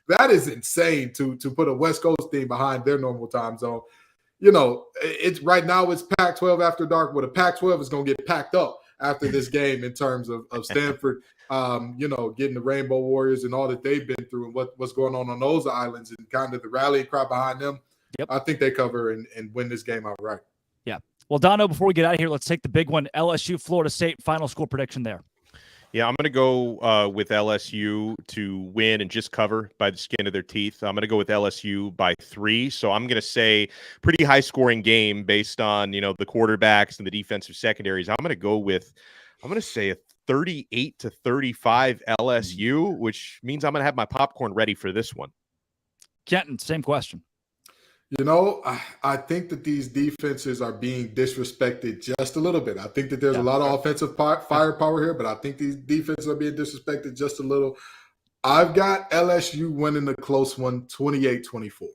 That is insane to put a West Coast team behind their normal time zone. It's right now it's Pac-12 after dark, where the Pac-12 is going to get packed up after this game in terms of Stanford, getting the Rainbow Warriors and all that they've been through and what's going on those islands and kind of the rallying cry behind them. Yep. I think they cover and win this game outright. Yeah. Well, Dono, before we get out of here, let's take the big one. LSU, Florida State, final score prediction there. Yeah, I'm going to go with LSU to win and just cover by the skin of their teeth. I'm going to go with LSU by 3. So I'm going to say pretty high-scoring game based on, the quarterbacks and the defensive secondaries. I'm going to say a 38-35 LSU, which means I'm going to have my popcorn ready for this one. Kenton, same question. I think that these defenses are being disrespected just a little bit. I think that there's a lot of offensive firepower here, but I think these defenses are being disrespected just a little. I've got LSU winning a close one, 28-24.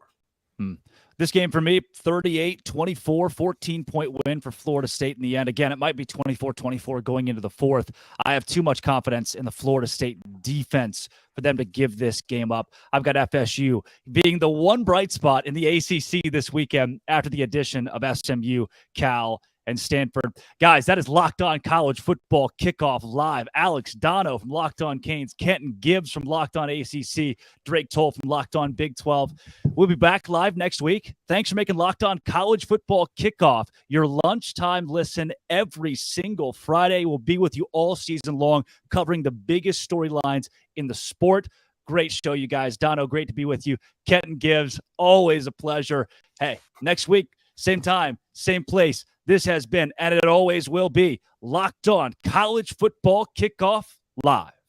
This game for me, 38-24, 14-point win for Florida State in the end. Again, it might be 24-24 going into the fourth. I have too much confidence in the Florida State defense for them to give this game up. I've got FSU being the one bright spot in the ACC this weekend after the addition of SMU, Cal, and Stanford. Guys, that is Locked On College Football Kickoff Live. Alex Dono from Locked On Canes, Kenton Gibbs from Locked On ACC, Drake Toll from Locked On Big 12. We'll be back live next week. Thanks for making Locked On College Football Kickoff your lunchtime listen every single Friday. We'll be with you all season long, covering the biggest storylines in the sport. Great show, you guys. Dono, great to be with you. Kenton Gibbs, always a pleasure. Hey, next week, same time, same place. This has been, and it always will be, Locked On College Football Kickoff Live.